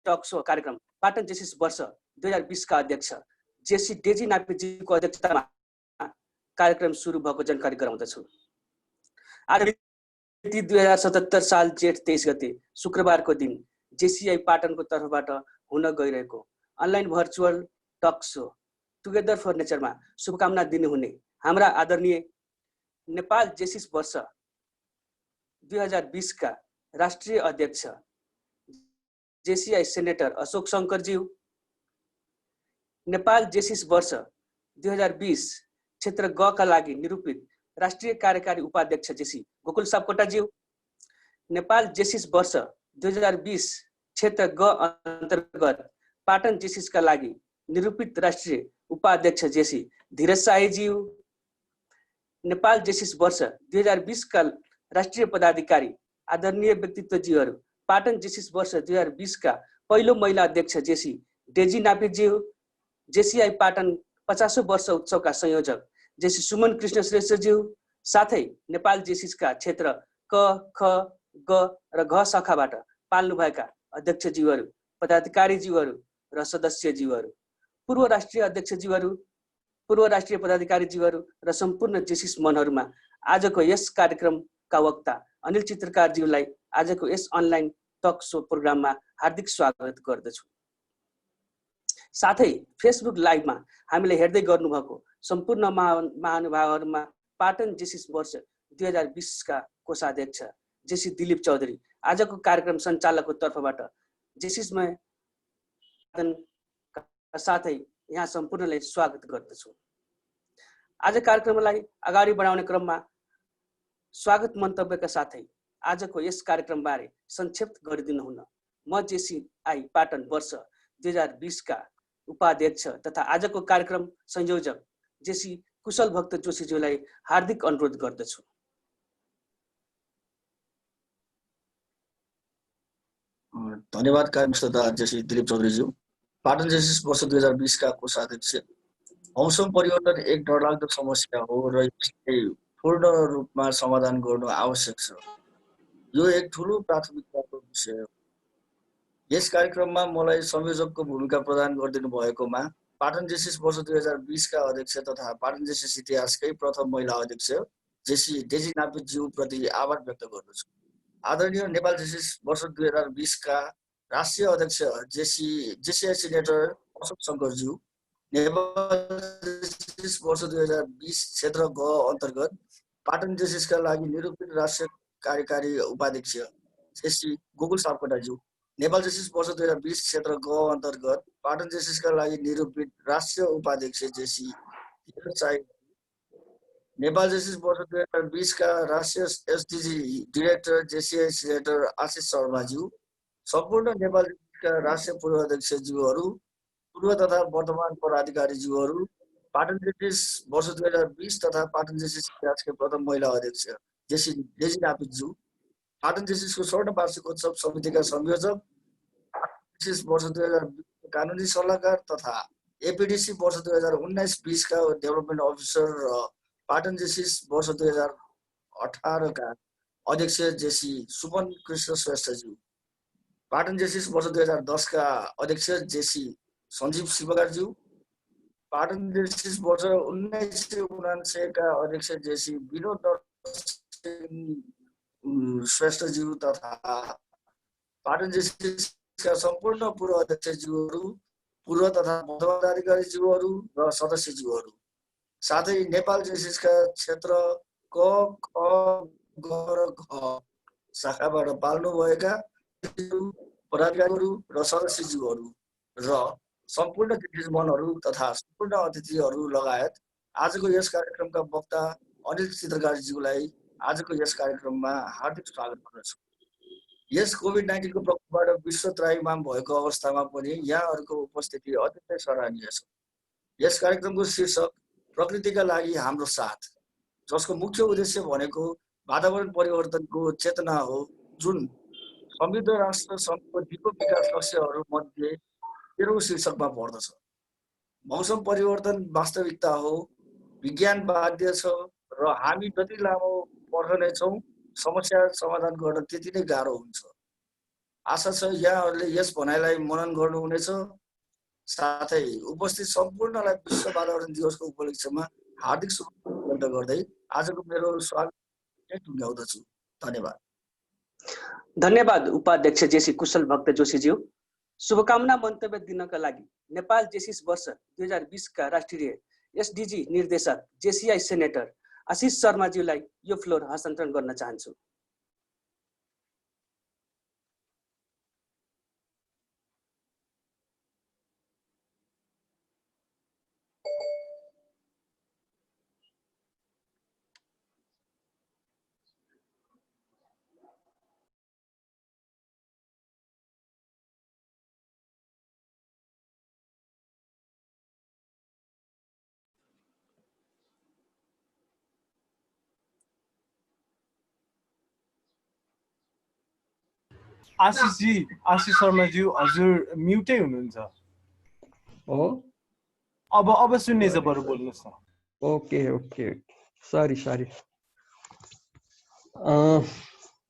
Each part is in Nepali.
टक शो कार्यक्रम पाटन जेसिस वर्ष 2020 का अध्यक्ष जेसी डेजी नापेजीको अध्यक्षतामा कार्यक्रम सुरु भएको जानकारी गराउँदछु। आज 2077 साल जेठ 23 गते शुक्रबारको दिन जेसीआई पाटनको तर्फबाट हुन गइरहेको online virtual talk show together for नेचरमा शुभकामना दिनुहुने हाम्रा आदरणीय नेपाल जेसिस वर्ष 2020 का राष्ट्रिय अध्यक्ष जेसीआई सेनेटर अशोक शंकरज्यू, नेपाल जेसिस वर्ष 2020 क्षेत्र ग का लागि निरूपित राष्ट्रिय कार्यकारी उपाध्यक्ष जेसी गोकुल सापकोटाज्यू, नेपाल जेसिस वर्ष 2020 क्षेत्र ग अन्तर्गत पाटन जेसिसका लागि निरूपित राष्ट्रिय उपाध्यक्ष जेसी धीरज शाहीज्यू, नेपाल जेसिस वर्ष 2020 का राष्ट्रिय पदाधिकारी आदरणीय व्यक्तित्वज्यूहरू पाटन जेसिस वर्ष 2020 का पहिलो महिला अध्यक्ष जेसी डेजी नापेज्यू, जेसीआई पाटन 50औं वर्ष उत्सवका संयोजक जेसी सुमन कृष्ण श्रेष्ठज्यू, साथै नेपाल जेसिसका क्षेत्र क, ख, ग र घ शाखाबाट पाल्नुभएका अध्यक्षज्यूहरू, पदाधिकारीज्यूहरू र सदस्यज्यूहरू, पूर्व राष्ट्रिय अध्यक्षज्यूहरू, पूर्व राष्ट्रिय पदाधिकारीज्यूहरू र सम्पूर्ण जेसिस मनहरूमा आजको यस कार्यक्रमका वक्ता अनिल चित्रकारज्यूलाई आजको यस अनलाइन टक शो प्रोग्राममा हार्दिक स्वागत गर्दछु। साथै फेसबुक लाइभमा हामीले हेर्दै गर्नुभएको सम्पूर्ण महानुभावहरूमा पाटन जेसिस वर्ष 2020 का कोषाध्यक्ष जेसी दिलीप चौधरी, आजको कार्यक्रम सञ्चालकको तर्फबाट जेसिसमय साथै यहाँ सम्पूर्णलाई स्वागत गर्दछु। आज कार्यक्रमलाई अगाडि बढाउने क्रममा स्वागत मन्तव्यका साथै आजको यस कार्यक्रमबारे संक्षेप गरिदिनु हुन म जेसीआई पाटन वर्ष 2020 का उपाध्यक्ष तथा आजको कार्यक्रम संयोजक जेसी कुशल भक्त जोशीज्यूलाई हार्दिक अनुरोध गर्दछु। धन्यवाद कार्यक्रम श्रोता जेसी दिलीप चौधरीज्यू। पाटन जेसिस वर्ष 2020 का कोषाध्यक्ष, मौसम परिवर्तन एक डरलाग्दो समस्या हो र यसलाई पूर्ण रूपमा समाधान गर्नु आवश्यक छ। यो एक ठूलो प्राथमिकताको विषय हो। यस कार्यक्रममा मलाई संयोजकको भूमिका प्रदान गरिदिनु भएकोमा पाटन जेसिस वर्ष 2020 का अध्यक्ष तथा पाटन जेसिस इतिहासकै प्रथम महिला अध्यक्ष जेसी डेजी नापेज्यू प्रति आभार व्यक्त गर्दछु। आदरणीय नेपाल जेसिस वर्ष 2020 का राष्ट्रिय अध्यक्ष जेसीआई सेनेटर अशोक शंकरज्यू, नेपाल जेसिस वर्ष 2020 क्षेत्र ग अन्तर्गत पाटन जेसिसका लागि निरूपित राष्ट्रिय कार्यकारी उपाध्यक्ष जेसी गोकुल सापकोटाज्यू, नेपाल जेसिस वर्ष 2020 क्षेत्र ग अन्तर्गत पाटन जेसिसका लागि निरूपित राष्ट्रिय उपाध्यक्ष जेसी धीरज शाहीज्यू, नेपाल जेसिस वर्ष 2020 का राष्ट्रिय एसडीजी डाइरेक्टर जेसीआई सेनेटर आशिष शर्माज्यू, सम्पूर्ण नेपाल जेसिसका राष्ट्रिय पूर्व अध्यक्षज्यूहरू, पूर्व तथा वर्तमान पदाधिकारीज्यूहरू, पाटन जेसिस वर्ष 2020 तथा पाटन जेसिस इतिहासकै प्रथम महिला अध्यक्ष जेसी डेजी नापेज्यू, पाटन जेसिसको स्वर्ण वार्षिकोत्सव समितिका संयोजक, जेसिस वर्ष 2020 कानुनी सल्लाहकार तथा एपीडीसी वर्ष 2019-20 का डेभलपमेन्ट अफिसर र पाटन जेसिस वर्ष 2018 का अध्यक्ष जेसी सुमन कृष्ण श्रेष्ठज्यू, पाटन जेसिस वर्ष 2010 का अध्यक्ष जेसी सञ्जीव शिवकारज्यू, पाटन जेसिस वर्ष 1979 का अध्यक्ष जेसी विनोद श्रेष्ठज्यू तथा पाटन जेसिसका सम्पूर्ण पूर्व अध्यक्षज्यूहरू, पूर्व तथा वर्तमान पदाधिकारीज्यूहरू र सदस्यज्यूहरू, साथै नेपाल जेसिसका क्षेत्र क, ख, ग र घ शाखाबाट पाल्नुभएका पदाधिकारीहरू र सदस्यज्यूहरू र सम्पूर्ण जेसिस मनहरू तथा सम्पूर्ण अतिथिहरू लगायत आजको यस कार्यक्रमका वक्ता अनिल चित्रकारज्यूलाई आजको यस कार्यक्रममा हार्दिक स्वागत गर्दछु। यस कोभिड-19 को प्रकोपबाट विश्व त्राहिमाम भएको अवस्थामा पनि यहाँहरूको उपस्थिति अत्यन्तै सराहनीय छ। यस कार्यक्रमको शीर्षक प्रकृतिका लागि हाम्रो साथ, जसको मुख्य उद्देश्य भनेको वातावरण परिवर्तनको चेतना हो, जुन समृद्ध राष्ट्र सङ्घको द्विपक्षीय विकास लक्ष्यहरू मध्ये 13औं शीर्षकमा पर्दछ। मौसम परिवर्तन वास्तविकता हो, विज्ञान बाध्य छ र हामी जति लामो पर्खनेछौँ समस्या समाधान गर्न त्यति नै गाह्रो हुन्छ। आशा छ यहाँहरूले यस भनाइलाई मनन गर्नुहुनेछ। साथै उपस्थित सम्पूर्णलाई विश्व वातावरण दिवसको उपलक्ष्यमा हार्दिक शुभकामना व्यक्त गर्दै आजको मेरो स्वागत टुङ्ग्याउँदछु। धन्यवाद। धन्यवाद उपाध्यक्ष जेसी कुशल भक्त जोशीज्यू। शुभकामना मन्तव्य दिनका लागि नेपाल जेसिस वर्ष 2020 का राष्ट्रिय एसडिजी निर्देशक जेसीआई सेनेटर आशिष शर्माज्यूलाई यो फ्लोर हस्तान्तरण गर्न चाहन्छु। आशिष शर्माज्यू हजुर म्युटै हुनुहुन्छ। हो अब सुन्नेछ, बरु बोल्नुहोस् न। ओके सरी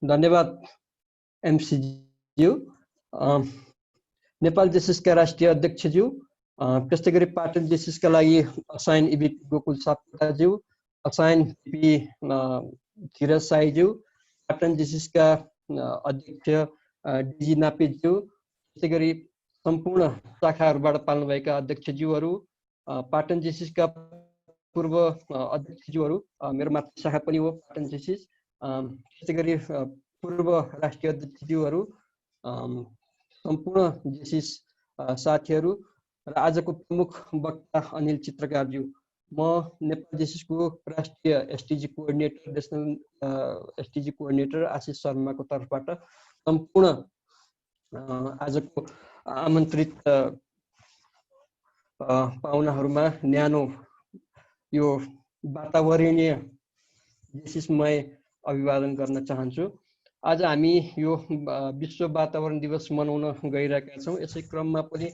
धन्यवाद एमसीज्यू, नेपाल जेसिसका राष्ट्रिय अध्यक्षज्यू, त्यस्तै गरी पाटन जेसिसका लागि असाइन इबिपी गोकुल सापकोटाज्यू, असाइन पी धीरज साईज्यू, पाटन जेसिसका अध्यक्ष डिजी नापिज्यू, त्यस्तै गरी सम्पूर्ण शाखाहरूबाट पाल्नुभएका अध्यक्षज्यूहरू, पाटन जेसिसका पूर्व अध्यक्षज्यूहरू, मेरो मातृ शाखा पनि हो पाटन जेसिस, त्यस्तै गरी पूर्व राष्ट्रिय अध्यक्षज्यूहरू, सम्पूर्ण जेसिस साथीहरू र आजको प्रमुख वक्ता अनिल चित्रकारज्यू। म नेपाल जेसिसको राष्ट्रिय एसटिजी कोअर्डिनेटर, नेसनल एसटिजी कोअर्डिनेटर आशिष शर्माको तर्फबाट सम्पूर्ण आजको आमन्त्रित पाहुनाहरूमा न्यानो यो वातावरणीय जेसिसमय अभिवादन गर्न चाहन्छु। आज हामी यो विश्व वातावरण दिवस मनाउन गइरहेका छौँ। यसै क्रममा पनि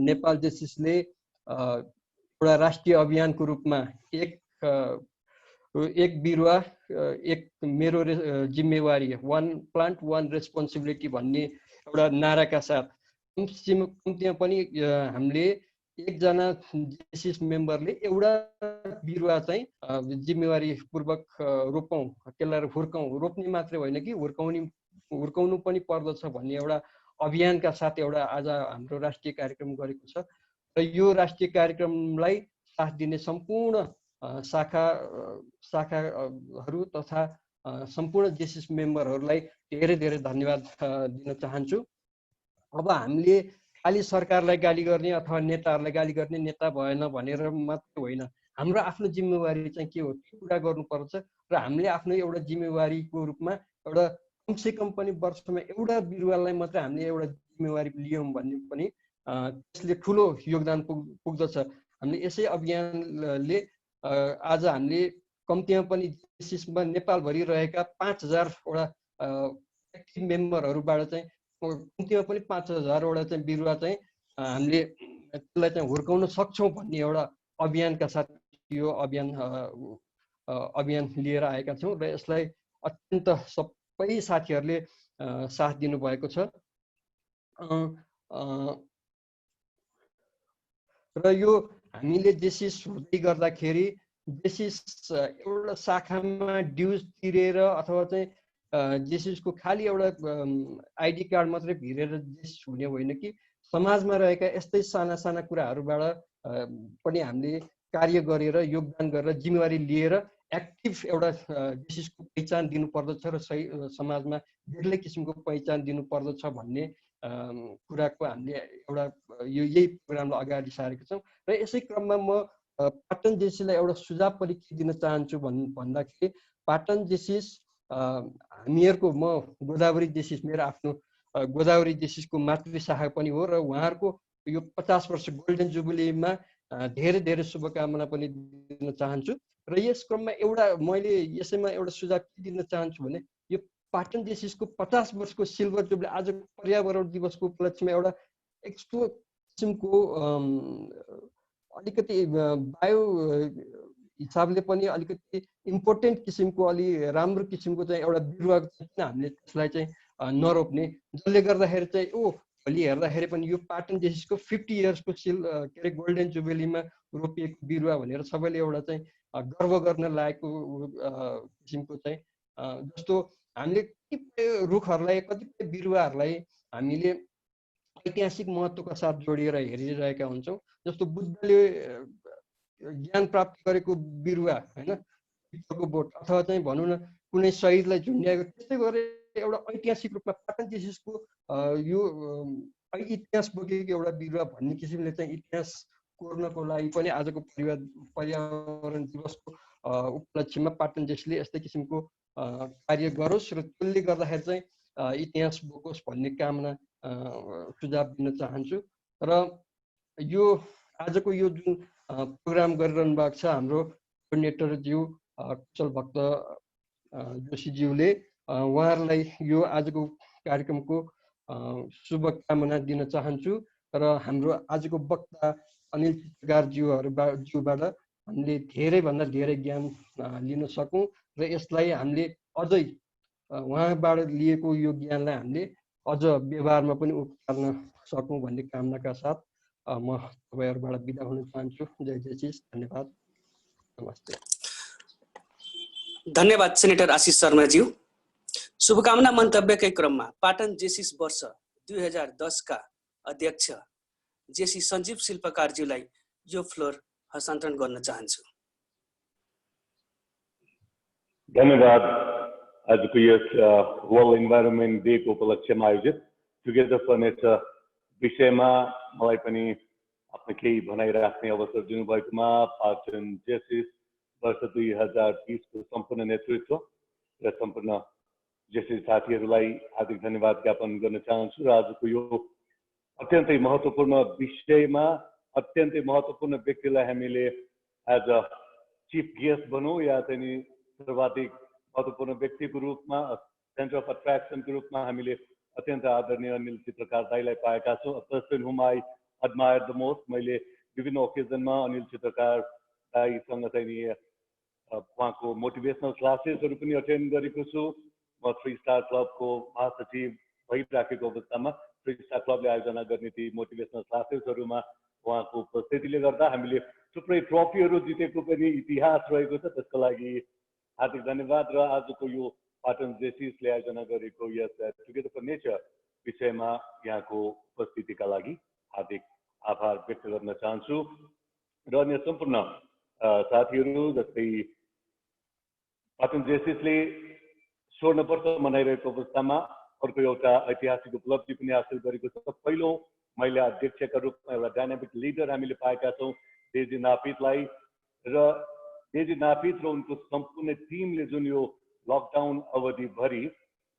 नेपाल जेसिसले एउटा राष्ट्रिय अभियानको रूपमा एक बिरुवा एक मेरो जिम्मेवारी, 1 प्लान्ट 1 रेस्पोन्सिबिलिटी भन्ने एउटा नाराका साथ कम्तीमा पनि हामीले एकजना जेसिस मेम्बरले एउटा बिरुवा चाहिँ जिम्मेवारी पूर्वक रोपौँ, त्यसलाई हुर्काउँ, रोप्ने मात्रै होइन कि हुर्काउनु पनि पर्दछ भन्ने एउटा अभियानका साथ एउटा आज हाम्रो राष्ट्रिय कार्यक्रम गरेको छ। र यो राष्ट्रिय कार्यक्रमलाई साथ दिने सम्पूर्ण शाखाहरू तथा सम्पूर्ण जेसिस मेम्बरहरूलाई धेरै धेरै धन्यवाद दिन चाहन्छु। अब हामीले खालि सरकारलाई गाली गर्ने अथवा नेताहरूलाई गाली गर्ने, नेता भएन भनेर मात्रै होइन, हाम्रो आफ्नो जिम्मेवारी चाहिँ के हो त्यो कुरा गर्नुपर्छ। र हामीले आफ्नो एउटा जिम्मेवारीको रूपमा एउटा कमसेकम पनि वर्षमा एउटा बिरुवालाई मात्रै हामीले एउटा जिम्मेवारी लियौँ भन्ने पनि त्यसले ठुलो योगदान पुग्दछ। हामीले यसै अभियानले आज हामीले कम्तीमा पनि जेसिसमा नेपालभरि रहेका 5000 वटा एक्टिभ मेम्बरहरूबाट चाहिँ कम्तीमा पनि 5000 वटा चाहिँ बिरुवा चाहिँ हामीले त्यसलाई चाहिँ हुर्काउन सक्छौँ भन्ने एउटा अभियानका साथ यो अभियान लिएर आएका छौँ र यसलाई अत्यन्त सबै साथीहरूले साथ दिनुभएको छ। र यो हामीले जेसिस हुँदै गर्दाखेरि जेसिस एउटा शाखामा ड्युज तिरेर अथवा चाहिँ जेसिसको खालि एउटा आइडी कार्ड मात्रै भिरेर जेसिस हुने होइन कि समाजमा रहेका यस्तै साना साना कुराहरूबाट पनि हामीले कार्य गरेर योगदान गरेर जिम्मेवारी लिएर एक्टिभ एउटा जेसिसको पहिचान दिनुपर्दछ र सही समाजमा बेग्लै किसिमको पहिचान दिनुपर्दछ भन्ने कुराको हामीले एउटा यही प्रोग्रामलाई अगाडि सारेका छौँ। र यसै क्रममा म पाटन जेसिसलाई एउटा सुझाव पनि के दिन चाहन्छु भन्दाखेरि पाटन जेसिस हामीहरूको म गोदावरी जेसिस मेरो आफ्नो गोदावरी जेसिसको मातृ शाखा पनि हो र उहाँहरूको यो 50 वर्ष गोल्डन जुबुलीमा धेरै धेरै शुभकामना पनि दिन चाहन्छु। र यस क्रममा एउटा मैले यसैमा एउटा सुझाव के दिन चाहन्छु भने यो पाटन जेसिसको 50 वर्षको सिल्भर जुबली आजको पर्यावरण दिवसको उपलक्ष्यमा एउटा यस्तो किसिमको अलिकति बायो हिसाबले पनि अलिकति इम्पोर्टेन्ट किसिमको अलि राम्रो किसिमको चाहिँ एउटा बिरुवा किन हामीले त्यसलाई चाहिँ नरोप्ने, जसले गर्दाखेरि चाहिँ भोलि हेर्दाखेरि पनि यो पाटन जेसिसको 50 इयर्सको के अरे गोल्डन जुबेलीमा रोपिएको बिरुवा भनेर सबैले एउटा चाहिँ गर्व गर्न लागेको किसिमको चाहिँ जस्तो हामीले कतिपय रुखहरूलाई कतिपय बिरुवाहरूलाई हामीले ऐतिहासिक महत्त्वका साथ जोडिएर हेरिरहेका हुन्छौँ। जस्तो बुद्धले ज्ञान प्राप्त गरेको बिरुवा होइन, पित्तलको बोट अथवा चाहिँ भनौँ न कुनै शहीदलाई झुन्ड्याएको, त्यस्तै गरेर एउटा ऐतिहासिक रूपमा पाटन जेसिसको यो इतिहास बोकेको एउटा बिरुवा भन्ने किसिमले चाहिँ इतिहास कोर्नको लागि पनि आजको पर्यावरण दिवसको उपलक्ष्यमा पाटन जेसीले यस्तै किसिमको कार्य गरोस् र त्यसले गर्दाखेरि चाहिँ इतिहास बोकोस् भन्ने कामना सुझाव दिन चाहन्छु। र यो आजको यो जुन प्रोग्राम गरिरहनु भएको छ हाम्रो कोअर्डिनेटरज्यू कुशल भक्त जोशीज्यूले, उहाँहरूलाई यो आजको कार्यक्रमको शुभकामना दिन चाहन्छु। र हाम्रो आजको वक्ता अनिल चित्रकारज्यूबाट हामीले धेरैभन्दा धेरै ज्ञान लिन सकौँ र यसलाई हामीले अझै उहाँबाट लिएको यो ज्ञानलाई हामीले अझ व्यवहारमा पनि उतार्न सकौँ भन्ने कामनाका साथ म तपाईँहरूबाट बिदा हुन चाहन्छु। जय जेसिस, धन्यवाद, नमस्ते। धन्यवाद सेनेटर आशिष शर्माज्यू। शुभकामना मन्तव्यकै क्रममा पाटन जेसिस वर्ष 2010 का अध्यक्ष जेसी सञ्जीव शिल्पकारज्यूलाई यो फ्लोर हस्तान्तरण गर्न चाहन्छु। धन्यवाद। आजको यस वर्ल्ड इन्भाइरोन्मेन्ट डेको उपलक्ष्यमा आयोजित टुगेदर फर नेचर विषयमा मलाई पनि आफ्नो केही भनाइ राख्ने अवसर दिनुभएकोमा पाटन जेसिस वर्ष 2020 को सम्पूर्ण नेतृत्व र सम्पूर्ण जेसिस साथीहरूलाई हार्दिक धन्यवाद ज्ञापन गर्न चाहन्छु। र आजको यो अत्यन्तै महत्त्वपूर्ण विषयमा अत्यन्तै महत्त्वपूर्ण व्यक्तिलाई हामीले एज अ चिफ गेस्ट भनौँ या चाहिँ सर्वाधिक महत्त्वपूर्ण व्यक्तिको रूपमा सेन्टर अफ अट्र्याक्सनको रूपमा हामीले अत्यन्त आदरणीय अनिल चित्रकार दाईलाई पाएका छौँ। Person whom I admire the most. मैले विभिन्न ओकेजनमा अनिल चित्रकार दाईसँग चाहिँ उहाँको मोटिभेसनल क्लासेसहरू पनि अटेन्ड गरेको छु। म 3 स्टार क्लबको महासचिव भइराखेको अवस्थामा 3 स्टार क्लबले आयोजना गर्ने ती मोटिभेसनल क्लासेसहरूमा उहाँको उपस्थितिले गर्दा हामीले थुप्रै ट्रफीहरू जितेको पनि इतिहास रहेको छ। त्यसको लागि हार्दिक धन्यवाद। र आजको यो पाटन जेसिसले आयोजना गरेको यस टुगेदर फर नेचर विषयमा यहाँको उपस्थितिका लागि हार्दिक आभार व्यक्त गर्न चाहन्छु। र अन्य सम्पूर्ण साथीहरू जस्तै पाटन जेसिसले 16 वर्ष मनाइरहेको अवस्थामा अर्को एउटा ऐतिहासिक उपलब्धि पनि हासिल गरेको छ। पहिलो महिला अध्यक्षका रूपमा एउटा डाइनामिक लिडर हामीले पाएका छौँ डेजी नापितलाई। र डेजी नापित र उनको सम्पूर्ण टिमले जुन यो लकडाउन अवधिभरि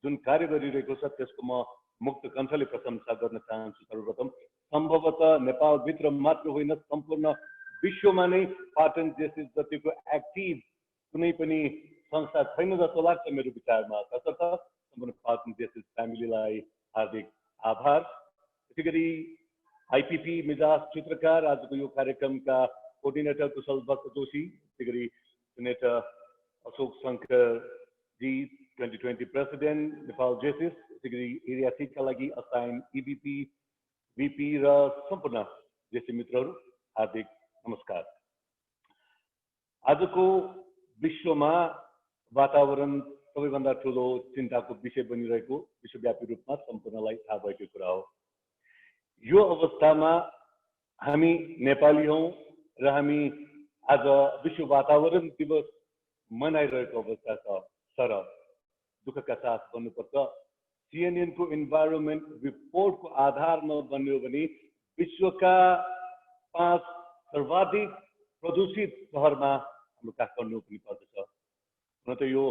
जुन कार्य गरिरहेको छ त्यसको म मुक्त कण्ठले प्रशंसा गर्न चाहन्छु। सर्वप्रथम सम्भवतः नेपालभित्र मात्र होइन सम्पूर्ण विश्वमा नै पाटन जेसिस जतिको एक्टिभ कुनै पनि संस्था छैन जस्तो लाग्छ मेरो विचारमा। तसर्थ सम्पूर्ण पाटन जेसिस फ्यामिलीलाई हार्दिक आभार। त्यसै गरी आइपिपी मिजाज चित्रकार आजको यो कार्यक्रमका कोअर्डिनेटर कुशल भक्त जोशी, त्यसै गरी सेनेटर अशोक शङ्कर जी 2020 प्रेसिडेन्ट नेपाल जेसिस, त्यसै गरी एरिया सिटका लागि असाइन इबिपी भिपी र सम्पूर्ण जेसी मित्रहरू हार्दिक नमस्कार। आजको विश्वमा वातावरण सबैभन्दा ठुलो चिन्ताको विषय बनिरहेको विश्वव्यापी रूपमा सम्पूर्णलाई थाहा भएको कुरा हो। यो अवस्थामा हामी नेपाली हौँ र हामी आज विश्व वातावरण दिवस मनाइरहेको अवस्था छ। तर दुःखका साथ भन्नुपर्छ सिएनएनको इन्भाइरोन्मेन्ट रिपोर्टको आधारमा भन्यो भने विश्वका 5 सर्वाधिक प्रदूषित सहरमा हाम्रो काठमाडौँ पनि पर्दछ। हुन त यो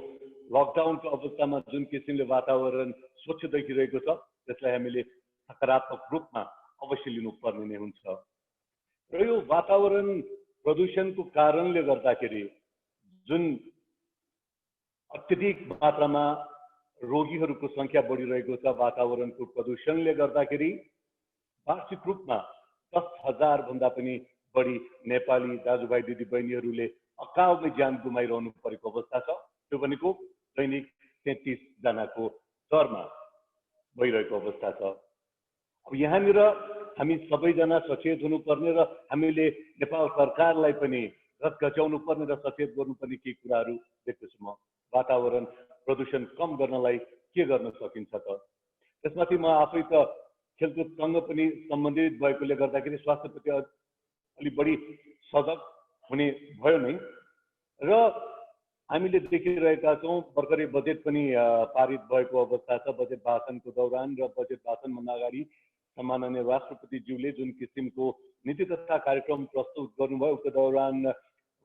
लकडाउनको अवस्थामा जुन किसिमले वातावरण स्वच्छ देखिरहेको छ त्यसलाई हामीले सकारात्मक रूपमा अवश्य लिनुपर्ने नै हुन्छ। र यो वातावरण प्रदूषणको कारणले गर्दाखेरि जुन अत्यधिक मात्रामा रोगीहरूको सङ्ख्या बढिरहेको छ, वातावरणको प्रदूषणले गर्दाखेरि वार्षिक रूपमा 10,000 भन्दा पनि बढी नेपाली दाजुभाइ दिदीबहिनीहरूले अकालमै ज्यान गुमाइरहनु परेको अवस्था छ। त्यो भनेको दैनिक 33 जनाको दरमा। भइरहेको अवस्था छ। अब यहाँनिर हामी सबैजना सचेत हुनुपर्ने र हामीले नेपाल सरकारलाई पनि घचाउनु पर्ने र सचेत गर्नुपर्ने केही कुराहरू देख्दछु म। वातावरण प्रदूषण कम गर्नलाई के गर्न सकिन्छ त? त्यसमाथि म आफै त खेलकुदसँग पनि सम्बन्धित भएकोले गर्दाखेरि स्वास्थ्यप्रति अलिक बढी सजग हुने भयो नै। र हामीले देखिरहेका छौँ भर्खरै बजेट पनि पारित भएको अवस्था छ। बजेट भाषणको दौरान र बजेट भाषणभन्दा अगाडि सम्माननीय राष्ट्रपतिज्यूले जुन किसिमको नीति तथा कार्यक्रम प्रस्तुत गर्नुभयो उक्त दौरान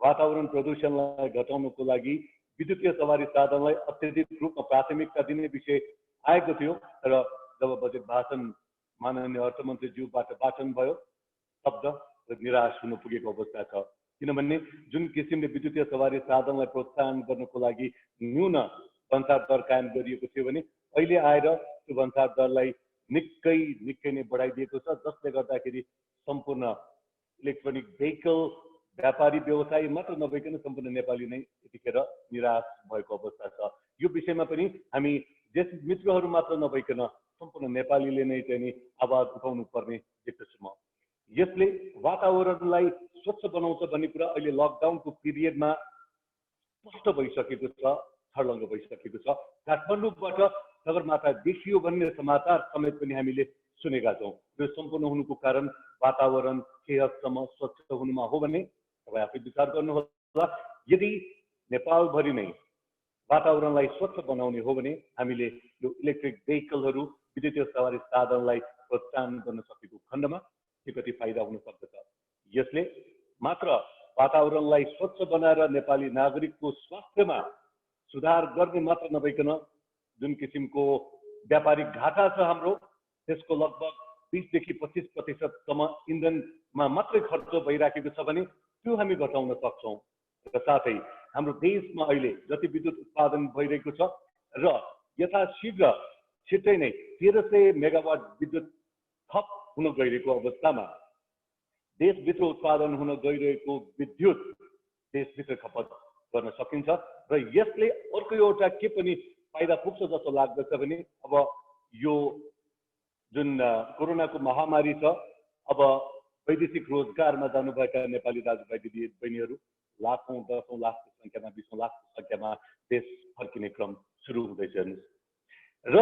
वातावरण प्रदूषणलाई घटाउनको लागि विद्युतीय सवारी साधनलाई अत्यधिक रूपमा प्राथमिकता दिने विषय आएको थियो। तर जब बजेट भाषण माननीय अर्थमन्त्रीज्यूबाट वाचन भयो शब्द निराश हुन पुगेको अवस्था छ। किनभने जुन किसिमले विद्युतीय सवारी साधनलाई प्रोत्साहन गर्नको लागि न्यून भन्सार दर कायम गरिएको थियो भने अहिले आएर त्यो भन्सार दरलाई निकै नै बढाइदिएको छ, जसले गर्दाखेरि सम्पूर्ण इलेक्ट्रोनिक भेहिकल व्यापारी व्यवसायी मात्र नभइकन सम्पूर्ण नेपाली नै यतिखेर निराश भएको अवस्था छ। यो विषयमा पनि हामी जेसिस मित्रहरू मात्र नभइकन सम्पूर्ण नेपालीले नै चाहिँ नि आवाज उठाउनु पर्ने देख्दछु म। यसले वातावरणलाई स्वच्छ बनाउँछ भन्ने कुरा अहिले लकडाउनको पिरियडमा स्पष्ट भइसकेको छ, छर्लङ्ग भइसकेको छ। काठमाडौँबाट सगरमाथा देखियो भन्ने समाचार समेत पनि हामीले सुनेका छौँ। यो सम्पूर्ण हुनुको कारण वातावरण के हदसम्म स्वच्छ हुनुमा हो भने तपाईँ आफै विचार गर्नुहोला। यदि नेपालभरि नै वातावरणलाई स्वच्छ बनाउने हो भने हामीले यो इलेक्ट्रिक भेहिकलहरू विद्युतीय सवारी साधनलाई प्रोत्साहन गर्न सकेको खण्डमा के कति फाइदा हुन सक्दछ। यसले मात्र वातावरणलाई स्वच्छ बनाएर नेपाली नागरिकको स्वास्थ्यमा सुधार गर्ने मात्र नभइकन जुन किसिमको व्यापारिक घाटा छ हाम्रो त्यसको लगभग 20 देखि 25% इन्धनमा मात्रै खर्च भइराखेको छ भने त्यो हामी घटाउन सक्छौँ। र साथै हाम्रो देशमा अहिले जति विद्युत उत्पादन भइरहेको छ र यथाशीघ्र छिट्टै नै 1300 मेगावाट विद्युत थप हुन गइरहेको अवस्थामा देशभित्र उत्पादन हुन गइरहेको विद्युत देशभित्र खपत गर्न सकिन्छ। र यसले अर्को एउटा के पनि फाइदा पुग्छ जस्तो लाग्दछ भने अब यो जुन कोरोनाको महामारी छ अब वैदेशिक रोजगारमा जानुभएका नेपाली दाजुभाइ दिदी बहिनीहरू लाखौँ 10औं लाखको सङ्ख्यामा 20औं लाखको सङ्ख्यामा देश फर्किने क्रम सुरु हुँदैछ। र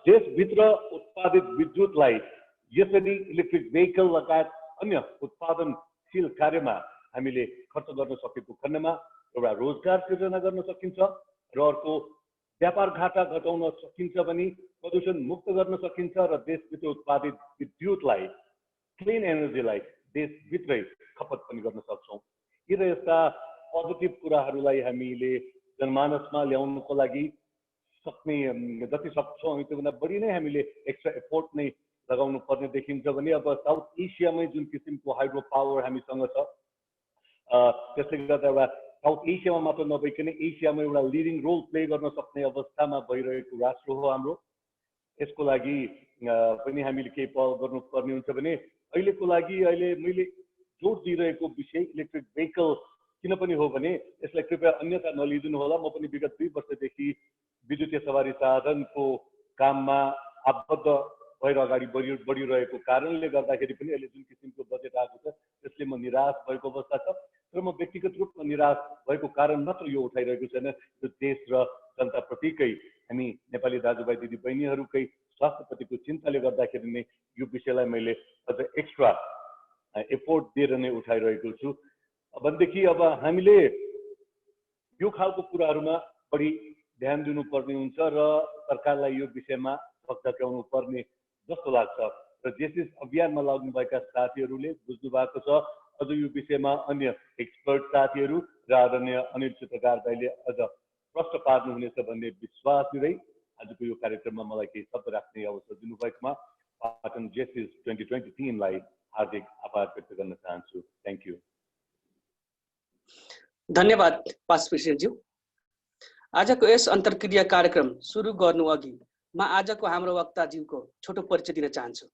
देशभित्र उत्पादित विद्युतलाई यसरी इलेक्ट्रिक भेहिकल लगायत अन्य उत्पादनशील कार्यमा हामीले खर्च गर्न सकेको खण्डमा एउटा रोजगार सृजना गर्न सकिन्छ र अर्को व्यापार घाटा घटाउन सकिन्छ भने प्रदूषण मुक्त गर्न सकिन्छ र देशभित्र उत्पादित विद्युतलाई क्लिन एनर्जीलाई देशभित्रै खपत पनि गर्न सक्छौँ। यी र यस्ता पोजिटिभ कुराहरूलाई हामीले जनमानसमा ल्याउनको लागि सक्ने जति सक्छौँ त्योभन्दा बढी नै हामीले एक्स्ट्रा एफोर्ट नै लगाउनु पर्ने देखिन्छ भने अब साउथ एसियामै जुन किसिमको हाइड्रो पावर हामीसँग छ त्यसले गर्दा एउटा साउथ एसियामा मात्र नभइकन एसियामा एउटा लिडिङ रोल प्ले गर्न सक्ने अवस्थामा भइरहेको राष्ट्र हो हाम्रो। यसको लागि पनि हामीले केही पहल गर्नुपर्ने हुन्छ भने अहिलेको लागि अहिले मैले जोड दिइरहेको विषय इलेक्ट्रिक भेहिकल किन पनि हो भने यसलाई कृपया अन्यथा नलिदिनु होला। म पनि विगत 2 वर्षदेखि विद्युतीय सवारी साधनको काममा आबद्ध भएर अगाडि बढिरहेको कारणले गर्दाखेरि पनि अहिले जुन किसिमको बजेट आएको छ त्यसले म निराश भएको अवस्था छ। तर म व्यक्तिगत रूपमा निराश भएको कारण मात्र यो उठाइरहेको छैन, यो देश र जनताप्रतिकै हामी नेपाली दाजुभाइ दिदी बहिनीहरूकै स्वास्थ्यप्रतिको चिन्ताले गर्दाखेरि नै यो विषयलाई मैले अझ एक्स्ट्रा एफोर्ट दिएर नै उठाइरहेको छु। भनेदेखि अब हामीले यो खालको कुराहरूमा बढी ध्यान दिनुपर्ने हुन्छ र सरकारलाई यो विषयमा झक्झक्याउनु पर्ने जस्तो लाग्छ। र जेसिस अभियानमा लाग्नुभएका साथीहरूले बुझ्नु भएको छ। अझ यो विषयमा अन्य एक्सपर्ट साथीहरू र आदरणीय अनिल चित्रकार दाइले अझ प्रश्न पार्नुहुनेछ भन्ने विश्वास दिँदै आजको यो कार्यक्रममा मलाई केही शब्द राख्ने अवसर दिनुभएकोमा पाटन जेसिस 2020 टिमलाई हार्दिक आभार व्यक्त गर्न चाहन्छु। Thank you. धन्यवाद पास्ट प्रेसिडेन्टज्यू। आजको यस अन्तर्क्रिया कार्यक्रम सुरु गर्नु अघि म आजको हाम्रो वक्ताज्यूको छोटो परिचय दिन चाहन्छु।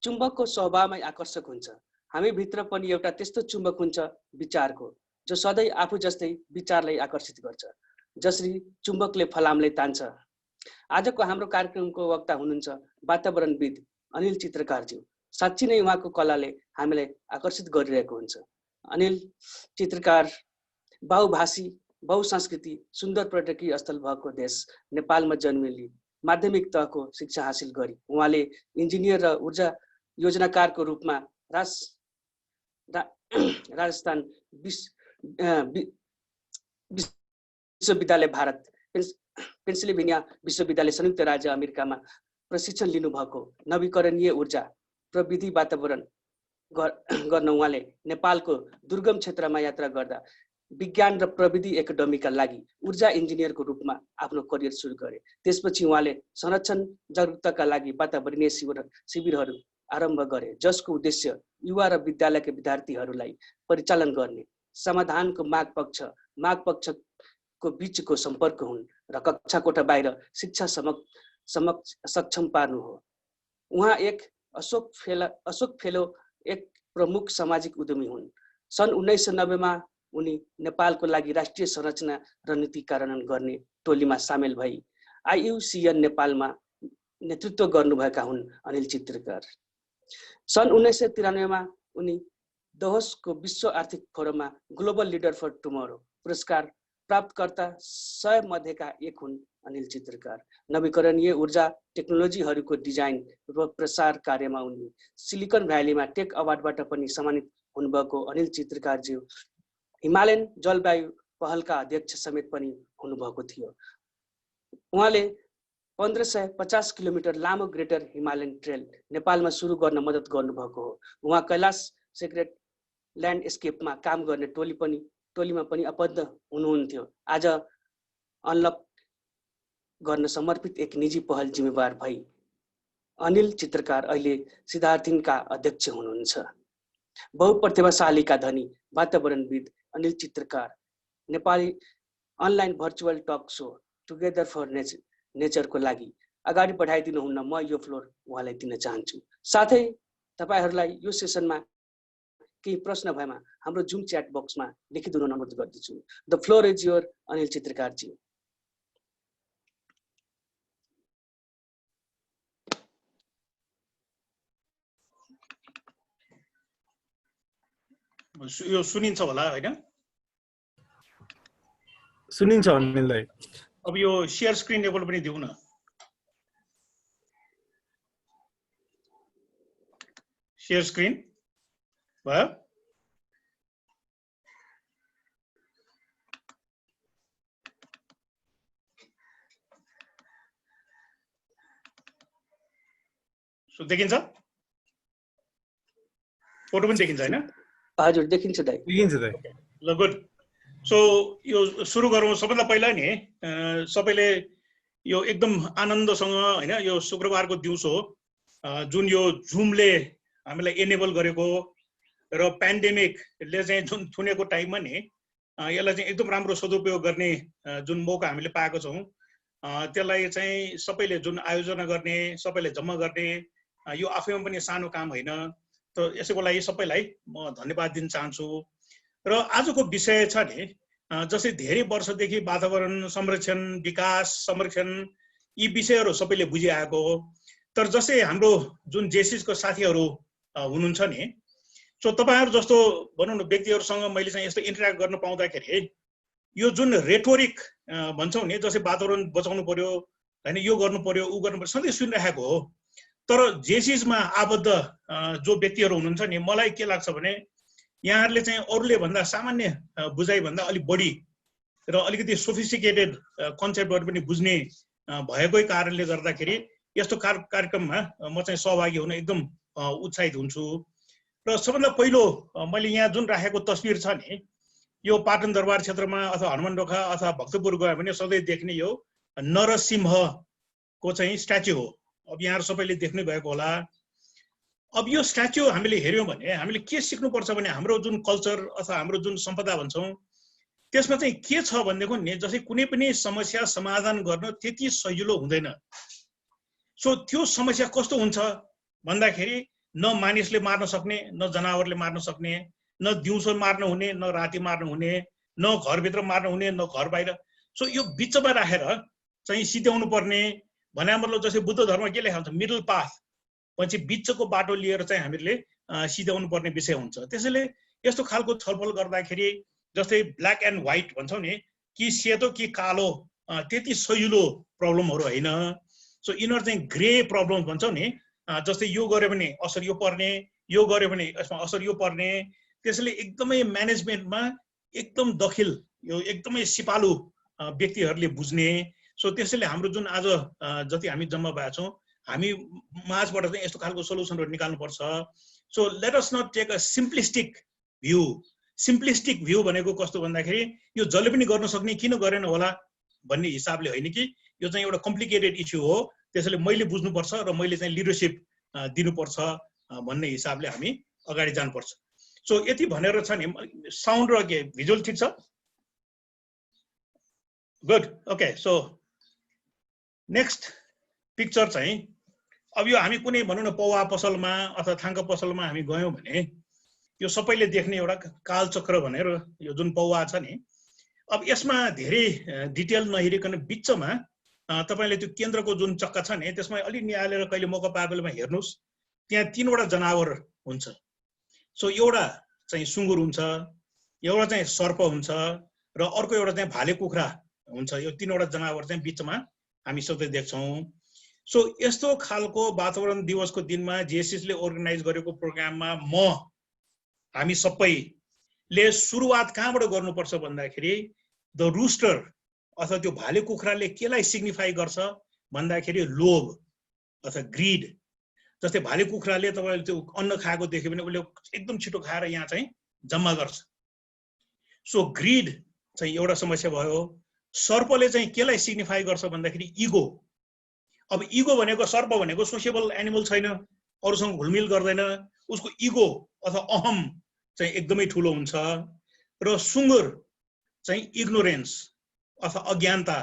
चुम्बकको स्वभावमै आकर्षक हुन्छ। हामी भित्र पनि एउटा त्यस्तो चुम्बक हुन्छ विचारको जो सधैँ आफू जस्तै विचारलाई आकर्षित गर्छ। जसरी चुम्बकले फलामलाई तान्छ आजको हाम्रो कार्यक्रमको वक्ता हुनुहुन्छ वातावरणविद अनिल चित्रकारज्यू। साँच्चै नै उहाँको कलाले हामीलाई आकर्षित गरिरहेको हुन्छ। अनिल चित्रकार बहुभाषी बहुसंस्कृति सुन्दर पर्यटकीय स्थल भएको देश नेपालमा जन्मिएली माध्यमिक तहको शिक्षा हासिल गरी उहाँले इन्जिनियर र ऊर्जा योजनाकारको रूपमा राजस्थान विश्वविद्यालय भारत पेन्सिल्भेनिया विश्वविद्यालय संयुक्त राज्य अमेरिकामा प्रशिक्षण लिनुभएको नवीकरणीय ऊर्जा प्रविधि वातावरण गर्न उहाँले नेपालको दुर्गम क्षेत्रमा यात्रा गर्दा विज्ञान र प्रविधि एकाडेमीका लागि ऊर्जा इन्जिनियरको रूपमा आफ्नो करियर सुरु गरे। त्यसपछि उहाँले संरक्षण जागरुकताका लागि वातावरणीय शिविरहरू आरम्भ गरे, जसको उद्देश्य युवा र विद्यालयका विद्यार्थीहरूलाई परिचालन गर्ने, समाधानको माग पक्षको बीचको सम्पर्क हुन् र कक्षा कोठा बाहिर शिक्षा सक्षम पार्नु हो। उहाँ एक अशोक फेलो एक प्रमुख सामाजिक उद्यमी हुन्। सन् 1990 मा उनी नेपालको लागि राष्ट्रिय संरचना रणनीति कार्यान्वयन गर्ने टोलीमा सामेल भई IUCN नेपालमा नेतृत्व गर्नुभएका हुन् अनिल चित्रकार। सन् 1993 मा उनी दाभोसको विश्व आर्थिक फोरममा ग्लोबल लिडर फर टुमोरो पुरस्कार प्राप्तकर्ता 100 मध्येका एक हुन् अनिल चित्रकार। नवीकरणीय ऊर्जा टेक्नोलोजीहरूको डिजाइन र प्रसार कार्यमा उनी सिलिकन भ्यालीमा टेक अवार्डबाट पनि सम्मानित हुनुभएको अनिल चित्रकारज्यू हिमालयन जलवायु पहलका अध्यक्ष समेत पनि हुनुभएको थियो। उहाँले 1550 किलोमिटर लामो ग्रेटर हिमालयन ट्रेल नेपालमा सुरु गर्न मद्दत गर्नुभएको हो। उहाँ कैलाश सिक्रेट ल्यान्डस्केपमा काम गर्ने टोलीमा पनि आबद्ध हुनुहुन्थ्यो। आज अनलक गर्न समर्पित एक निजी पहल जिम्मेवार भई अनिल चित्रकार अहिले सिद्धार्थिनका अध्यक्ष हुनुहुन्छ। बहुप्रतिभाशालीका धनी वातावरणविद Anil Chitrakar Nepali online virtual talk so together for नेचरको लागि अगाडि बढाइदिनुहुन्न म यो फ्लोर उहाँलाई दिन चाहन्छु। साथै तपाईहरूलाई यो सेसनमा केही प्रश्न भएमा हाम्रो जुम च्याट बक्समा लेखिदिन अनुरोध गर्दछु। The floor is your Anil चित्रकारजी। यो सुनिन्छ होला हैन? सुनिन्छ अनिललाई। अब यो शेयर स्क्रिन लेभल पनि दिउँ न। शेयर स्क्रिन भयो? सो देखिन्छ? फोटो पनि देखिन्छ हैन? हजुर देखिन्छ दाइ। देखिन्छ दाइ। ल गुड। सो यो सुरु गरौँ। सबैभन्दा पहिला नि सबैले यो एकदम आनन्दसँग हैन यो शुक्रबारको दिउँसो जुन यो जुमले हामीलाई एनेबल गरेको र पेन्डेमिकले चाहिँ जुन थुनेको टाइममा नि यसलाई चाहिँ एकदम राम्रो सदुपयोग गर्ने जुन मौका हामीले पाएको छौँ, त्यसलाई चाहिँ सबैले जुन आयोजना गर्ने, सबैले जम्मा गर्ने, यो आफैमा पनि सानो काम होइन। त यसैको लागि सबैलाई म धन्यवाद दिन चाहन्छु। र आजको विषय छ नि जस्तै धेरै वर्षदेखि वातावरण संरक्षण, विकास संरक्षण यी विषयहरू सबैले बुझिआएको हो। तर जस्तै हाम्रो जुन जेसिसको साथीहरू हुनुहुन्छ नि, सो तपाईँहरू जस्तो भनौँ न व्यक्तिहरूसँग मैले चाहिँ यस्तो इन्टरेक्ट गर्न पाउँदाखेरि यो जुन रेटोरिक भन्छौँ नि, जस्तै वातावरण बचाउनु पर्यो होइन, यो गर्नु पर्यो ऊ गर्नु पर्यो सधैँ सुनिरहेको हो। तर जेसिसमा आबद्ध जो व्यक्तिहरू हुनुहुन्छ नि, मलाई के लाग्छ भने यहाँहरूले चाहिँ अरूले भन्दा सामान्य बुझाइभन्दा अलिक बढी र अलिकति सोफिस्टिकेटेड कन्सेप्टहरू पनि बुझ्ने भएकै कारणले गर्दाखेरि यस्तो कार्यक्रममा म चाहिँ सहभागी हुन एकदम उत्साहित हुन्छु। र सबभन्दा पहिलो मैले यहाँ जुन राखेको तस्बिर छ नि, यो पाटन दरबार क्षेत्रमा अथवा हनुमानढोका अथवा भक्तपुर गयो भने सधैँ देख्ने यो नरसिंहको चाहिँ स्ट्याच्यु हो। अब यहाँहरू सबैले देख्नु भएको होला। अब यो स्ट्याच्यु हामीले हेऱ्यौँ भने हामीले के सिक्नुपर्छ भने हाम्रो जुन कल्चर अथवा हाम्रो जुन सम्पदा भन्छौँ त्यसमा चाहिँ के छ भनेदेखि नि, जस्तै कुनै पनि समस्या समाधान गर्न त्यति सजिलो हुँदैन। सो त्यो समस्या कस्तो हुन्छ भन्दाखेरि न मानिसले मार्न सक्ने, न जनावरले मार्न सक्ने, न दिउँसो मार्न हुने, न राति मार्न हुने, न घरभित्र मार्न हुने, न घर बाहिर। सो यो बिचमा राखेर चाहिँ सिध्याउनु पर्ने भने मतलब जस्तै बुद्ध धर्म के लेखाएको छ मिडल पाथ पछि बिचको बाटो लिएर चाहिँ हामीले सिध्याउनु पर्ने विषय हुन्छ। त्यसैले यस्तो खालको छलफल गर्दाखेरि जस्तै ब्ल्याक एन्ड व्हाइट भन्छौँ नि कि सेतो कि कालो त्यति सजिलो प्रब्लमहरू होइन। सो यिनीहरू चाहिँ ग्रे प्रब्लम भन्छौँ नि जस्तै यो गऱ्यो भने असर यो पर्ने यो गऱ्यो भने यसमा असर यो पर्ने। त्यसैले एकदमै म्यानेजमेन्टमा एकदम दखिल यो एकदमै सिपालु व्यक्तिहरूले बुझ्ने। सो त्यसैले हाम्रो जुन आज जति हामी जम्मा भएका छौँ हामी माझबाट चाहिँ यस्तो खालको सोल्युसनहरू निकाल्नुपर्छ। So let us not take a simplistic view. Simplistic view भनेको कस्तो भन्दाखेरि यो जसले पनि गर्न सक्ने किन गरेन होला भन्ने हिसाबले होइन कि यो चाहिँ एउटा कम्प्लिकेटेड इस्यु हो। त्यसैले मैले बुझ्नुपर्छ र मैले चाहिँ लिडरसिप दिनुपर्छ भन्ने हिसाबले हामी अगाडि जानुपर्छ। सो यति भनेर छ नि साउन्ड र के भिजुअल ठिक छ? Good okay. So next picture चाहिँ अब यो हामी कुनै भनौँ न पौवा पसलमा अथवा थाङ्का पसलमा हामी गयौँ भने यो सबैले देख्ने एउटा कालचक्र भनेर यो जुन पौवा छ नि अब यसमा धेरै डिटेल नहेरिकन बिचमा तपाईले त्यो केन्द्रको जुन चक्का छ नि त्यसमा अलि निहालेर कहिले मौका पाएको बेलामा हेर्नुस् त्यहाँ तीनवटा जनावर हुन्छ। सो एउटा चाहिँ सुँगुर हुन्छ, एउटा चाहिँ सर्प हुन्छ र अर्को एउटा चाहिँ भाले कुखुरा हुन्छ। यो तीनवटा जनावर चाहिँ बिचमा हामी सधैँ देख्छौँ। सो यस्तो खालको वातावरण दिवसको दिनमा जेएसएसले अर्गनाइज गरेको प्रोग्राममा हामी सबैले सुरुवात कहाँबाट गर्नुपर्छ भन्दाखेरि द रुस्टर अथवा त्यो भाले कुखुराले केलाई सिग्निफाई गर्छ भन्दाखेरि लोभ अथवा ग्रिड। जस्तै भाले कुखुराले तपाईले त्यो अन्न खाएको देख्यो भने उसले एकदम छिटो खाएर यहाँ चाहिँ जम्मा गर्छ। सो ग्रिड चाहिँ एउटा समस्या भयो। सर्पले चाहिँ केलाई सिग्निफाई गर्छ भन्दाखेरि इगो। अब इगो भनेको सर्प भनेको सोसिएबल एनिमल छैन, अरूसँग घुलमिल गर्दैन, उसको इगो अथवा अहम चाहिँ एकदमै ठुलो हुन्छ। र सुँगुर चाहिँ इग्नोरेन्स अथवा अज्ञानता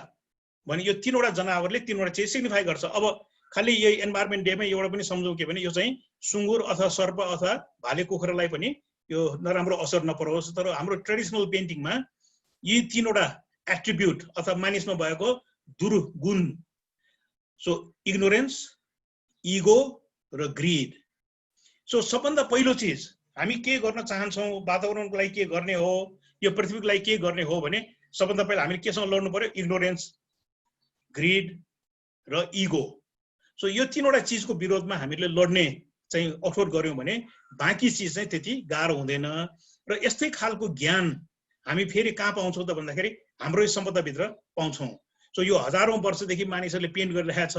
भने यो तीनवटा जनावरले तीनवटा चाहिँ सिग्निफाई गर्छ। अब खालि यही एन्भाइरोमेन्ट डेमा एउटा पनि सम्झौँ के भने यो चाहिँ सुँगुर अथवा सर्प अथवा भाले कुखुरालाई पनि यो नराम्रो असर नपरोस्। तर हाम्रो ट्रेडिसनल पेन्टिङमा यी तीनवटा एट्रिब्युट अथवा मानिसमा भएको दुर्गुण सो इग्नोरेन्स, इगो र ग्रिड। सो सबभन्दा पहिलो चिज हामी के गर्न चाहन्छौँ, वातावरणको लागि के गर्ने हो, यो पृथ्वीको लागि के गर्ने हो भने सबभन्दा पहिला हामीले केसँग लड्नु पर्यो? इग्नोरेन्स, ग्रिड र इगो। सो यो तीनवटा चिजको विरोधमा हामीले लड्ने चाहिँ अठोट गर्यौँ भने बाँकी चिज चाहिँ त्यति गाह्रो हुँदैन। र यस्तै खालको ज्ञान हामी फेरि कहाँ पाउँछौँ त भन्दाखेरि हाम्रो सम्पदाभित्र पाउँछौँ। सो यो हजारौँ वर्षदेखि मानिसहरूले पेन्ट गरिरहेछ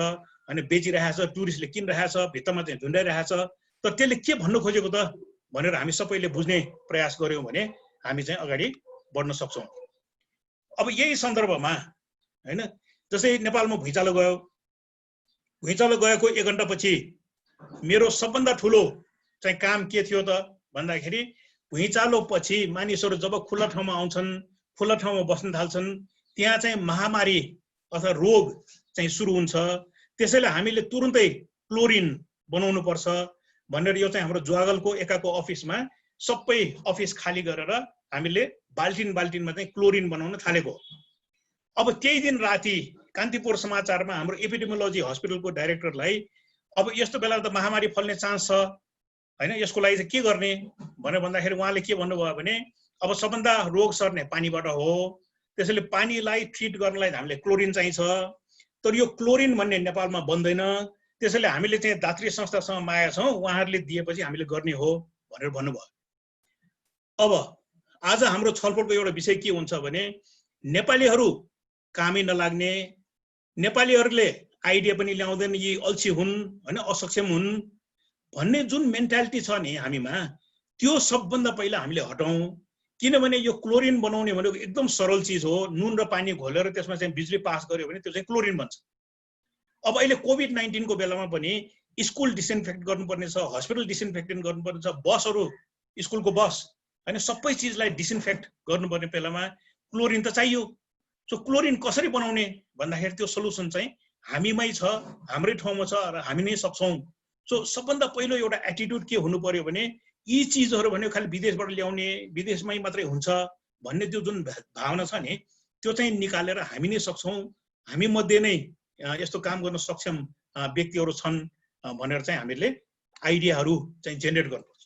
अनि बेचिरहेछ, टुरिस्टले किनिरहेछ, भित्तामा चाहिँ झुन्डाइरहेछ। तर त्यसले के भन्नु खोजेको त भनेर हामी सबैले बुझ्ने प्रयास गर्यौँ भने हामी चाहिँ अगाडि बढ्न सक्छौँ। अब यही सन्दर्भमा हैन जस्तै नेपालमा भुइँचालो गयो, भुइँचालो गएको 1 घण्टापछि मेरो सबभन्दा ठुलो चाहिँ काम के थियो त भन्दाखेरि भुइँचालो पछि मानिसहरू जब खुल्ला ठाउँमा आउँछन्, खुल्ला ठाउँमा बस्न थाल्छन्, त्यहाँ चाहिँ महामारी अथवा रोग चाहिँ सुरु हुन्छ। त्यसैले हामीले तुरुन्तै क्लोरिन बनाउनु पर्छ भनेर यो चाहिँ हाम्रो ज्वागलको एकाको अफिसमा सबै अफिस खाली गरेर हामीले बाल्टिनमा चाहिँ क्लोरिन बनाउन थालेको। अब त्यही दिन राति कान्तिपुर समाचारमा हाम्रो एपिडेमियोलोजी हस्पिटलको डाइरेक्टरलाई अब यस्तो बेला त महामारी फल्ने चान्स छ हैन, यसको लागि चाहिँ के गर्ने भनेर भन्दाखेरि उहाँले के भन्नुभयो भने अब सबभन्दा रोग सर्ने पानीबाट हो, त्यसैले पानीलाई ट्रिट गर्नलाई हामीले क्लोरिन चाहिन्छ। तर यो क्लोरिन भन्ने नेपालमा बन्दैन, त्यसैले हामीले चाहिँ दात्री संस्थासँग मागेका छौँ, उहाँहरूले दिएपछि हामीले गर्ने हो भनेर भन्नुभयो। अब आज हाम्रो छलफलको एउटा विषय के हुन्छ भने नेपालीहरू कामै नलाग्ने, नेपालीहरूले आइडिया पनि ल्याउँदैन, यी अल्छी हुन् हैन, असक्षम हुन् भन्ने जुन मेन्टालिटी छ नि हामीमा, त्यो सबभन्दा पहिला हामीले हटाउँ। किनभने यो क्लोरिन बनाउने भनेको एकदम सरल चिज हो। नुन र पानी घोलेर त्यसमा चाहिँ बिजुली पास गर्यो भने त्यो चाहिँ क्लोरिन बन्छ। अब अहिले कोभिड-19 को बेलामा पनि स्कुल डिसइन्फेक्ट गर्नुपर्ने छ, हस्पिटल डिसइन्फेक्टेन्ट गर्नुपर्ने छ, बसहरू स्कुलको बस हैन सबै चिजलाई डिसइन्फेक्ट गर्नुपर्ने बेलामा क्लोरिन त चाहियो। सो क्लोरिन कसरी बनाउने भन्दाखेरि त्यो सल्युसन चाहिँ हामीमै छ, हाम्रै ठाउँमा छ र हामी नै सक्छौँ। सो सबभन्दा पहिलो एउटा एटिट्युड के हुनु पर्यो भने यी चिजहरू भने खालि विदेशबाट ल्याउने, विदेशमै मात्रै हुन्छ भन्ने त्यो जुन भावना छ नि त्यो चाहिँ निकालेर हामी नै सक्छौँ, हामी मध्ये नै यस्तो काम गर्न सक्षम व्यक्तिहरू छन् भनेर चाहिँ हामीले आइडियाहरू चाहिँ जेनेरेट गर्नुपर्छ।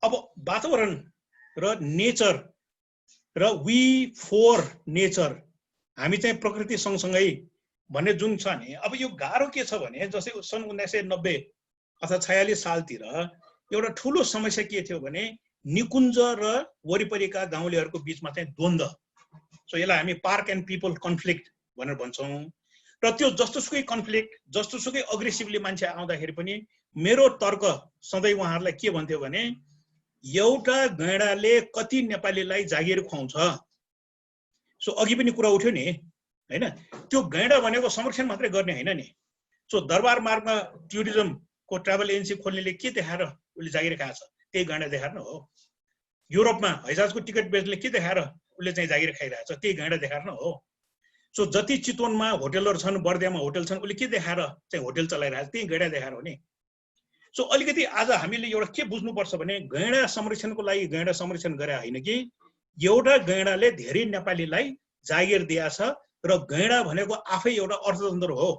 अब वातावरण र नेचर र वी फोर नेचर, हामी चाहिँ प्रकृति सँगसँगै भन्ने जुन छ नि, अब यो गाह्रो के छ भने जस्तै सन् 1990 अथवा 46 सालतिर एउटा ठुलो समस्या के थियो भने निकुञ्ज र वरिपरिका गाउँलेहरूको बीचमा चाहिँ द्वन्द। सो यसलाई हामी पार्क एन्ड पिपल कन्फ्लिक्ट भनेर भन्छौँ। र त्यो जस्तोसुकै कन्फ्लिक्ट, जस्तोसुकै अग्रेसिभली मान्छे आउँदाखेरि पनि मेरो तर्क सधैँ उहाँहरूलाई के भन्थ्यो भने एउटा गैँडाले कति नेपालीलाई जागिर खुवाउँछ। सो अघि पनि कुरा उठ्यो नि हैन, त्यो गैँडा भनेको संरक्षण मात्रै गर्ने होइन नि। सो दरबार मार्गमा टुरिज्मको ट्राभल एजेन्सी खोल्नेले के देखाएर उसले जागिर खाएको छ, त्यही गैँडा देखाएर न हो। युरोपमा हैजाजको टिकट बेच्ने के देखाएर उसले चाहिँ जागिर खाइरहेको छ, त्यही गैँडा देखाएर न हो। सो जति चितवनमा होटलहरू छन्, बर्दियामा होटल छन्, उसले के देखाएर चाहिँ होटल चलाइरहेको छ, त्यही गैँडा देखाएर हो नि। सो अलिकति आज हामीले एउटा के बुझ्नुपर्छ भने गैँडा संरक्षणको लागि गैँडा संरक्षण गरे होइन कि एउटा गैँडाले धेरै नेपालीलाई जागिर दिएछ र गैँडा भनेको आफै एउटा अर्थतन्त्र हो।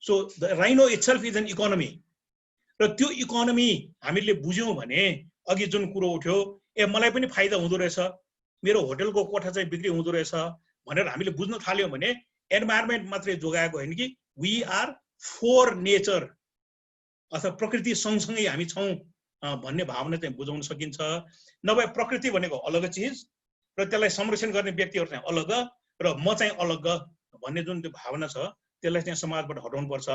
So the rhino itself is an economy. र त्यो इकोनोमी हामीले बुझ्यौँ भने अघि जुन कुरो उठ्यो, ए मलाई पनि फाइदा हुँदो रहेछ, मेरो होटलको कोठा चाहिँ बिक्री हुँदो रहेछ भनेर हामीले बुझ्न थाल्यौँ भने एन्भाइरोमेन्ट मात्रै जोगाएको होइन कि वी आर फोर नेचर अथवा प्रकृति सँगसँगै हामी छौँ भन्ने भावना चाहिँ बुझाउन सकिन्छ। नभए प्रकृति भनेको अलग चिज र त्यसलाई संरक्षण गर्ने व्यक्तिहरू चाहिँ अलग र म चाहिँ अलग भन्ने जुन त्यो भावना छ त्यसलाई चाहिँ समाजबाट हटाउनुपर्छ।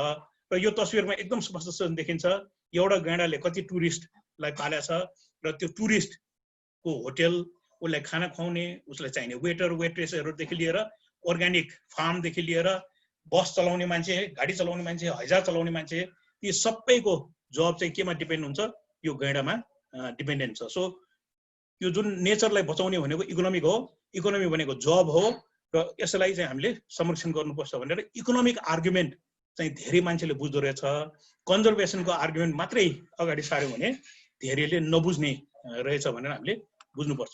र यो तस्विरमा एकदम स्पष्ट देखिन्छ एउटा गैँडाले कति टुरिस्टलाई पालेछ र त्यो टुरिस्टको होटल, उसलाई खाना खुवाउने, उसलाई चाहिने वेटर वेट्रेसहरूदेखि लिएर अर्ग्यानिक फार्मदेखि लिएर बस चलाउने मान्छे, गाडी चलाउने मान्छे, हैजा चलाउने मान्छे, ती सबैको जब चाहिँ केमा डिपेन्ड हुन्छ, यो गैँडामा डिपेन्डेन्ट छ। सो यो जुन नेचरलाई बचाउने भनेको इकोनोमिक हो, इकोनोमी भनेको जब हो र यसलाई चाहिँ हामीले संरक्षण गर्नुपर्छ भनेर इकोनोमिक आर्गुमेन्ट चाहिँ धेरै मान्छेले बुझ्दो रहेछ। कन्जर्भेसनको आर्गुमेन्ट मात्रै अगाडि सार्यो भने धेरैले नबुझ्ने रहेछ भनेर हामीले बुझ्नुपर्छ।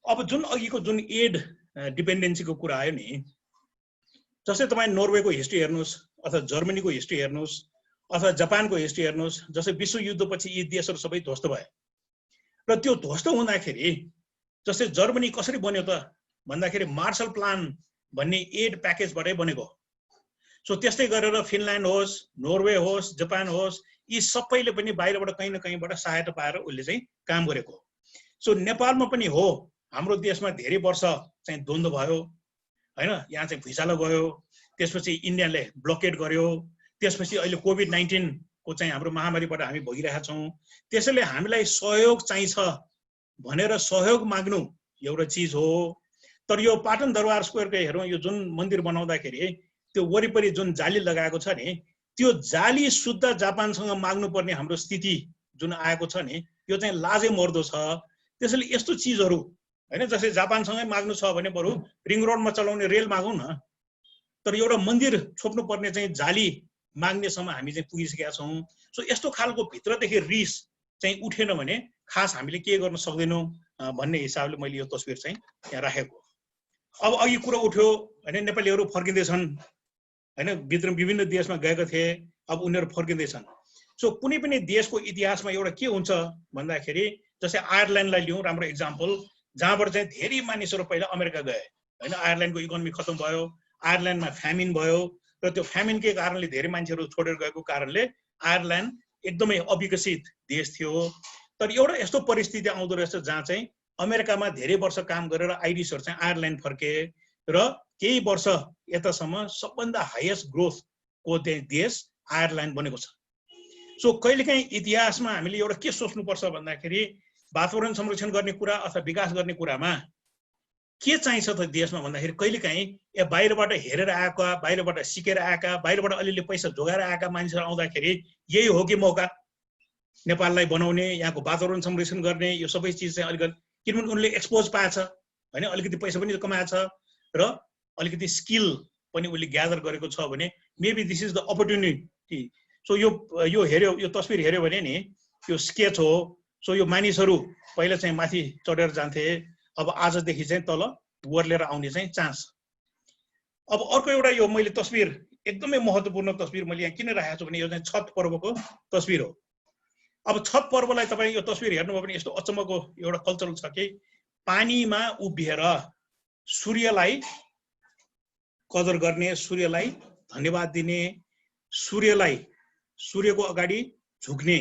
अब जुन अघिको जुन एड डिपेन्डेन्सीको कुरा आयो नि, जस्तै तपाईँ नर्वेको हिस्ट्री हेर्नुहोस् अथवा जर्मनीको हिस्ट्री हेर्नुहोस् अथवा जापानको हिस्ट्री हेर्नुहोस्, जस्तै विश्वयुद्धपछि यी देशहरू सबै ध्वस्त भए र त्यो ध्वस्त हुँदाखेरि जस्तै जर्मनी कसरी बन्यो त भन्दाखेरि मार्शल प्लान भन्ने एड प्याकेजबाटै बनेको। सो त्यस्तै गरेर फिनल्यान्ड होस्, नर्वे होस्, जापान होस्, यी सबैले पनि बाहिरबाट कहीँ न कहीँबाट सहायता पाएर उसले चाहिँ काम गरेको। सो नेपालमा पनि हो, हाम्रो देशमा धेरै वर्ष चाहिँ द्वन्द्व भयो हैन, यहाँ चाहिँ भुइँचालो गयो, त्यसपछि इन्डियाले ब्लकेट गर्यो, त्यसपछि अहिले कोभिड-19 को चाहिँ हाम्रो महामारीबाट हामी भोगिरहेका छौँ। त्यसैले हामीलाई सहयोग चाहिन्छ भनेर सहयोग माग्नु एउटा चिज हो। तर यो पाटन दरबार स्क्वायरको हेरौँ, यो जुन मन्दिर बनाउँदाखेरि त्यो वरिपरि जुन जाली लगाएको छ नि, त्यो जाली शुद्ध जापानसँग माग्नुपर्ने हाम्रो स्थिति जुन आएको छ नि, यो चाहिँ लाजै मर्दो छ। त्यसैले यस्तो चिजहरू हैन, जस्तै जापानसँगै माग्नु छ भने बरु रिङ रोडमा चलाउने रेल मागौँ न। तर एउटा मन्दिर छोप्नु पर्ने चाहिँ जाली माग्नेसम्म हामी चाहिँ पुगिसकेका छौँ। सो यस्तो खालको भित्रदेखि रिस चाहिँ उठेन भने खास हामीले के गर्न सक्दैनौँ भन्ने हिसाबले मैले यो तस्बिर चाहिँ यहाँ राखेको। अब अघि कुरो उठ्यो हैन, नेपालीहरू फर्किँदैछन् हैन, विभिन्न देशमा गएका थिए, अब उनीहरू फर्किँदैछन्। सो कुनै पनि देशको इतिहासमा एउटा के हुन्छ भन्दाखेरि जस्तै आयरल्यान्डलाई लिउँ राम्रो इक्जाम्पल, जहाँबाट चाहिँ धेरै मानिसहरू पहिला अमेरिका गए हैन, आयरल्यान्डको इकोनोमी खतम भयो, आयरल्यान्डमा फ्यामिन भयो र त्यो फ्यामिनकै कारणले धेरै मान्छेहरू छोडेर गएको कारणले आयरल्यान्ड एकदमै अविकसित देश थियो। तर एउटा यस्तो परिस्थिति आउँदो रहेछ जहाँ चाहिँ अमेरिकामा धेरै वर्ष काम गरेर आइरिसहरू चाहिँ आयरल्यान्ड फर्के र केही वर्ष यतासम्म सबभन्दा हाइएस्ट ग्रोथको देश आयरल्यान्ड बनेको छ। सो कहिलेकाहीँ इतिहासमा हामीले एउटा के सोच्नुपर्छ भन्दाखेरि वातावरण संरक्षण गर्ने कुरा अथवा विकास गर्ने कुरामा के चाहिन्छ त देशमा भन्दाखेरि कहिलेकाहीँ बाहिरबाट हेरेर आएका, बाहिरबाट सिकेर आएका, बाहिरबाट अलिअलि पैसा जोगाएर आएका मान्छेहरू आउँदाखेरि यही हो कि मौका नेपाललाई बनाउने, यहाँको वातावरण संरक्षण गर्ने, यो सबै चिज चाहिँ अलिकति, किनभने उनले एक्सपोज पाएछ होइन, अलिकति पैसा पनि कमाएछ र अलिकति स्किल पनि उसले ग्यादर गरेको छ भने maybe this is the opportunity. So यो हेऱ्यो, यो तस्बिर हेऱ्यो भने नि यो स्केच हो। सो यो मानिसहरू पहिला चाहिँ माथि चढेर जान्थे, अब आजदेखि चाहिँ तल ओर्लेर आउने चाहिँ चान्स। अब अर्को एउटा यो मैले तस्बिर एकदमै महत्त्वपूर्ण तस्बिर मैले यहाँ किन राखेको छु भने यो चाहिँ छठ पर्वको तस्बिर हो। अब छठ पर्वलाई तपाईँ यो तस्बिर हेर्नुभयो भने यस्तो अचम्मको एउटा कल्चरल छ कि पानीमा उभिएर सूर्यलाई कदर गर्ने, सूर्यलाई धन्यवाद दिने, सूर्यको अगाडि झुक्ने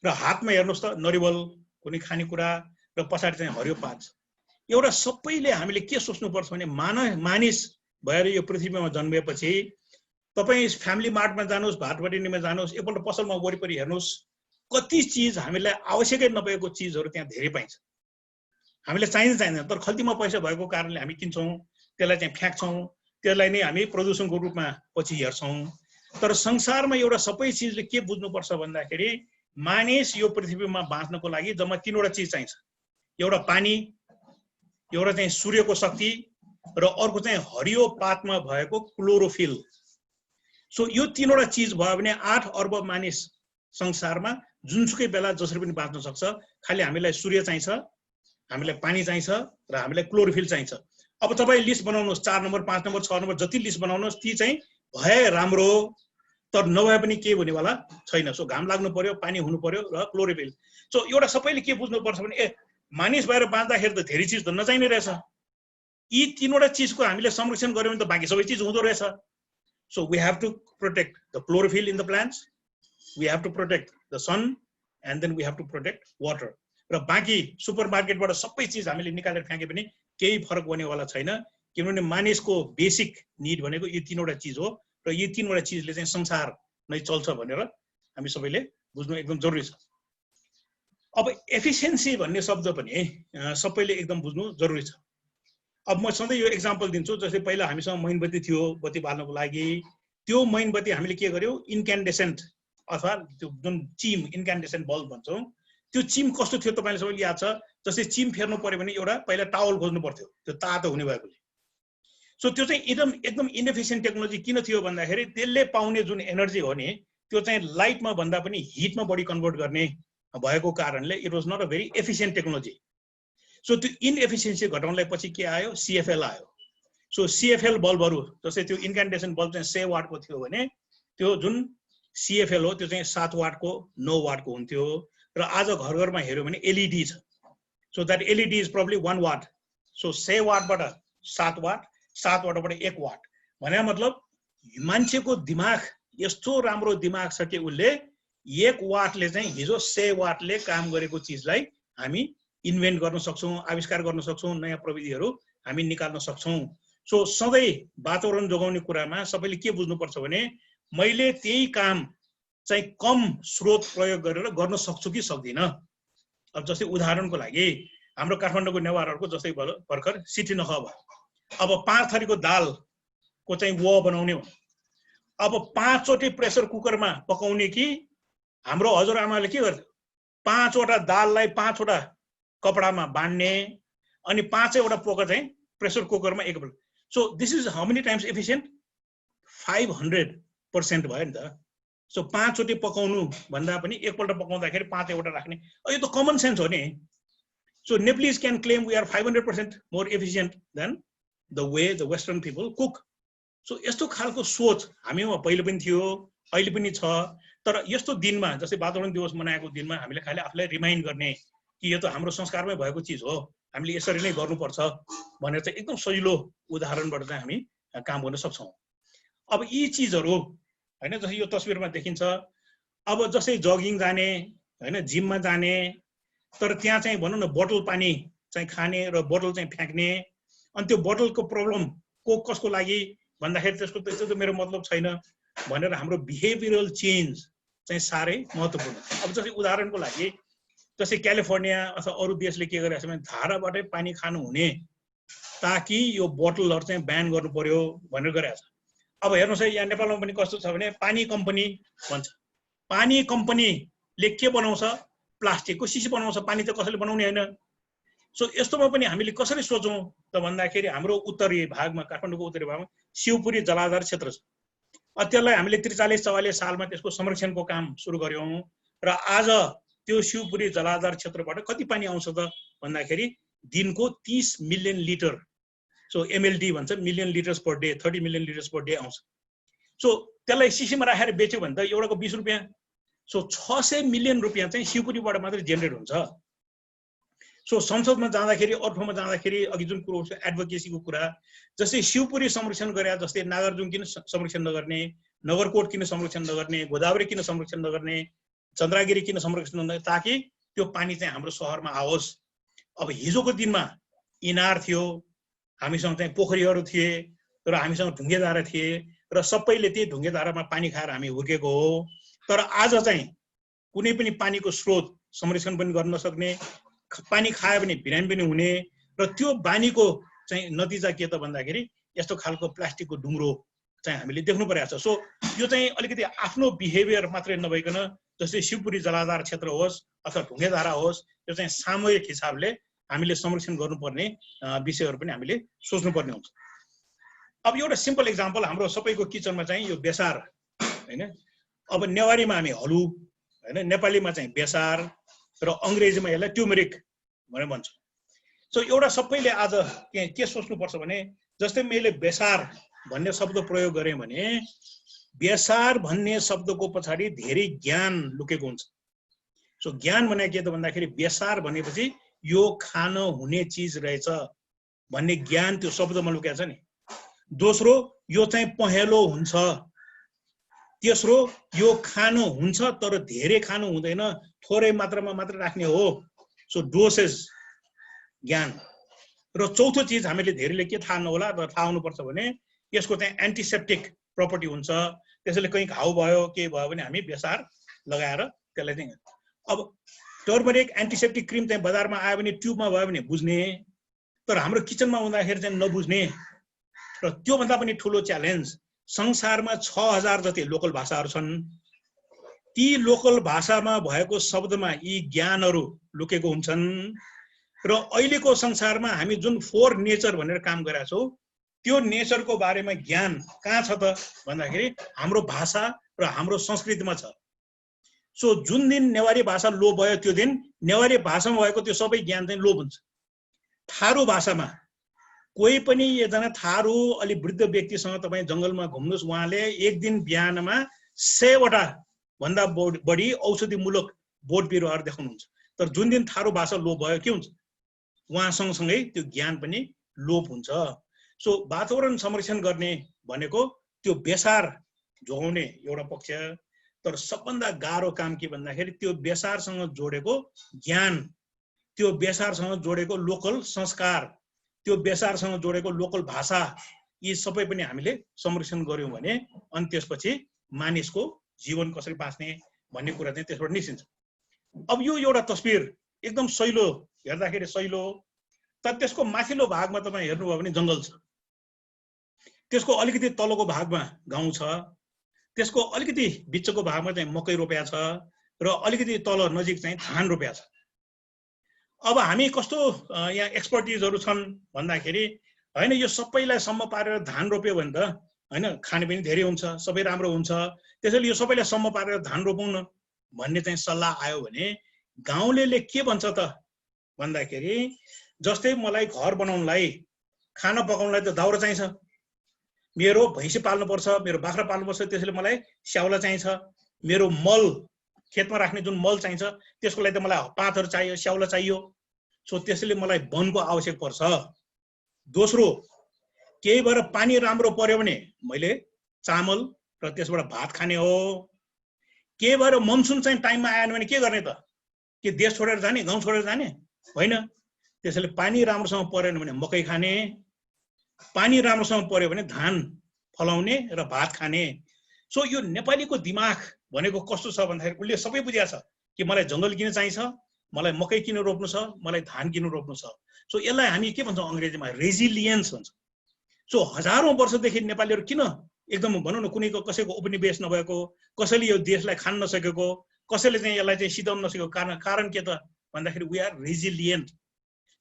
र हातमा हेर्नुहोस् त नरिवल कुनै खानेकुरा र पछाडि चाहिँ हरियो पात। एउटा सबैले हामीले के सोच्नुपर्छ भने मानिस भएर यो पृथ्वीमा जन्मिएपछि तपाईँ फ्यामिली मार्टमा जानुहोस्, भातबडिनीमा जानुहोस्, एकपल्ट पसलमा वरिपरि हेर्नुहोस्, कति चिज हामीलाई आवश्यकै नभएको चिजहरू त्यहाँ धेरै पाइन्छ। हामीलाई चाहिँदैन, तर खल्तीमा पैसा भएको कारणले हामी किन्छौँ, त्यसलाई चाहिँ फ्याँक्छौँ, त्यसलाई नै हामी प्रदूषणको रूपमा पछि हेर्छौँ। तर संसारमा एउटा सबै चिजले के बुझ्नुपर्छ भन्दाखेरि मानिस यो पृथ्वीमा बाँच्नको लागि जम्मा 3वटा चिज चाहिन्छ। एउटा पानी, एउटा चाहिँ सूर्यको शक्ति र अर्को चाहिँ हरियो पातमा भएको क्लोरोफिल। सो यो 3वटा चिज भयो भने 8 अर्ब मानिस संसारमा जुनसुकै बेला जसरी पनि बाँच्न सक्छ। खालि हामीलाई सूर्य चाहिन्छ, हामीलाई पानी चाहिन्छ र हामीलाई क्लोरोफिल चाहिन्छ। अब तपाईँ लिस्ट बनाउनुहोस्, 4 नम्बर 5 नम्बर 6 नम्बर जति लिस्ट बनाउनुहोस्, ती चाहिँ भए राम्रो, तर नभए पनि केही हुनेवाला छैन। सो घाम लाग्नु पर्यो, पानी हुनु पर्यो र क्लोरोफिल। सो एउटा सबैले के बुझ्नुपर्छ भने मानिस भएर बाँच्दाखेरि त धेरै चिज त नचाहिने रहेछ। यी 3वटा चिजको हामीले संरक्षण गर्यौँ भने त बाँकी सबै चिज हुँदो रहेछ। So we have to protect the chlorophyll in the plants, we have to protect the sun, and then we have to protect water. र बाँकी सुपरमार्केटबाट सबै चिज हामीले निकालेर फ्याँके पनि केही फरक हुनेवाला छैन, किनभने मानिसको बेसिक निड भनेको यो 3वटा चिज हो र यो 3वटा चिजले चाहिँ संसार नै चल्छ भनेर हामी सबैले बुझ्नु एकदम जरुरी छ। अब एफिसिएन्सी भन्ने शब्द पनि सबैले एकदम बुझ्नु जरुरी छ। अब म सधैँ यो एक्जाम्पल दिन्छु, जस्तै पहिला हामीसँग मैनबत्ती थियो बत्ती बाल्नको लागि, त्यो मैनबत्ती हामीले के गर्यौँ, इन्क्यान्डेसेन्ट अथवा त्यो जुन चिम इन्क्यान्डेसेन्ट बल्ब भन्छौँ, त्यो चिम कस्तो थियो तपाईँले सबैले याद छ। जस्तै चिम फेर्नु पर्यो भने एउटा पहिला टावल खोज्नु पर्थ्यो, त्यो तातो हुने भएकोले। सो त्यो चाहिँ एकदम इनएफिसिएन्ट टेक्नोलोजी किन थियो भन्दाखेरि त्यसले पाउने जुन एनर्जी हो नि त्यो चाहिँ लाइटमा भन्दा पनि हिटमा बढी कन्भर्ट गर्ने भएको कारणले it was not a very efficient technology. So त्यो इनएफिसिएन्सी घटाउनलाई पछि के आयो, सिएफएल आयो। सो सिएफएल बल्बहरू जस्तै त्यो इन्क्यान्डेसेन्ट बल्ब चाहिँ 100 वाटको थियो भने त्यो जुन सिएफएल हो त्यो चाहिँ 7 वाटको 9 वाटको हुन्थ्यो। र आज घर घरमा हेऱ्यो भने एलइडी छ। So that LED is probably 1 watt. So 100 वाटबाट 7 वाट, 7 वाटबाट 1 वाट भने मतलब मान्छेको दिमाग यस्तो राम्रो दिमाग छ कि उसले 1 वाटले चाहिँ हिजो 100 वाटले काम गरेको चिजलाई हामी इन्भेन्ट गर्न सक्छौँ, आविष्कार गर्न सक्छौँ, नयाँ प्रविधिहरू हामी निकाल्न सक्छौँ। सो सधैँ वातावरण जोगाउने कुरामा सबैले के बुझ्नुपर्छ भने मैले त्यही काम चाहिँ कम स्रोत प्रयोग गरेर गर्न सक्छु कि सक्दिनँ। अब जस्तै उदाहरणको लागि हाम्रो काठमाडौँको नेवारहरूको जस्तै भर्खर सिटी नख भयो, अब 5 थरीको दालको चाहिँ व बनाउने हो, अब 5 चोटि प्रेसर कुकरमा पकाउने कि हाम्रो हजुरआमाले के गर्थ्यो, 5 वटा दाललाई 5 वटा कपडामा बाँड्ने अनि 5वटा पोका चाहिँ प्रेसर कुकरमा एकपल्ट। So this is how many times efficient, 500% भयो नि त। सो 5 चोटि पकाउनु भन्दा पनि एकपल्ट पकाउँदाखेरि 5वटा राख्ने, यो त कमन सेन्स हो नि। So Nepalese can claim we are 500% more efficient than the way the western people cook. So यस्तो खालको सोच हामीमा पहिले पनि थियो, अहिले पनि छ। तर यस्तो दिनमा जस्तै वातावरण दिवस मनाएको दिनमा हामीले खालि आफूलाई रिमाइन्ड गर्ने कि यो त हाम्रो संस्कारमै भएको चिज हो, हामीले यसरी नै गर्नुपर्छ भनेर चाहिँ एकदम सजिलो उदाहरणबाट चाहिँ हामी काम गर्न सक्छौँ। अब यी चिजहरू हैन, जस्तै यो तस्बिरमा देखिन्छ, अब जस्तै जगिङ जाने हैन, जिममा जाने, तर त्यहाँ चाहिँ भनौँ न बोतल पानी चाहिँ खाने र बोतल चाहिँ फ्याँक्ने, अनि त्यो बोतलको प्रब्लम कसको लागि भन्दाखेरि त्यसको त्यस्तो त मेरो मतलब छैन भनेर हाम्रो बिहेभियरल चेन्ज चाहिँ साह्रै महत्त्वपूर्ण। अब जस्तै उदाहरणको लागि जस्तै क्यालिफोर्निया अथवा अरू देशले के गरेको छ भने धाराबाटै पानी खानु हुने ताकि यो बोतलहरू चाहिँ ब्यान गर्नु पर्यो भनेर गरेको छ। अब हेर्नुहोस् है, यहाँ नेपालमा पनि कस्तो छ भने पानी कम्पनी भन्छ, पानी कम्पनीले के बनाउँछ, प्लास्टिकको सिसी बनाउँछ, पानी त कसैले बनाउने होइन। सो यस्तोमा पनि हामीले कसरी सोचौँ त भन्दाखेरि हाम्रो उत्तरी भागमा, काठमाडौँको उत्तरी भागमा शिवपुरी जलाधार क्षेत्र छ। त्यसलाई हामीले 43-44 सालमा त्यसको संरक्षणको काम सुरु गर्यौँ र आज त्यो शिवपुरी जलाधार क्षेत्रबाट कति पानी आउँछ त भन्दाखेरि दिनको 30 मिलियन लिटर सो MLD भन्छ, million litres per day, 30 million litres per day आउँछ। सो त्यसलाई सिसीमा राखेर बेच्यो भने त एउटाको 20 रुपियाँ। सो 600 मिलियन रुपियाँ चाहिँ शिवपुरीबाट मात्रै जेनेरेट हुन्छ। सो संसदमा जाँदाखेरि, अर्कोमा जाँदाखेरि अघि जुन कुरो छ एडभोकेसीको कुरा, जस्तै शिवपुरी संरक्षण गरे जस्तै नागार्जुन किन संरक्षण नगर्ने, नगरकोट किन संरक्षण नगर्ने, गोदावरी किन संरक्षण नगर्ने, चन्द्रगिरी किन संरक्षण नगर्ने, ताकि त्यो पानी चाहिँ हाम्रो सहरमा आओस्। अब हिजोको दिनमा इनार थियो, हामीसँग चाहिँ पोखरीहरू थिए, तर हामीसँग ढुङ्गेधारा थिए र सबैले त्यही ढुङ्गेधारामा पानी खाएर हामी हुर्केको हो। तर आज चाहिँ कुनै पनि पानीको स्रोत संरक्षण पनि गर्न नसक्ने, पानी खायो भने बिरामी पनि हुने, र त्यो बानीको चाहिँ नतिजा के त भन्दाखेरि यस्तो खालको प्लास्टिकको ढुङ्ग्रो चाहिँ हामीले देख्नु परेको छ। सो यो चाहिँ अलिकति आफ्नो बिहेभियर मात्रै नभइकन जस्तै शिवपुरी जलाधार क्षेत्र होस् अथवा ढुङ्गेधारा होस्, यो चाहिँ सामूहिक हिसाबले हामीले संरक्षण गर्नुपर्ने विषयहरू पनि हामीले सोच्नुपर्ने हुन्छ। अब एउटा सिम्पल एक्जाम्पल हाम्रो सबैको किचनमा चाहिँ यो बेसार हैन। अब नेवारीमा हामी हलु हैन, नेपालीमा चाहिँ बेसार र अंग्रेजीमा यसलाई ट्युमरिक भनेर भन्छ। सो एउटा सबैले आज के सोच्नुपर्छ भने जस्तै मैले बेसार भन्ने शब्द प्रयोग गरेँ भने बेसार भन्ने शब्दको पछाडि धेरै ज्ञान लुकेको हुन्छ। सो ज्ञान भने के त भन्दाखेरि बेसार भनेपछि यो खान हुने चीज रहेछ भन्ने ज्ञान त्यो शब्दमा लुकेको छ नि। दोस्रो यो चाहिँ पहेँलो हुन्छ। तेस्रो यो खानु हुन्छ तर धेरै खानु हुँदैन, थोरै मात्रामा मात्र राख्ने हो। सो डोसेज ज्ञान। र चौथो चीज हामीले धेरैले के थाहा नहोला र थाहा हुनुपर्छ भने यसको चाहिँ एन्टिसेप्टिक प्रपर्टी हुन्छ। त्यसैले कहीँ घाउ भयो के भयो भने हामी बेसार लगाएर त्यसलाई चाहिँ अब टर्मरिक एन्टिसेप्टिक क्रिम चाहिँ बजारमा आयो भने ट्युबमा भयो भने बुझ्ने, तर हाम्रो किचनमा हुँदाखेरि चाहिँ नबुझ्ने। र त्योभन्दा पनि ठुलो च्यालेन्ज संसारमा 6000 जति लोकल भाषाहरू छन्। ती लोकल भाषामा भएको शब्दमा यी ज्ञानहरू लुकेको हुन्छन्। र अहिलेको संसारमा हामी जुन 4 नेचर भनेर काम गरेका छौँ त्यो नेचरको बारेमा ज्ञान कहाँ छ त भन्दाखेरि हाम्रो भाषा र हाम्रो संस्कृतिमा छ। सो जुन दिन नेवारी भाषा लोप भयो त्यो दिन नेवारी भाषामा भएको त्यो सबै ज्ञान चाहिँ लोप हुन्छ। थारू भाषामा कोही पनि एकजना थारू अलि वृद्ध व्यक्तिसँग तपाईँ जङ्गलमा घुम्नुहोस्, उहाँले एक दिन बिहानमा 100 वटा भन्दा बढी औषधिमूलक बोट बिरुवाहरू देखाउनुहुन्छ। तर जुन दिन थारू भाषा लोप भयो के हुन्छ, उहाँ सँगसँगै त्यो ज्ञान पनि लोप हुन्छ। सो वातावरण संरक्षण गर्ने भनेको त्यो बेसार जोगाउने एउटा पक्ष, तर सबभन्दा गाह्रो काम के भन्दाखेरि त्यो बेसारसँग जोडेको ज्ञान, त्यो बेसारसँग जोडेको लोकल संस्कार, त्यो बेसारसँग जोडेको लोकल भाषा, यी सबै पनि हामीले संरक्षण गर्यौं भने अनि त्यसपछि मानिसको जीवन कसरी बाँच्ने भन्ने कुरा चाहिँ त्यसबाट निस्किन्छ। अब यो एउटा तस्बिर एकदम सैलो हेर्दाखेरि सैलो, तर त्यसको माथिल्लो भागमा तपाईँ हेर्नुभयो भने जङ्गल छ, त्यसको अलिकति तलको भागमा गाउँ छ, त्यसको अलिकति बिचको भागमा चाहिँ मकै रोप्या छ र अलिकति तल नजिक चाहिँ धान रोप्या छ। अब हामी कस्तो यहाँ एक्सपर्टिजहरू छन् भन्दाखेरि हैन यो सबैलाई सम्म पारेर धान रोप्यो भने त हैन खाने पनि धेरै हुन्छ, सबै राम्रो हुन्छ, त्यसैले यो सबैलाई सम्म पारेर धान रोपौँ न भन्ने चाहिँ सल्लाह आयो भने गाउँलेले के भन्छ त भन्दाखेरि जस्तै मलाई घर बनाउनलाई, खाना पकाउनलाई त दाउरा चाहिन्छ, मेरो भैँसी पाल्नुपर्छ, मेरो बाख्रा पाल्नुपर्छ, त्यसैले मलाई स्याउला चाहिन्छ, मेरो मल खेतमा राख्ने जुन मल चाहिन्छ त्यसको लागि त मलाई पातहरू चाहियो, स्याउला चाहियो। सो त्यसैले मलाई वनको आवश्यक पर्छ। दोस्रो केही भएर पानी राम्रो पर्यो भने मैले चामल र त्यसबाट भात खाने हो। केही भएर मनसुन चाहिँ टाइममा आएन भने के गर्ने त, के देश छोडेर जाने, गाउँ छोडेर जाने होइन। त्यसैले पानी राम्रोसँग परेन भने मकै खाने, पानी राम्रोसँग पर्यो भने धान फलाउने र भात खाने। सो यो नेपालीको दिमाग भनेको कस्तो छ भन्दाखेरि उसले सबै बुझेको छ कि मलाई जङ्गल किन चाहिन्छ, मलाई मकै किन रोप्नु छ, मलाई धान किन रोप्नु छ। सो यसलाई हामी के भन्छौँ अङ्ग्रेजीमा रेजिलियन्स भन्छ। सो हजारौं वर्षदेखि नेपालीहरू किन एकदम भनौँ न कुनैको कसैको उपनिवेश नभएको, कसैले यो देशलाई खान नसकेको, कसैले चाहिँ यसलाई चाहिँ सिधाउन नसकेको कारण के त भन्दाखेरि we are resilient.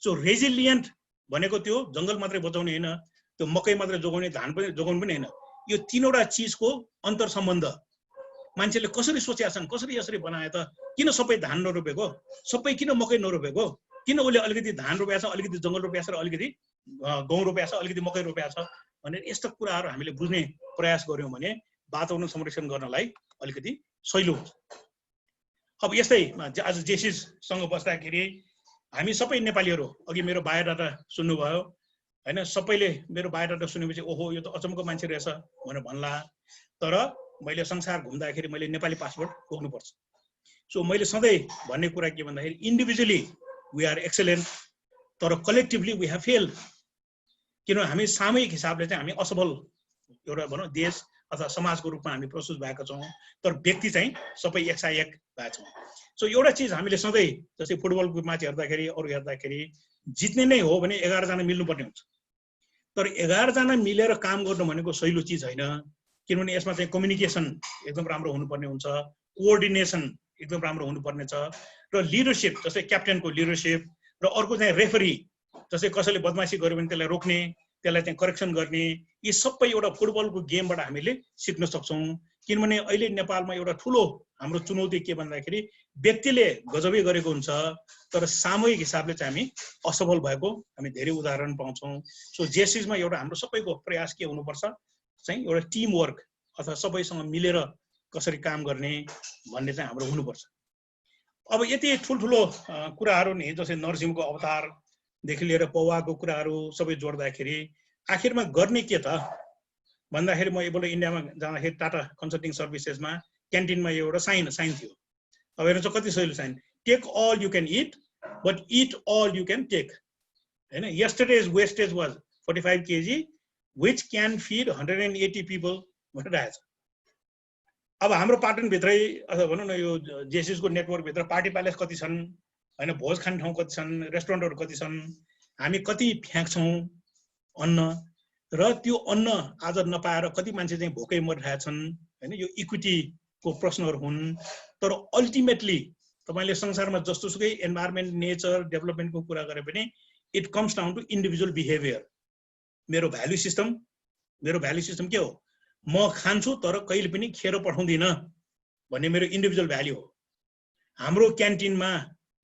So resilient भनेको त्यो जङ्गल मात्रै बचाउने होइन, त्यो मकै मात्रै जोगाउने, धान पनि जोगाउनु पनि होइन। यो तीनवटा चिजको अन्तर सम्बन्ध मान्छेले कसरी सोचेका छन्, कसरी यसरी बनाए त, किन सबै धान नरोपेको, सबै किन मकै नरोपेको, किन उसले अलिकति धान रोपेको छ, अलिकति जङ्गल रोपेको छ र अलिकति गहुँ रोपेको छ, अलिकति मकै रोपेको छ भनेर यस्ता कुराहरू हामीले बुझ्ने प्रयास गर्यौँ भने वातावरण संरक्षण गर्नलाई अलिकति सजिलो हुन्छ। अब यस्तै आज जेसिससँग बस्दाखेरि हामी सबै नेपालीहरू अघि मेरो बायोडाटा सुन्नुभयो हैन, सबैले मेरो बायोडाटा सुनेपछि ओहो यो त अचम्मको मान्छे रहेछ भनेर भन्ला। तर मैले संसार घुम्दाखेरि मैले नेपाली पासपोर्ट बोक्नुपर्छ। सो मैले सधैँ भन्ने कुरा के भन्दाखेरि इन्डिभिजुअली वी आर एक्सेलेन्ट, तर कलेक्टिभली वी हेभ फेल्ड। किनभने हामी सामूहिक हिसाबले चाहिँ हामी असफल एउटा भनौँ देश अथवा समाजको रूपमा हामी प्रस्तुत भएका छौँ, तर व्यक्ति चाहिँ सबै एकसायक भएका छौँ। सो एउटा चिज हामीले सधैँ जस्तै फुटबलको म्याच हेर्दाखेरि अरू हेर्दाखेरि जित्ने नै हो भने 11 जना मिल्नुपर्ने हुन्छ। तर 11 जना मिलेर काम गर्नु भनेको सहिलो चिज होइन, किनभने यसमा चाहिँ कम्युनिकेसन एकदम राम्रो हुनुपर्ने हुन्छ, कोअर्डिनेसन एकदम राम्रो हुनुपर्ने छ, र लिडरसिप जस्तै क्याप्टेनको लिडरसिप, र अर्को चाहिँ रेफरी जस्तै कसैले बदमासी गर्यो भने त्यसलाई रोक्ने, त्यसलाई चाहिँ करेक्सन गर्ने, यी सबै एउटा फुटबलको गेमबाट हामीले सिक्न सक्छौँ। किनभने अहिले नेपालमा एउटा ठुलो हाम्रो चुनौती के भन्दाखेरि व्यक्तिले गजबै गरेको हुन्छ, तर सामूहिक हिसाबले चाहिँ हामी असफल भएको हामी धेरै उदाहरण पाउँछौँ। सो जेसिसमा एउटा हाम्रो सबैको प्रयास के हुनुपर्छ चाहिँ एउटा टिम वर्क अथवा सबैसँग मिलेर कसरी काम गर्ने भन्ने चाहिँ हाम्रो हुनुपर्छ। अब यति ठुल्ठुलो कुराहरू नि जस्तै नरसिंहको अवतारदेखि लिएर पौवाको कुराहरू सबै जोड्दाखेरि आखिरमा गर्ने के त भन्दाखेरि म एकपल्ट इन्डियामा जाँदाखेरि टाटा कन्सल्टिङ सर्भिसेसमा क्यान्टिनमा एउटा साइन थियो। अब हेर्नु चाहिँ कति सजिलो sign, take all you can eat but eat all you can take होइन। Yesterday's wastage was 45 kg which can feed 180 people भनेर आएछ। अब हाम्रो पाटनभित्रै अथवा भनौँ न यो जेसिसको नेटवर्कभित्र पार्टी प्यालेस कति छन् होइन, भोज खाने ठाउँ कति छन्, रेस्टुरेन्टहरू कति छन्, हामी कति फ्याँक्छौँ अन्न, र त्यो अन्न आज नपाएर कति मान्छे चाहिँ भोकै मरिरहेका छन् होइन। यो इक्विटीको प्रश्नहरू हुन्। तर अल्टिमेटली तपाईँले संसारमा जस्तोसुकै इन्भाइरोमेन्ट, नेचर, डेभलपमेन्टको कुरा गरे पनि it comes down to individual behaviour. मेरो भ्यालु सिस्टम के हो, म खान्छु तर कहिले पनि खेर पठाउँदिनँ भन्ने मेरो इन्डिभिजुअल भ्याल्यु हो। हाम्रो क्यान्टिनमा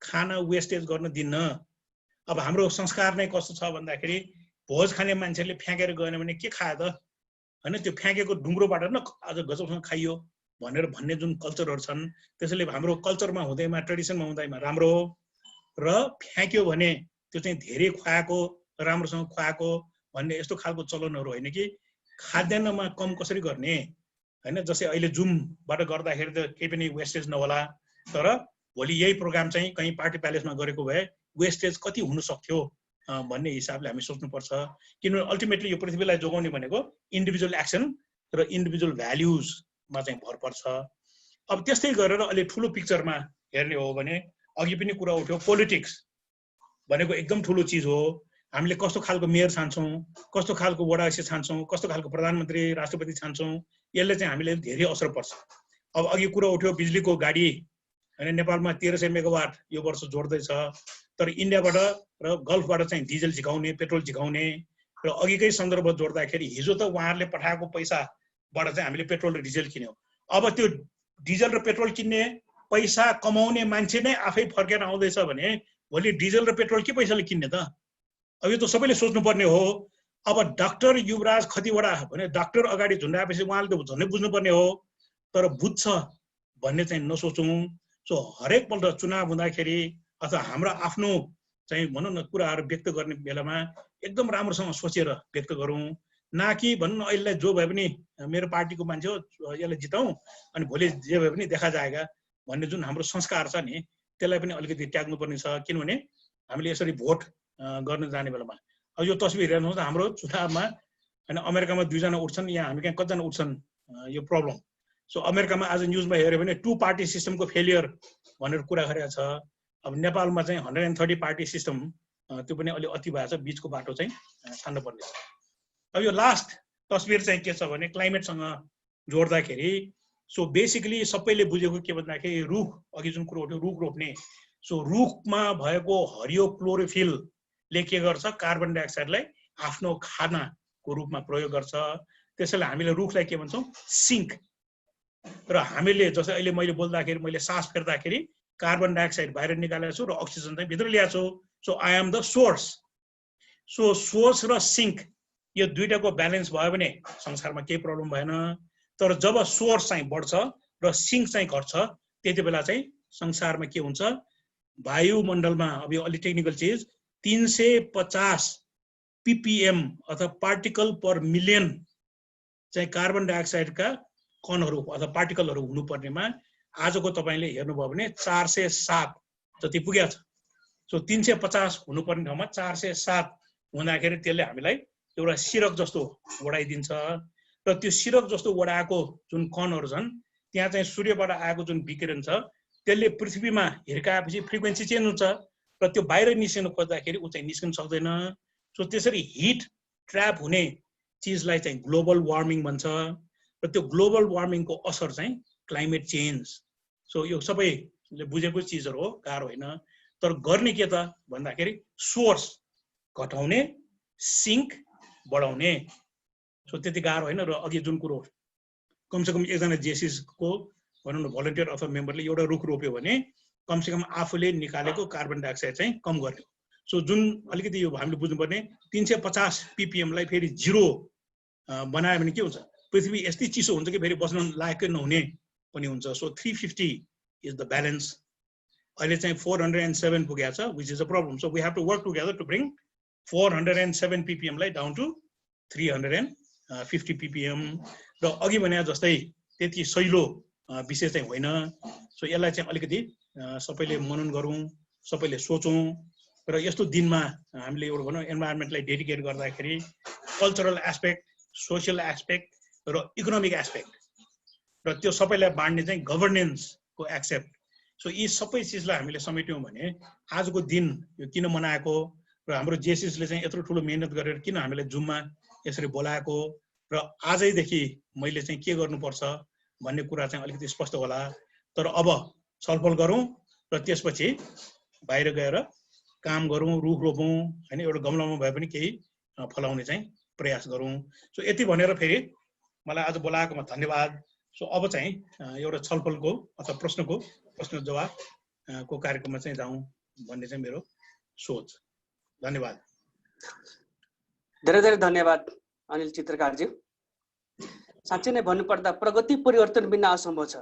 खाना वेस्टेज गर्न दिन्न। अब हाम्रो संस्कार नै कस्तो छ भन्दाखेरि भोज खाने मान्छेले फ्याँकेर गएन भने के खायो त होइन, त्यो फ्याँकेको ढुङ्ग्रोबाट न आज गजबसँग खाइयो भनेर भन्ने जुन कल्चरहरू छन्, त्यसैले हाम्रो कल्चरमा हुँदैमा ट्रेडिसनमा हुँदैमा राम्रो हो, र फ्याँक्यो भने त्यो चाहिँ धेरै खुवाएको राम्रोसँग खुवाएको भन्ने यस्तो खालको चलनहरू होइन कि खाद्यान्नमा कम कसरी गर्ने होइन। जस्तै अहिले जुमबाट गर्दाखेरि त केही पनि वेस्टेज नहोला, तर भोलि यही प्रोग्राम चाहिँ कहीँ पार्टी प्यालेसमा गरेको भए वेस्टेज कति हुन सक्थ्यो भन्ने हिसाबले हामी सोच्नुपर्छ। किनभने अल्टिमेटली यो पृथ्वीलाई जोगाउने भनेको इन्डिभिजुअल एक्सन र इन्डिभिजुअल भ्याल्युजमा चाहिँ भर पर्छ। अब त्यस्तै गरेर अहिले ठुलो पिक्चरमा हेर्ने हो भने अघि पनि कुरा उठ्यो, पोलिटिक्स भनेको एकदम ठुलो चिज हो। हामीले कस्तो खालको मेयर छान्छौँ, कस्तो खालको वडा अध्यक्ष छान्छौँ, कस्तो खालको प्रधानमन्त्री राष्ट्रपति छान्छौँ, यसले चाहिँ हामीले धेरै असर पर्छ। अब अघि कुरा उठ्यो बिजुलीको गाडी होइन, नेपालमा 1300 मेगावाट यो वर्ष जोड्दैछ, तर इन्डियाबाट र गल्फबाट चाहिँ डिजल झिकाउने, पेट्रोल झिकाउने, र अघिकै सन्दर्भ जोड्दाखेरि हिजो त उहाँहरूले पठाएको पैसाबाट चाहिँ हामीले पेट्रोल र डिजल किन्यौँ। अब त्यो डिजल र पेट्रोल किन्ने पैसा कमाउने मान्छे नै आफै फर्केर आउँदैछ भने भोलि डिजल र पेट्रोल के पैसाले किन्ने त? अब यो त सबैले सोच्नुपर्ने हो। अब डाक्टर युवराज खतिवडा भने डाक्टर अगाडि झुन्डाएपछि उहाँले त झन्डै बुझ्नुपर्ने हो, तर बुझ्छ भन्ने चाहिँ नसोचौँ। सो हरेकपल्ट चुनाव हुँदाखेरि अथवा हाम्रो आफ्नो चाहिँ भनौँ न कुराहरू व्यक्त गर्ने बेलामा एकदम राम्रोसँग सोचेर व्यक्त गरौँ, न कि भनौँ न अहिले जो भए पनि मेरो पार्टीको मान्छे हो यसलाई जिताउँ अनि भोलि जे भए पनि देखा जाएगा भन्ने जुन हाम्रो संस्कार छ नि त्यसलाई पनि अलिकति त्याग्नुपर्ने छ। किनभने हामीले यसरी भोट गर्न जाने बेलामा अब यो तस्बिर हेर्नुहोस् हाम्रो चुनावमा होइन, अमेरिकामा 2 जना उठ्छन्, यहाँ हामी कहाँ कतिजना उठ्छन्, यो प्रब्लम। सो अमेरिकामा आज न्युजमा हेऱ्यो भने 2 पार्टी सिस्टमको फेलियर भनेर कुरा गरेको छ। अब नेपालमा चाहिँ 130 पार्टी सिस्टम त्यो पनि अलि अति भएको छ, बिचको बाटो चाहिँ छान्न पर्ने छ। अब यो लास्ट तस्बिर चाहिँ के छ भने क्लाइमेटसँग जोड्दाखेरि सो बेसिकली सबैले बुझेको के भन्दाखेरि रुख, अघि जुन कुरो उठ्यो रुख रोप्ने। सो रुखमा भएको हरियो क्लोरोफिलले के गर्छ, कार्बन डाइअक्साइडलाई आफ्नो खानाको रूपमा प्रयोग गर्छ। त्यसैले हामीले रुखलाई के भन्छौँ, सिङ्क। र हामीले जस्तै अहिले मैले बोल्दाखेरि मैले सास फेर्दाखेरि कार्बन डाइअक्साइड बाहिर निकालेको छु र अक्सिजन चाहिँ भित्र ल्याएको छु। So I am the source. So source र सिङ्क यो दुईटाको ब्यालेन्स भयो भने संसारमा केही प्रब्लम भएन। तर जब सोर्स चाहिँ बढ्छ र सिङ्क चाहिँ घट्छ त्यति बेला चाहिँ संसारमा के हुन्छ, वायुमण्डलमा, अब यो अलि टेक्निकल चिज, 350 ppm अथवा पार्टिकल पर मिलियन चाहिँ कार्बन डाइअक्साइडका कणहरू अथवा पार्टिकलहरू हुनुपर्नेमा आजको तपाईँले हेर्नुभयो भने 407 जति पुगेको छ। सो 350 हुनुपर्ने ठाउँमा 407 हुँदाखेरि त्यसले हामीलाई एउटा सिरक जस्तो वडाइदिन्छ र त्यो सिरक जस्तो वडाएको जुन कणहरू छन् त्यहाँ चाहिँ सूर्यबाट आएको जुन विकिरण छ त्यसले पृथ्वीमा हिर्काएपछि फ्रिक्वेन्सी चेन्ज हुन्छ र त्यो बाहिर निस्किन खोज्दाखेरि ऊ चाहिँ निस्किन सक्दैन। सो त्यसरी हिट ट्र्याप हुने चिजलाई चाहिँ ग्लोबल वार्मिङ भन्छ र त्यो ग्लोबल वार्मिङको असर चाहिँ क्लाइमेट चेन्ज। सो यो सबैले बुझेको चिजहरू हो, गाह्रो होइन। तर गर्ने के त भन्दाखेरि सोर्स घटाउने, सिङ्क बढाउने। सो त्यति गाह्रो होइन। र अघि जुन कुरो कमसेकम एकजना जेसिसको भनौँ न भलन्टियर अथवा मेम्बरले एउटा रुख रोप्यो भने कमसेकम आफूले निकालेको कार्बन डाइअक्साइड चाहिँ कम गर्ने। सो जुन अलिकति यो हामीले बुझ्नुपर्ने 350 ppm लाई फेरि 0 बनायो भने के हुन्छ, पृथ्वी यस्तै चिसो हुन्छ कि फेरि बस्न लायकै नहुने पनि हुन्छ। So 350 is the balance. अहिले चाहिँ 407 पुगेको छ, which is a problem. So we have to work together to bring 407 ppm लाई डाउन टु 350 ppm। र अघि भने जस्तै त्यति सहिलो विषय चाहिँ होइन। सो यसलाई चाहिँ अलिकति सबैले मनन गरौँ, सबैले सोचौँ र यस्तो दिनमा हामीले एउटा भनौँ इन्भाइरोमेन्टलाई डेडिकेट गर्दाखेरि कल्चरल एस्पेक्ट, सोसियल एस्पेक्ट र इकोनोमिक एस्पेक्ट र त्यो सबैलाई बाँड्ने चाहिँ गभर्नेन्सको एक्सेप्ट। सो यी सबै चिजलाई हामीले समेट्यौँ भने आजको दिन यो किन मनाएको र हाम्रो जेसिसले चाहिँ यत्रो ठुलो मेहनत गरेर किन हामीलाई जुममा यसरी बोलाएको र आजैदेखि मैले चाहिँ के गर्नुपर्छ भन्ने कुरा चाहिँ अलिकति स्पष्ट होला। तर अब छलफल गरौँ र त्यसपछि बाहिर गएर काम गरौँ, रुख रोपौँ होइन, एउटा गमलामा भए पनि केही फलाउने चाहिँ प्रयास गरौँ। सो यति भनेर फेरि मलाई आज बोलाएकोमा धन्यवाद। सो अब चाहिँ एउटा छलफलको अथवा प्रश्न जवाबको कार्यक्रममा चाहिँ जाउँ भन्ने चाहिँ मेरो सोच। धन्यवाद। धेरै धेरै धन्यवाद अनिल चित्रकारज्यू। साँच्चै नै भन्नुपर्दा प्रगति परिवर्तन बिना असम्भव छ।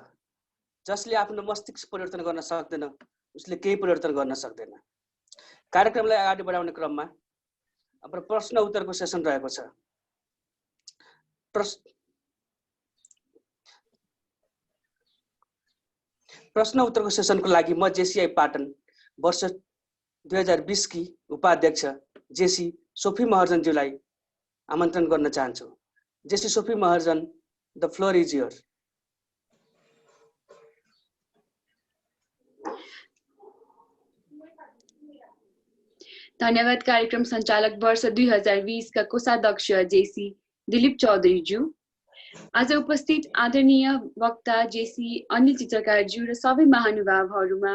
जसले आफ्नो मस्तिष्क परिवर्तन गर्न सक्दैन उसले केही परिवर्तन गर्न सक्दैन। कार्यक्रमलाई अगाडि बढाउने क्रममा हाम्रो प्रश्न उत्तरको सेसन रहेको छ। प्रश्न उत्तरको सेसनको लागि म जेसीआई पाटन वर्ष 2020 की उपाध्यक्ष जेसी सोफी महर्जनज्यूलाई आमन्त्रण गर्न चाहन्छु। Jessie Sophie Maharjan, the floor is your. धन्यवाद कार्यक्रम सञ्चालक वर्ष 2020 का कोषाध्यक्ष जेसी दिलीप चौधरीज्यू, आज उपस्थित आदरणीय वक्ता जेसी अनिल चित्रकारज्यू र सबै महानुभावहरूमा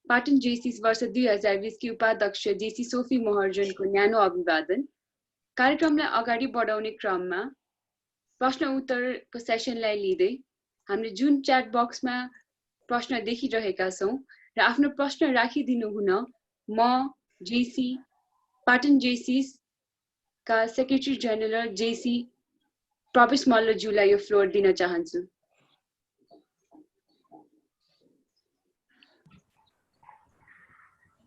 पाटन जेसी वर्ष 2020 की उपाध्यक्ष जेसी सोफी महर्जनको न्यानो अभिवादन। कार्यक्रमलाई अगाडि बढाउने क्रममा प्रश्न उत्तरको सेसनलाई लिँदै हामीले जुन च्याट बक्समा प्रश्न देखिरहेका छौँ र आफ्नो प्रश्न राखिदिनु हुन म जेसी पाटन जेसीस का सेक्रेटरी जनरल जेसी प्रवेश मल्लज्यूलाई यो फ्लोर दिन चाहन्छु।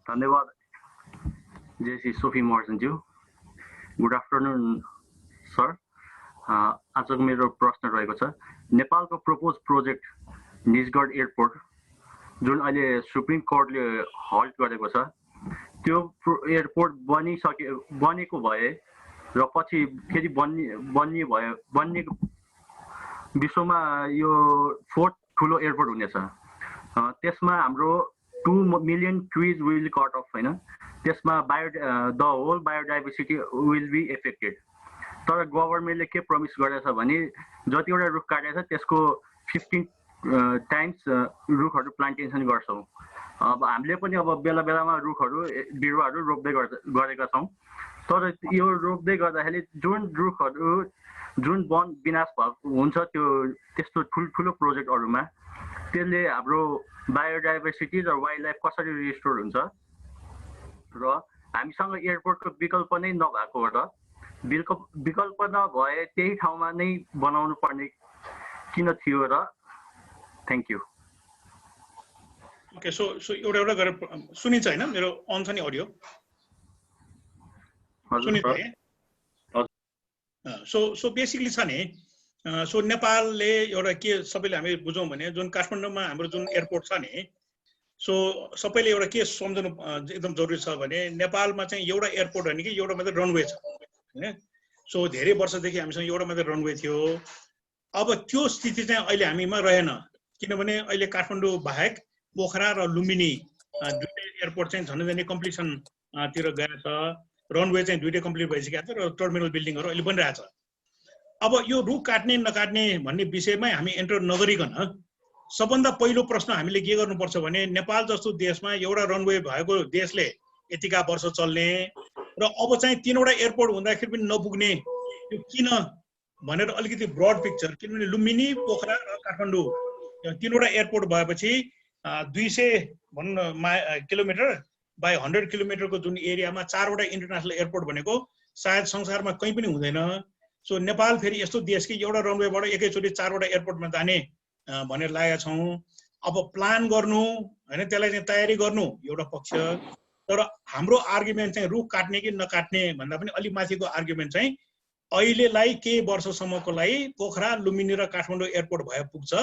धन्यवाद जेसी सोफी महर्जनज्यू। Good afternoon sir. आजको मेरो प्रश्न रहेको छ, नेपालको प्रपोज प्रोजेक्ट निजगढ एयरपोर्ट जुन अहिले सुप्रिम कोर्टले हल्ट गरेको छ, त्यो एयरपोर्ट बनेको भए र पछि फेरि बनिएको विश्वमा यो 4th ठुलो एयरपोर्ट हुनेछ। त्यसमा हाम्रो 2 million trees will cut off होइन, त्यसमा the whole biodiversity will be affected. तर गभर्मेन्टले के प्रमिस गरेछ भने जतिवटा रुख काटेको छ त्यसको 15 टाइम्स रुखहरू प्लान्टेसन गर्छौँ। अब हामीले पनि अब बेला बेलामा रुखहरू बिरुवाहरू रोप्दै गरेका छौँ। तर यो रोप्दै गर्दाखेरि जुन रुखहरू जुन वन विनाश हुन्छ त्यो त्यस्तो ठुल्ठुलो प्रोजेक्टहरूमा त्यसले हाम्रो बायोडाइभर्सिटी र वाइल्ड लाइफ कसरी रिस्टोर हुन्छ र हामीसँग एयरपोर्टको विकल्प नै नभएको र विकल्प नभए त्यही ठाउँमा नै बनाउनु पर्ने किन थियो र? Thank you. ओके, सो एउटा एउटा गरेर सुनिन्छ हैन? मेरो अन छ नि अडियो? सुनिन्छ है? सो बेसिकली छ नि, सो नेपालले एउटा के सबैले हामी बुझौँ भने जुन काठमाडौँमा हाम्रो जुन एयरपोर्ट छ नि, सो सबैले एउटा के सम्झनु एकदम जरुरी छ भने नेपालमा चाहिँ एउटा एयरपोर्ट होइन कि एउटा मात्रै रनवे छ हैन। सो धेरै वर्षदेखि हामीसँग एउटा मात्रै रनवे थियो। अब त्यो स्थिति चाहिँ अहिले हामीमा रहेन, किनभने अहिले काठमाडौँ बाहेक पोखरा र लुम्बिनी दुईटै एयरपोर्ट चाहिँ झन्डै कम्प्लिसन तिर गएको छ। रनवे चाहिँ दुईटै कम्प्लिट भइसकेको छ र टर्मिनल बिल्डिङहरू अहिले बनिरहेछ। अब यो रुख काट्ने नकाट्ने भन्ने विषयमै हामी एन्टर नगरिकन सबभन्दा पहिलो प्रश्न हामीले के गर्नुपर्छ भने नेपाल जस्तो देशमा एउटा रनवे भएको देशले यतिका वर्ष चल्ने र अब चाहिँ 3वटा एयरपोर्ट हुँदाखेरि पनि नपुग्ने यो किन भनेर अलिकति ब्रड पिक्चर, किनभने लुम्बिनी, पोखरा र काठमाडौँ 3वटा एयरपोर्ट भएपछि 200 किलोमिटर बाई 100 किलोमिटरको जुन एरियामा 4वटा इन्टरनेसनल एयरपोर्ट भनेको सायद संसारमा कहीँ पनि हुँदैन। सो नेपाल फेरि यस्तो देश कि एउटा रनवेबाट एकैचोटि 4वटा एयरपोर्टमा जाने भनेर लागेका छौँ। अब प्लान गर्नु हैन, त्यसलाई चाहिँ तयारी गर्नु एउटा पक्ष, तर हाम्रो आर्गुमेन्ट चाहिँ रुख काट्ने कि नकाट्ने भन्दा पनि अलि माथिको आर्गुमेन्ट चाहिँ अहिलेलाई केही वर्षसम्मको लागि पोखरा, लुम्बिनी र काठमाडौँ एयरपोर्ट भए पुग्छ।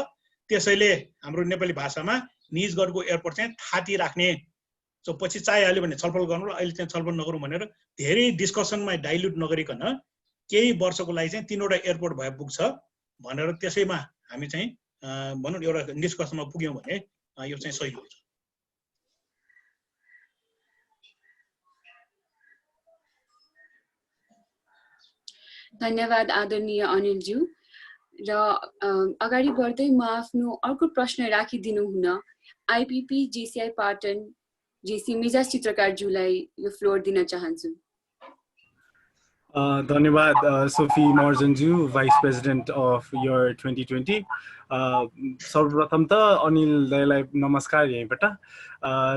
त्यसैले हाम्रो नेपाली भाषामा निजगढको एयरपोर्ट चाहिँ थाती राख्ने, सो पछि चाहिहाल्यो भने छलफल गर्नु र अहिले चाहिँ छलफल नगरौँ भनेर धेरै डिस्कसनमा डाइल्युट नगरिकन केही वर्षको लागि चाहिँ 3वटा एयरपोर्ट भए पुग्छ भनेर त्यसैमा हामी चाहिँ भनौँ एउटा निष्कर्षमा पुग्यौँ भने यो चाहिँ सही हुन्छ। धन्यवाद आदरणीय अनिलज्यू। र अगाडि बढ्दै म आफ्नो अर्को प्रश्न राखिदिनु हुन आइपिपी जेसीआई पाटन जेसी मिजाज चित्रकारज्यूलाई यो फ्लोर दिन चाहन्छु। धन्यवाद सोफी मर्जनज्यू, भाइस प्रेसिडेन्ट अफ इयर 2020। सर्वप्रथम त अनिल दाइलाई नमस्कार यहीँबाट,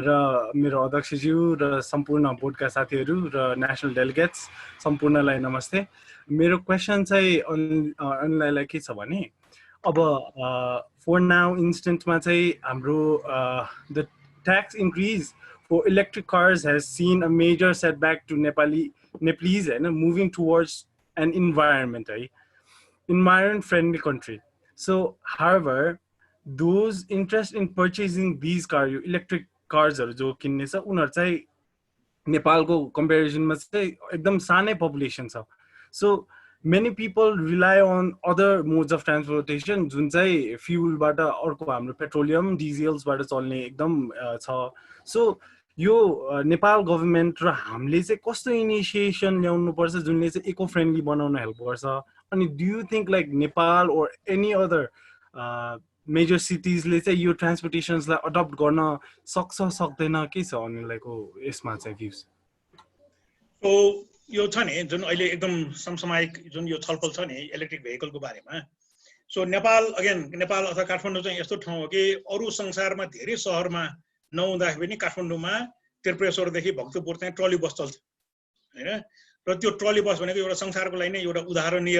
र मेरो अध्यक्षज्यू र सम्पूर्ण बोर्डका साथीहरू र नेसनल डेलिगेट्स सम्पूर्णलाई नमस्ते। मेरो क्वेसन चाहिँ अनिललाई के छ भने अब फर नाउ इन्स्टेन्टमा चाहिँ हाम्रो the tax increase for electric cars has seen a major setback to Nepalese and moving towards an environment friendly country. So however, those interested in purchasing these electric cars जो किन्ने छ उनीहरु चाहिँ नेपालको कम्पेरिजनमा चाहिँ एकदम सानै पपुलेसन छ. So many people rely on other modes of transportation जुन चाहिँ फ्युलबाट अर्को हाम्रो पेट्रोलियम डिजेल्सबाट चल्ने एकदम छ. So यो नेपाल गभर्नमेन्ट र हामीले चाहिँ कस्तो इनिसिएसन ल्याउनु पर्छ जुनले चाहिँ इको फ्रेन्डली बनाउन हेल्प गर्छ. अनि do you think like Nepal और एनी अदर मेजर सिटीजले चाहिँ यो ट्रान्सपोर्टेसन्सलाई अडप्ट गर्न सक्छ सक्दैन, के छ अनिलको यसमा चाहिँ भ्युज? सो यो छ नि जुन अहिले एकदम समसामयिक जुन यो छलफल छ नि इलेक्ट्रिक भेहिकलको बारेमा. सो नेपाल नेपाल अथवा काठमाडौँ चाहिँ यस्तो ठाउँ हो कि अरू संसारमा धेरै शहरमा नहुँदाखेरि पनि काठमाडौँमा त्रिपुरेश्वरदेखि भक्तपुर चाहिँ ट्रली बस चल्छ हैन. र त्यो ट्रली बस भनेको एउटा संसारको लागि नै एउटा उदाहरणीय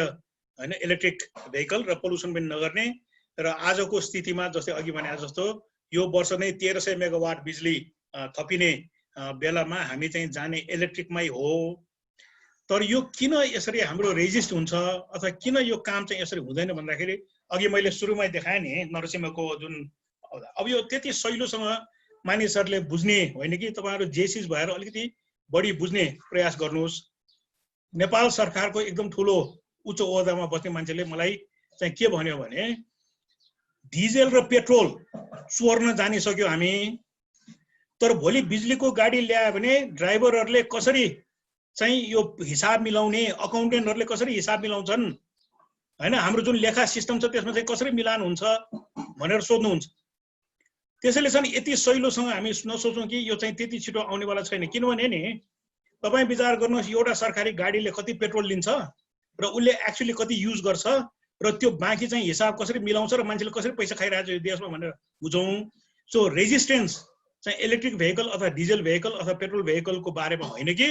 हैन इलेक्ट्रिक भेहिकल र पोल्युसन पनि नगर्ने. र आजको स्थितिमा जस्तै अघि भने जस्तो यो वर्ष नै 1300 मेगावाट बिजुली थपिने बेलामा हामी चाहिँ जाने इलेक्ट्रिकमै हो. तर यो किन यसरी हाम्रो रेजिस्ट हुन्छ अथवा किन यो काम चाहिँ यसरी हुँदैन भन्दाखेरि अघि मैले सुरुमै देखाएँ नि नरसिंहको जुन अब यो त्यति सहिलोसँग मानिसहरूले बुझ्ने होइन कि तपाईहरु जेसिस भएर अलिकति बढी बुझ्ने प्रयास गर्नुहोस्. नेपाल सरकारको एकदम ठुलो उच्च ओहदामा बस्ने मान्छेले मलाई चाहिँ के भन्यो भने डिजेल र पेट्रोल चोर्न जानिसक्यो हामी, तर भोलि बिजुलीको गाडी ल्यायो भने ड्राइभरहरूले कसरी चाहिँ यो हिसाब मिलाउने, अकाउन्टेन्टहरूले कसरी हिसाब मिलाउँछन् हैन, हाम्रो जुन लेखा सिस्टम छ त्यसमा चाहिँ कसरी मिलान हुन्छ भनेर सोध्नुहुन्छ. त्यसैले चाहिँ यति सहिलोसँग हामी नसोचौँ कि यो चाहिँ त्यति छिटो आउनेवाला छैन. किनभने नि तपाईँ विचार गर्नुहोस् एउटा सरकारी गाडीले कति पेट्रोल लिन्छ र उसले एक्चुअली कति युज गर्छ र त्यो बाँकी चाहिँ हिसाब कसरी मिलाउँछ र मान्छेले कसरी पैसा खाइरहेको छ यो देशमा भनेर बुझौँ. सो रेजिस्टेन्स चाहिँ इलेक्ट्रिक भेहिकल अथवा डिजल भेहिकल अथवा पेट्रोल भेहिकलको बारेमा होइन कि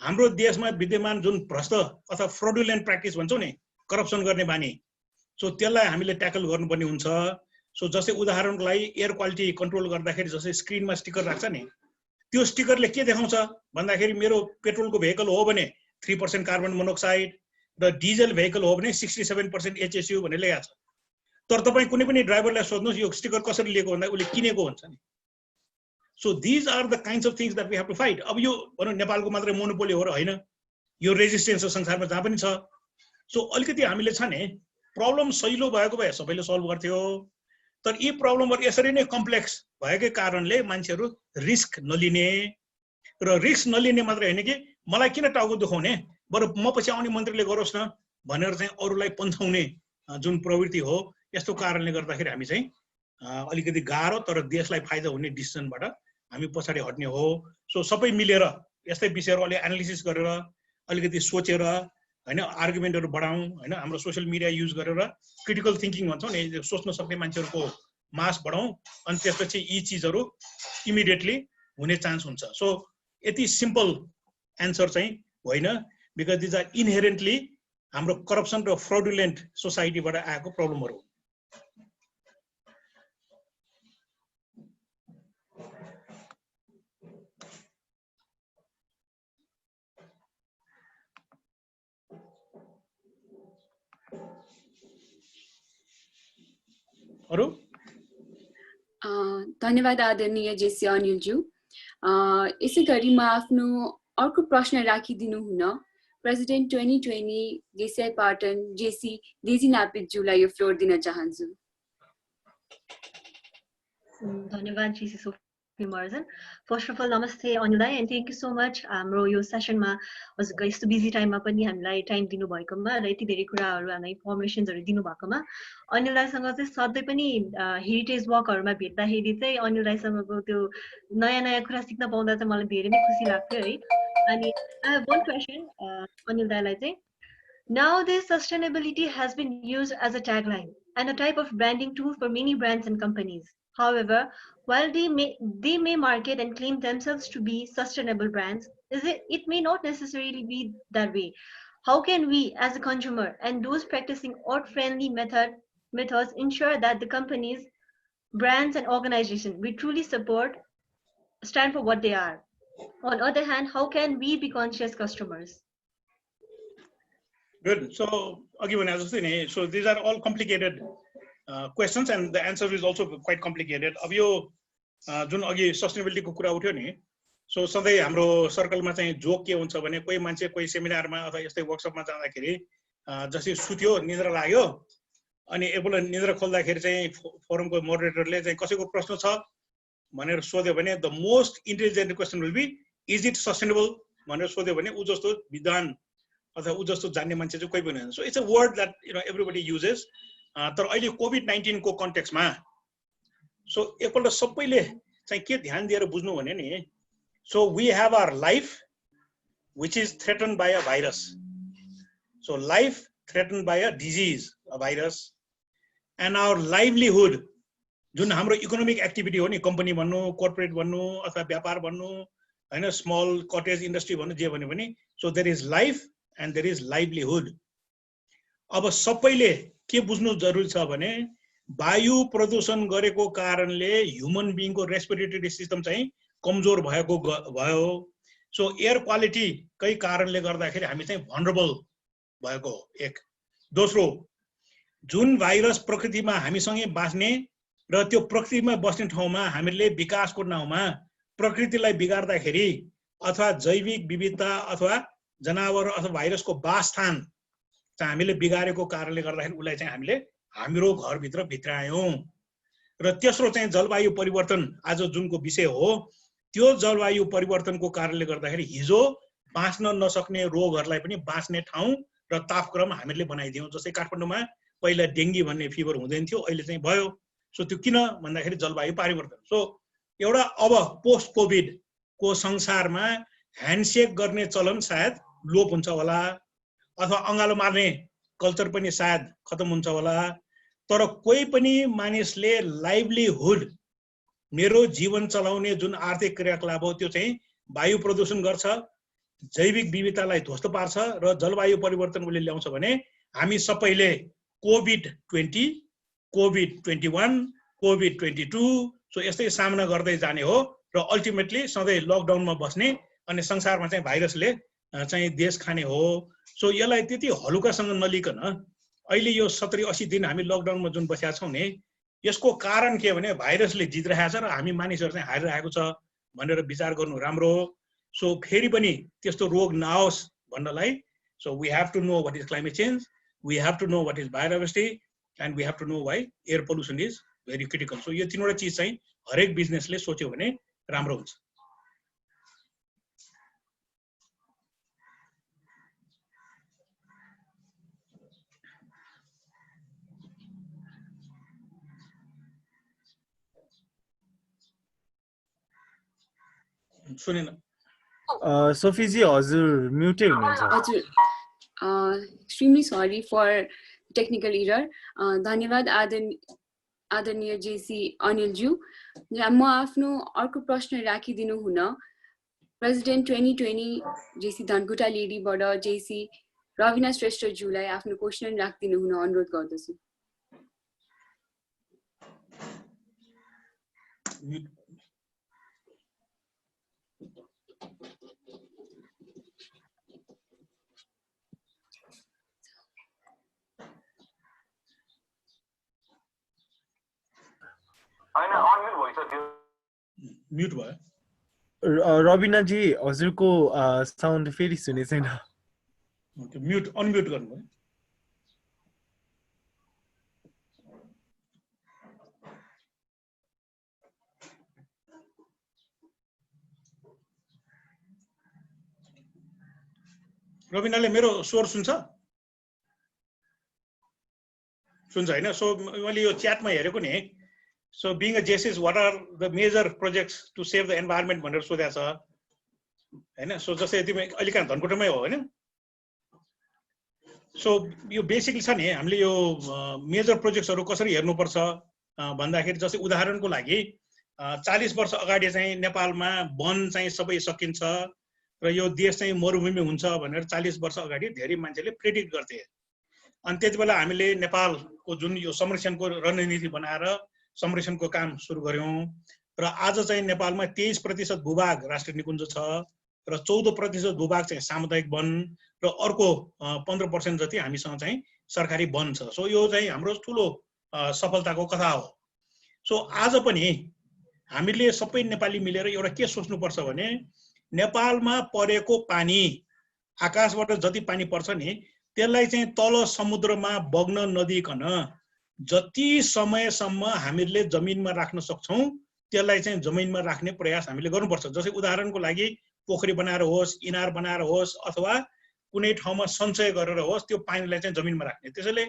हाम्रो देशमा विद्यमान जुन भ्रष्ट अथवा फ्रडुलेन्ट प्र्याक्टिस भन्छौँ नि, करप्सन गर्ने बानी, सो त्यसलाई हामीले ट्याकल गर्नुपर्ने हुन्छ। सो जस्तै उदाहरणको लागि एयर क्वालिटी कन्ट्रोल गर्दाखेरि जस्तै स्क्रिनमा स्टिकर राख्छ नि, त्यो स्टिकरले के देखाउँछ भन्दाखेरि मेरो पेट्रोलको भेहिकल हो भने 3% कार्बन मोनोक्साइड र डिजल भेहिकल हो भने 67% HSU भनेर लेखेको छ। तर तपाईँ कुनै पनि ड्राइभरलाई सोध्नुहोस् यो स्टिकर कसरी लिएको भन्दा उसले किनेको हुन्छ नि। So these are the kinds of things that we have to fight. अब यो भनौँ नेपालको मात्रै मोनोपोली हो र होइन, यो रेजिस्टेन्स संसारमा जहाँ पनि छ। सो अलिकति हामीले छ नि प्रब्लम सजिलो भएको भए सबैले सल्भ गर्थ्यो, तर यी प्रब्लमहरू यसरी नै कम्प्लेक्स भएकै कारणले मान्छेहरू रिस्क नलिने, र रिस्क नलिने मात्रै होइन कि मलाई किन टाउको दुखाउने, बरु म पछि आउने मन्त्रीले गरोस् न भनेर चाहिँ अरूलाई पन्थाउने जुन प्रवृत्ति हो, यस्तो कारणले गर्दाखेरि हामी चाहिँ अलिकति गाह्रो तर देशलाई फाइदा हुने डिसिजनबाट हामी पछाडि हट्ने हो। सो सबै मिलेर यस्तै विषयहरू अलि एनालिसिस गरेर अलिकति सोचेर होइन आर्गुमेन्टहरू बढाउँ, होइन हाम्रो सोसियल मिडिया युज गरेर क्रिटिकल थिङ्किङ भन्छौँ नि, सोच्न सक्ने मान्छेहरूको मास बढाउँ, अनि त्यसपछि यी चिजहरू इमिडिएटली हुने चान्स हुन्छ। सो यति सिम्पल एन्सर चाहिँ होइन, बिकज दिज आर इनहेरेन्टली हाम्रो करप्सन र फ्रडुलेन्ट सोसाइटीबाट आएको प्रब्लमहरू हो। अरू धन्यवाद आदरणीय जेसी अनिलज्यू। यसै गरी म आफ्नो अर्को प्रश्न राखिदिनु हुन president 2020 JC Patan JC Daisy नापितज्यूलाई यो फ्लोर दिन चाहन्छु। धन्यवाद JC Sophie Marjan. First of all नमस्ते अनिललाई, and thank you so much हाम्रो यो सेसनमा हजुरको यस्तो बिजी टाइममा पनि हामीलाई टाइम दिनुभएकोमा र यति धेरै कुराहरू हामीलाई इन्फर्मेसन्सहरू दिनुभएकोमा। अनिल राईसँग चाहिँ सधैँ पनि हेरिटेज वकहरूमा भेट्दाखेरि चाहिँ अनिल राईसँगको त्यो नयाँ नयाँ कुरा सिक्न पाउँदा चाहिँ मलाई धेरै नै खुसी लाग्थ्यो है। अनि I have one question Anil राईलाई चाहिँ, nowadays sustainability has been used as a tagline and a type of branding tool for many brands and companies. However, while they may market and claim themselves to be sustainable brands, it may not necessarily be that way. How can we as a consumer and those practicing earth-friendly methods ensure that the companies, brands and organizations we truly support stand for what they are? On the other hand, how can we be conscious customers? Good. So, so these are all complicated questions, and the answer is also quite complicated. अब यो जुन अघि सस्टेनेबिलिटीको कुरा उठ्यो नि, सो सधैँ हाम्रो सर्कलमा चाहिँ जोक के हुन्छ भने कोही मान्छे कोही सेमिनारमा अथवा यस्तै वर्कसपमा जाँदाखेरि जसरी सुत्यो निद्रा लाग्यो अनि एकपल्ट निद्रा खोल्दाखेरि चाहिँ फोरमको मोडरेटरले चाहिँ कसैको प्रश्न छ भनेर सोध्यो भने the most intelligent question will be is it sustainable भनेर सोध्यो भने उ जस्तो विद्वान अथवा उ जस्तो जान्ने मान्छे चाहिँ कोही पनि होइन। So it's a word that everybody uses. तर अहिले कोभिड-19 को कन्टेक्स्टमा सो एकपल्ट सबैले चाहिँ के ध्यान दिएर बुझ्नु भने नि, so we have our life which is threaten by a virus. So life threaten by a disease, a virus, and our livelihood जुन हाम्रो इकोनोमिक एक्टिभिटी हो नि, कम्पनी भन्नु, कोर्पोरेट भन्नु अथवा व्यापार भन्नु होइन, स्मल कटेज इन्डस्ट्री भन्नु, जे भन्यो भने, so there is life and there is livelihood. अब सबैले के बुझ्नु जरुरी छ भने वायु प्रदूषण गरेको कारणले ह्युमन बिइङको रेस्पिरेटरी सिस्टम चाहिँ कमजोर भयो। सो एयर क्वालिटीकै कारणले गर्दाखेरि हामी चाहिँ भनरेबल भएको हो, एक। दोस्रो, जुन भाइरस प्रकृतिमा हामीसँगै बाँच्ने र त्यो प्रकृतिमा बस्ने ठाउँमा हामीले विकासको नाउँमा प्रकृतिलाई बिगार्दाखेरि अथवा जैविक विविधता अथवा जनावर अथवा भाइरसको वासस्थान चाहिँ हामीले बिगारेको कारणले गर्दाखेरि उसलाई चाहिँ हामीले हाम्रो घरभित्र भित्रायौँ। र तेस्रो चाहिँ जलवायु परिवर्तन आज जुनको विषय हो, त्यो जलवायु परिवर्तनको कारणले गर्दाखेरि हिजो बाँच्न नसक्ने रोगहरूलाई पनि बाँच्ने ठाउँ र तापक्रम हामीले बनाइदियौँ। जस्तै काठमाडौँमा पहिला डेङ्गी भन्ने फिभर हुँदैन थियो, अहिले चाहिँ भयो। सो त्यो किन भन्दाखेरि जलवायु परिवर्तन। सो एउटा अब पोस्ट कोभिड को संसारमा ह्यान्डसेक गर्ने चलन सायद लोप हुन्छ होला, अथवा अँगालो मार्ने कल्चर पनि सायद खतम हुन्छ होला। तर कोही पनि मानिसले लाइभलीहुड मेरो जीवन चलाउने जुन आर्थिक क्रियाकलाप हो त्यो चाहिँ वायु प्रदूषण गर्छ, जैविक विविधतालाई ध्वस्त पार्छ र जलवायु परिवर्तन उसले ल्याउँछ भने हामी सबैले कोभिड-20, कोभिड-21, कोभिड-22 सो यस्तै सामना गर्दै जाने हो र अल्टिमेटली सधैँ लकडाउनमा बस्ने अनि संसारमा चाहिँ भाइरसले चाहिँ देश खाने हो। सो यसलाई त्यति हलुकासँग नलिकन अहिले यो 70-80 दिन हामी लकडाउनमा जुन बसेका छौँ नि, यसको कारण के भने भाइरसले जितिरहेको छ र हामी मानिसहरू चाहिँ हारिरहेको छ भनेर विचार गर्नु राम्रो हो। सो फेरि पनि त्यस्तो रोग नआओस् भन्नलाई so we have to know what is climate change, we have to know what is biodiversity and we have to know why air pollution is very critical. So यो तीनवटा चिज चाहिँ हरेक बिजनेसले सोच्यो भने राम्रो हुन्छ। सुनेन सोफीजी हजुर म्युटै हुनुहुन्छ। हजुर, extremely sorry for technical error. धन्यवाद आदरणीय जेसी अनिलज्यू। म आफ्नो अर्को प्रश्न राखिदिनु हुन president 2020 JC Dhankuta लेडीबाट JC Ravina श्रेष्ठज्यूलाई आफ्नो क्वेसन राखिदिनु हुन अनुरोध गर्दछु। म्युट भयो। रविनाजी हजुरको साउन्ड फेरि सुने छैन। म्युट अनम्युट गर्नुभयो। रविनाले मेरो स्वर सुन्छ हैन? सो मैले यो च्याटमा हेरेको नि। So being a JCS, what are the major projects to save the environment भनेर सोधेको छ हैन? सो जस्तै तिमी अहिले कहाँ धनकुटामै हो हैन? सो यो बेसिकली छ नि, हामीले यो मेजर प्रोजेक्ट्सहरु कसरी हेर्नुपर्छ भन्दाखेरि जस्तै उदाहरणको लागि 40 वर्ष अगाडि चाहिँ नेपालमा वन चाहिँ सबै सकिन्छ र यो देश चाहिँ मरुभूमि हुन्छ भनेर 40 वर्ष अगाडि धेरै मान्छेले प्रेडिक्ट गर्थे। अनि त्यतिबेला हामीले नेपालको जुन यो संरक्षणको रणनीति बनाएर संरक्षणको काम सुरु गर्यौं र आज चाहिँ नेपालमा 23% भूभाग राष्ट्रिय निकुञ्ज छ र 14% भूभाग चाहिँ सामुदायिक वन र अर्को 15% जति हामीसँग चाहिँ सरकारी वन छ। सो यो चाहिँ हाम्रो ठुलो सफलताको कथा हो। सो आज पनि हामीले सबै नेपाली मिलेर एउटा के सोच्नुपर्छ भने नेपालमा परेको पानी, आकाशबाट जति पानी पर्छ नि त्यसलाई चाहिँ तल समुद्रमा बग्न नदिकन जति समयसम्म हामीले जमिनमा राख्न सक्छौं त्यसलाई चाहिँ जमिनमा राख्ने प्रयास हामीले गर्नुपर्छ। जस्तै उदाहरणको लागि पोखरी बनाएर होस्, इनार बनाएर होस् अथवा कुनै ठाउँमा सञ्चय गरेर होस् त्यो पानीलाई चाहिँ जमिनमा राख्ने। त्यसैले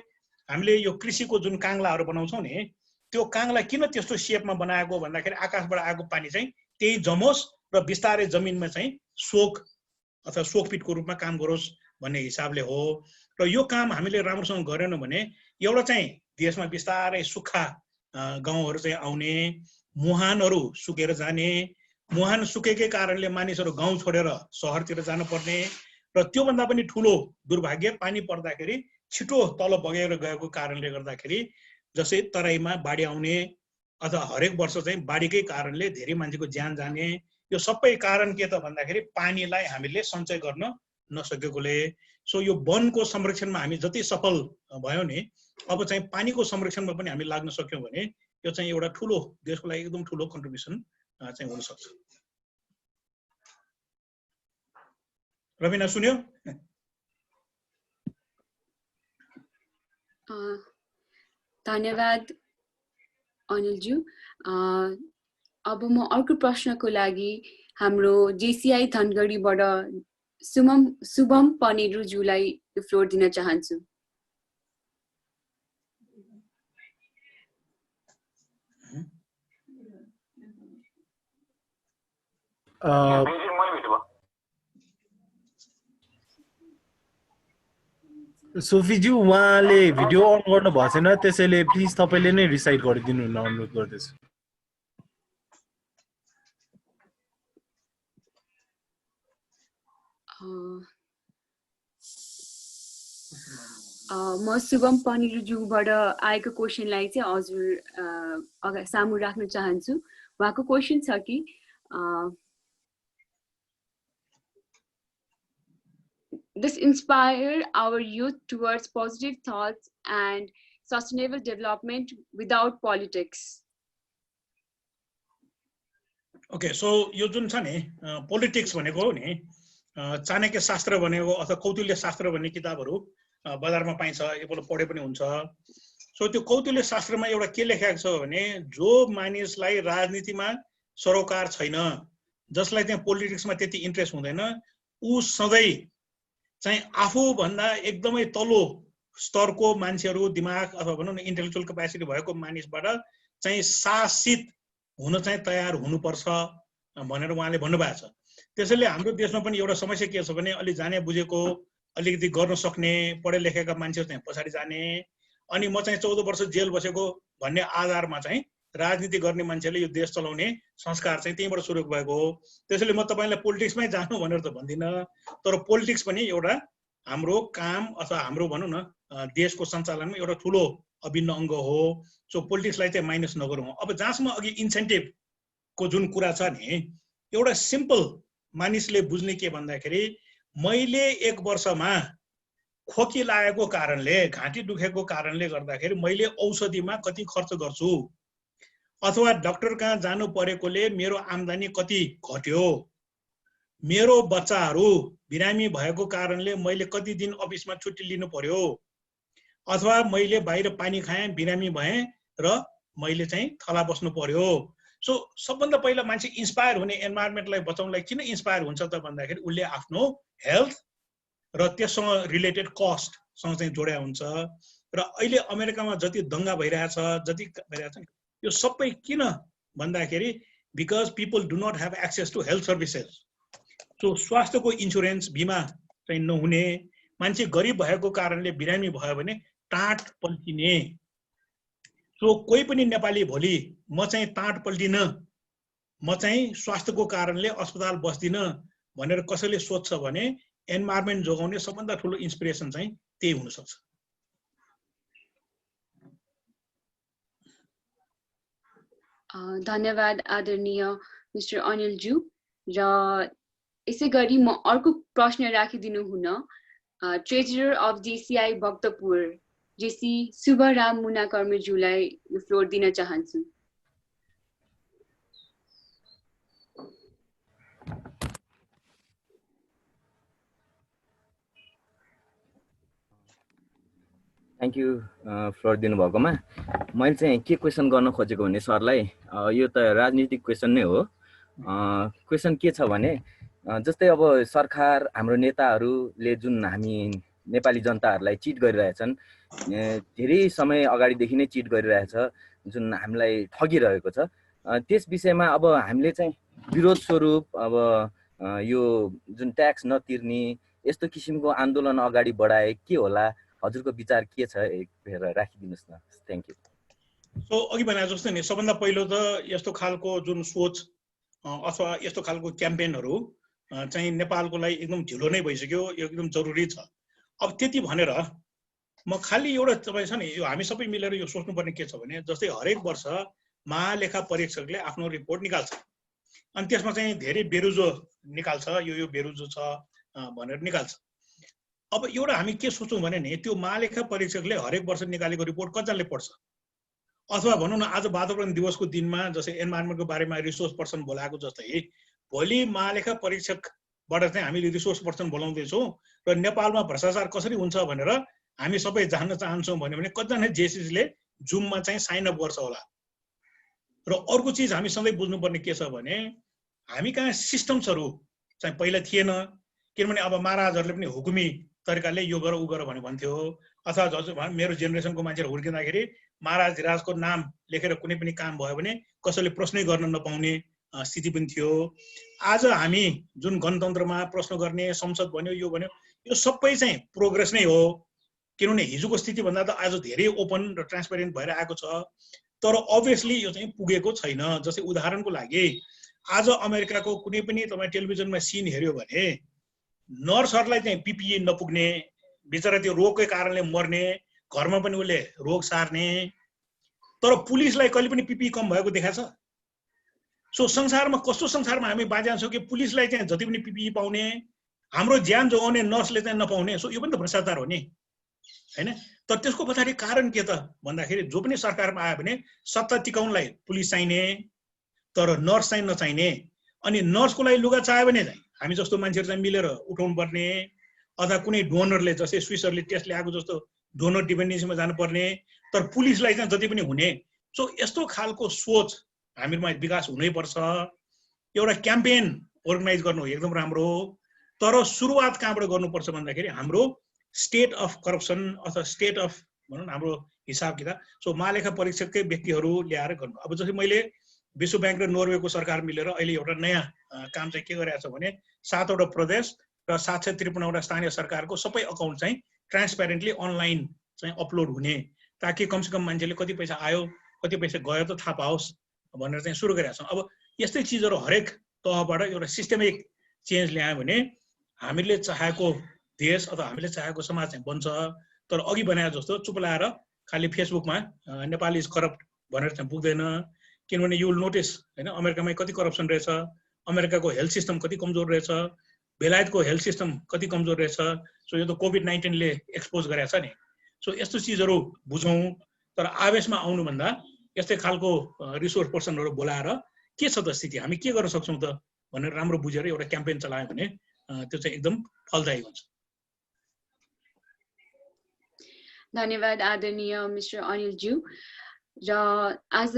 हामीले यो कृषिको जुन काङ्लाहरू बनाउँछौं नि त्यो काङ्ला किन त्यस्तो शेपमा बनाएको भन्दाखेरि आकाशबाट आएको पानी चाहिँ त्यही जमोस् र बिस्तारै जमिनमा चाहिँ सोक अथवा सोकपिटको रूपमा काम गरोस् भन्ने हिसाबले हो। र यो काम हामीले राम्रोसँग गरेनौं भने एउटा चाहिँ देशमा बिस्तारै सुक्खा गाउँहरू चाहिँ आउने, मुहानहरू सुकेर जाने, मुहान सुकेकै कारणले मानिसहरू गाउँ छोडेर शहरतिर जानु पर्ने र त्योभन्दा पनि ठुलो दुर्भाग्य पानी पर्दाखेरि छिटो तल बगेर गएको कारणले गर्दाखेरि जसै तराईमा बाढी आउने अथवा हरेक वर्ष चाहिँ बाढीकै कारणले धेरै मान्छेको ज्यान जाने। यो सबै कारण के त भन्दाखेरि पानीलाई हामीले सञ्चय गर्न नसकेकोले। सो यो वनको संरक्षणमा हामी जति सफल भयौं नि अब चाहिँ पानीको संरक्षणमा पनि हामी लाग्न सक्यौं भने यो चाहिँ एउटा ठुलो देशको लागि एकदम ठुलो कन्ट्रिब्युसन चाहिँ हुन सक्छ। रविना सुन्यो? धन्यवाद अनिलज्यू। अब म अर्को प्रश्नको लागि हाम्रो जेसीआई धनगढीबाट शुभम पनेरुज्यूलाई फ्लोर दिन चाहन्छु। सोफीज्यू उहाँले भिडियो अन गर्नु भएको छैन, त्यसैले प्लिज तपाईले नै रिसाइड गरिदिनु हुन अनुरोध गर्दछु। म शुभम पनिरुजुबाट आएको क्वेसनलाई चाहिँ हजुर सामु राख्न चाहन्छु। उहाँको क्वेसन छ कि this inspire our youth towards positive thoughts and sustainable development without politics. Okay, so यो जुन छ नि पोलिटिक्स भनेको हो नि चाणक्य शास्त्र भनेको अथवा कौटिल्य शास्त्र भन्ने किताबहरू बजारमा पाइन्छ, एकपल्ट पढे पनि हुन्छ। सो त्यो कौटिल्य शास्त्रमा एउटा के लेखेको छ भने जो मानिसलाई राजनीतिमा सरोकार छैन, जसलाई चाहिँ पोलिटिक्समा त्यति इन्ट्रेस्ट हुँदैन, ऊ सधैँ चाहिँ आफूभन्दा एकदमै तल्लो स्तरको मान्छेहरू दिमाग अथवा भनौँ न इन्टेलेक्चुअल क्यापेसिटी भएको मानिसबाट चाहिँ शासित हुन चाहिँ तयार हुनुपर्छ भनेर उहाँले भन्नुभएको छ। त्यसैले हाम्रो देशमा पनि एउटा समस्या के छ भने अलि जाने बुझेको अलिकति गर्न सक्ने पढे लेखेका मान्छेहरू चाहिँ पछाडि जाने, अनि म चाहिँ 14 वर्ष जेल बसेको भन्ने आधारमा चाहिँ राजनीति गर्ने मान्छेले यो देश चलाउने संस्कार चाहिँ त्यहीँबाट सुरु भएको हो। त्यसैले म तपाईँलाई पोलिटिक्समै जानु भनेर त भन्दिनँ, तर पोलिटिक्स पनि एउटा हाम्रो काम अथवा हाम्रो भनौँ न देशको सञ्चालनमा एउटा ठुलो अभिन्न अङ्ग हो। सो पोलिटिक्सलाई चाहिँ माइनस नगरौँ। अब जहाँसम्म अघि इन्सेन्टिभको जुन कुरा छ नि, एउटा सिम्पल मानिसले बुझ्ने के भन्दाखेरि मैले 1 वर्षमा खोकी लागेको कारणले, घाँटी दुखेको कारणले गर्दाखेरि मैले औषधिमा कति खर्च गर्छु, अथवा डाक्टर कहाँ जानु परेकोले मेरो आम्दानी कति घट्यो, मेरो बच्चाहरू बिरामी भएको कारणले मैले कति दिन अफिसमा छुट्टी लिनु पर्यो, अथवा मैले बाहिर पानी खाएँ बिरामी भएँ र मैले चाहिँ थला बस्नु पर्यो। सो सबभन्दा पहिला मान्छे इन्स्पायर हुने एन्भाइरोमेन्टलाई बचाउनलाई किन इन्स्पायर हुन्छ त भन्दाखेरि उसले आफ्नो हेल्थ र त्यससँग रिलेटेड कस्टसँग चाहिँ जोड्या हुन्छ। र अहिले अमेरिकामा जति दङ्गा भइरहेछ, जति भइरहेछ यो सबै किन भन्दाखेरि because people do not have access to health services. So स्वास्थ्यको इन्सुरेन्स बिमा चाहिँ नहुने, मान्छे गरिब भएको कारणले बिरामी भयो भने टाँट पल्टिने। सो कोही पनि नेपाली भोलि म चाहिँ टाँट पल्टिन, म चाहिँ स्वास्थ्यको कारणले अस्पताल बस्दिन भनेर कसैले सोध्छ भने एन्भाइरोमेन्ट जोगाउने सबभन्दा ठुलो इन्सपिरेसन चाहिँ त्यही हुनसक्छ। धन्यवाद आदरणीय मिस्टर अनिलज्यू। र यसै गरी म अर्को प्रश्न राखिदिनु हुन treasurer of JCI Bhaktapur JC Shubharam मुनाकर्मीज्यूलाई फ्लोर दिन चाहन्छु। थ्याङ्क यू फ्लोर दिनुभएकोमा। मैले चाहिँ के क्वेसन गर्न खोजेको भने सरलाई, यो त राजनीतिक क्वेसन नै हो। क्वेसन के छ भने जस्तै अब सरकार हाम्रो नेताहरूले जुन हामी नेपाली जनताहरूलाई चिट गरिरहेछन्, धेरै समय अगाडिदेखि नै चिट गरिरहेछ, जुन हामीलाई ठगिरहेको छ, त्यस विषयमा अब हामीले चाहिँ विरोध स्वरूप अब यो जुन ट्याक्स नतिर्ने यस्तो किसिमको आन्दोलन अगाडि बढाए के होला, हजुरको विचार के छ एक फेर राखिदिनुहोस् न। Thank you. सो अघि भने जस्तो नि सबभन्दा पहिलो त यस्तो खालको जुन सोच अथवा यस्तो खालको क्याम्पेनहरू चाहिँ नेपालको लागि एकदम ढिलो नै भइसक्यो, एकदम जरुरी छ। अब त्यति भनेर म खालि एउटा तपाईँ छ नि यो हामी सबै मिलेर यो सोच्नुपर्ने के छ भने जस्तै हरेक वर्ष महालेखा परीक्षकले आफ्नो रिपोर्ट निकाल्छ, अनि त्यसमा चाहिँ धेरै बेरुजो निकाल्छ, यो बेरुजो छ भनेर निकाल्छ। अब एउटा हामी के सोचौँ भने नि त्यो महालेखा परीक्षकले हरेक वर्ष निकालेको रिपोर्ट कतिजनाले पढ्छ, अथवा भनौँ न आज वातावरण दिवसको दिनमा जस्तै एन्भाइरोमेन्टको बारेमा रिसोर्स पर्सन बोलाएको जस्तै भोलि महालेखा परीक्षकबाट चाहिँ हामीले रिसोर्स पर्सन बोलाउँदैछौँ र नेपालमा भ्रष्टाचार कसरी हुन्छ भनेर हामी सबै जान्न चाहन्छौँ भन्यो भने कतिजना जेसीले जुममा चाहिँ साइन अप गर्छ होला। र अर्को चिज हामी सधैँ बुझ्नुपर्ने के छ भने हामी कहाँ सिस्टम्सहरू चाहिँ पहिला थिएन, किनभने अब महाराजहरूले पनि हुकुमी तरिकाले यो गर उ गर भनेर भन्थ्यो, अथवा मेरो जेनेरेसनको मान्छेहरू हुर्किँदाखेरि महाराज धिराजको नाम लेखेर कुनै पनि काम भयो भने कसैले प्रश्नै गर्न नपाउने स्थिति पनि थियो। आज हामी जुन गणतन्त्रमा प्रश्न गर्ने संसद भन्यो यो भन्यो यो सबै चाहिँ प्रोग्रेस नै हो, किनभने हिजोको स्थितिभन्दा त आज धेरै ओपन र ट्रान्सपेरेन्ट भएर आएको छ। तर अभियसली यो चाहिँ पुगेको छैन। जस्तै उदाहरणको लागि आज अमेरिकाको कुनै पनि तपाईँ टेलिभिजनमा सिन हेऱ्यो भने नर्सहरूलाई चाहिँ पिपिई नपुग्ने, बिचरा त्यो रोगकै कारणले मर्ने, घरमा पनि उसले रोग सार्ने, तर पुलिसलाई कहिले पनि पिपिई कम भएको देखाएको छ? सो संसारमा कस्तो संसारमा हामी बाँचेका छौँ कि पुलिसलाई चाहिँ जति पनि पिपिई पाउने, हाम्रो ज्यान जोगाउने नर्सले चाहिँ नपाउने? सो यो पनि त भ्रष्टाचार हो नि, हैन? तर त्यसको पछाडि कारण के त भन्दाखेरि जो पनि सरकारमा आयो भने सत्ता टिकाउनलाई पुलिस चाहिने तर नर्स चाहिँ नचाहिने, अनि नर्सको लागि लुगा चाहियो भने चाहिँ हामी जस्तो मान्छेहरू चाहिँ मिलेर उठाउनु पर्ने, अथवा कुनै डोनरले जस्तै स्विसरले टेस्ट ल्याएको जस्तो डोनर डिपेन्डेन्सीमा जानुपर्ने, तर पुलिसलाई चाहिँ जति पनि हुने। सो यस्तो खालको सोच हामीमा विकास हुनैपर्छ। एउटा क्याम्पेन अर्गनाइज गर्नु एकदम राम्रो, तर सुरुवात कहाँबाट गर्नुपर्छ भन्दाखेरि हाम्रो स्टेट अफ करप्सन अथवा स्टेट अफ भनौँ न हाम्रो हिसाब किताब, सो महालेखा परीक्षककै व्यक्तिहरू ल्याएर गर्नु। अब जस्तै मैले विश्व ब्याङ्क र नर्वेको सरकार मिलेर अहिले एउटा नयाँ काम चाहिँ के गरिरहेको छ भने 7 वटा प्रदेश र 753 वटा स्थानीय सरकारको सबै अकाउन्ट चाहिँ ट्रान्सप्यारेन्टली अनलाइन चाहिँ अपलोड हुने, ताकि कमसेकम मान्छेले कति पैसा आयो कति पैसा गयो त थाहा पाओस् भनेर चाहिँ सुरु गरिरहेको छौँ। अब यस्तै चिजहरू हरेक तहबाट एउटा सिस्टमिक चेन्ज ल्यायो भने हामीले चाहेको देश अथवा हामीले चाहेको समाज चाहिँ बन्छ। तर अघि बनाए जस्तो चुप लाएर खालि फेसबुकमा नेपाल इज करप्ट भनेर चाहिँ पुग्दैन, किनभने यु विल नोटिस हैन अमेरिकामै कति करप्सन रहेछ, अमेरिकाको हेल्थ सिस्टम कति कमजोर रहेछ, बेलायतको हेल्थ सिस्टम कति कमजोर रहेछ। सो यो त कोभिड-19 ले एक्सपोज गरेको छ नि। सो यस्तो चिजहरू बुझौँ, तर आवेशमा आउनुभन्दा यस्तै खालको रिसोर्स पर्सनहरू बोलाएर के छ त स्थिति, हामी के गर्न सक्छौँ त भनेर राम्रो बुझेर एउटा क्याम्पेन चलायो भने त्यो चाहिँ एकदम फलदायी हुन्छ। धन्यवाद आदरणीय मिस्टर अनिलज्यू। र आज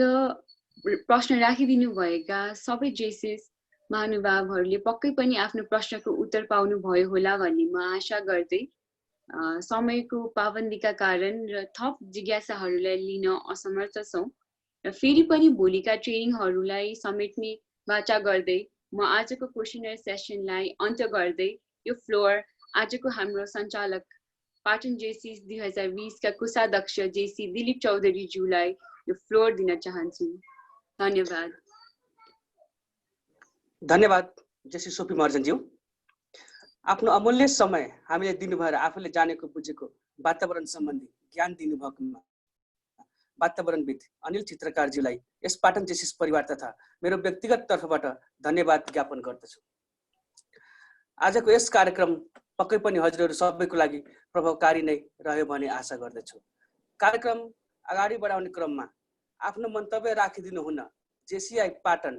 प्रश्न राखिदिनु भएका सबै जेसिस महानुभावहरूले पक्कै पनि आफ्नो प्रश्नको उत्तर पाउनु भयो होला भन्ने म आशा गर्दै समयको पाबन्दीका कारण र थप जिज्ञासाहरूलाई लिन असमर्थ छौँ र फेरि पनि भोलिका ट्रेनिङहरूलाई समेट्ने वाचा गर्दै म आजको क्वेसनर सेसनलाई अन्त्य गर्दै यो फ्लोर आजको हाम्रो सञ्चालक पाटन जेसिस 2020 का कोषाध्यक्ष जेसी दिलीप चौधरी ज्यूलाई यो फ्लोर दिन चाहन्छु। धन्यवाद। धन्यवाद जेसी सोफी महर्जनज्यू। आफ्नो अमूल्य समय हामीले दिनुभएर आफूले जानेको बुझेको वातावरण सम्बन्धी ज्ञान दिनुभएकोमा वातावरणविद अनिल चित्रकारज्यूलाई यस पाटन जेसिस परिवार तथा मेरो व्यक्तिगत तर्फबाट धन्यवाद ज्ञापन गर्दछु। आजको यस कार्यक्रम पक्कै पनि हजुरहरू सबैको लागि प्रभावकारी नै रह्यो भन्ने आशा गर्दछु। कार्यक्रम अगाडि बढाउने क्रममा आफ्नो मन्तव्य राखिदिनु हुन जेसीआई पाटन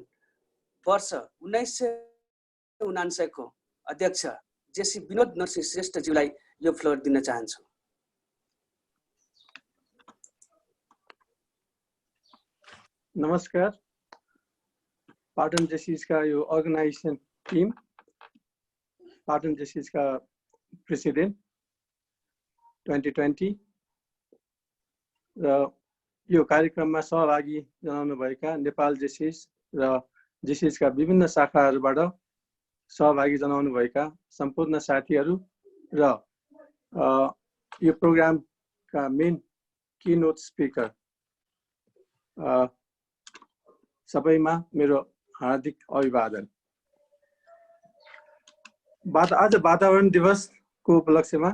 वर्ष 1999 को अध्यक्ष जेसी विनोद नरसिंह श्रेष्ठज्यूलाई यो फ्लोर दिन चाहन्छु। नमस्कार। पाटन जेसिस का यो अर्गनाइजेसन टिम, पाटन जेसिस का प्रेसिडेन्ट 2020 र यो कार्यक्रममा सहभागी जनाउनुभएका नेपाल जेसिस र जेसिसका विभिन्न शाखाहरूबाट सहभागी जनाउनुभएका सम्पूर्ण साथीहरू र यो प्रोग्रामका मेन कीनोट स्पिकर सबैमा मेरो हार्दिक अभिवादन। आज वातावरण दिवसको उपलक्ष्यमा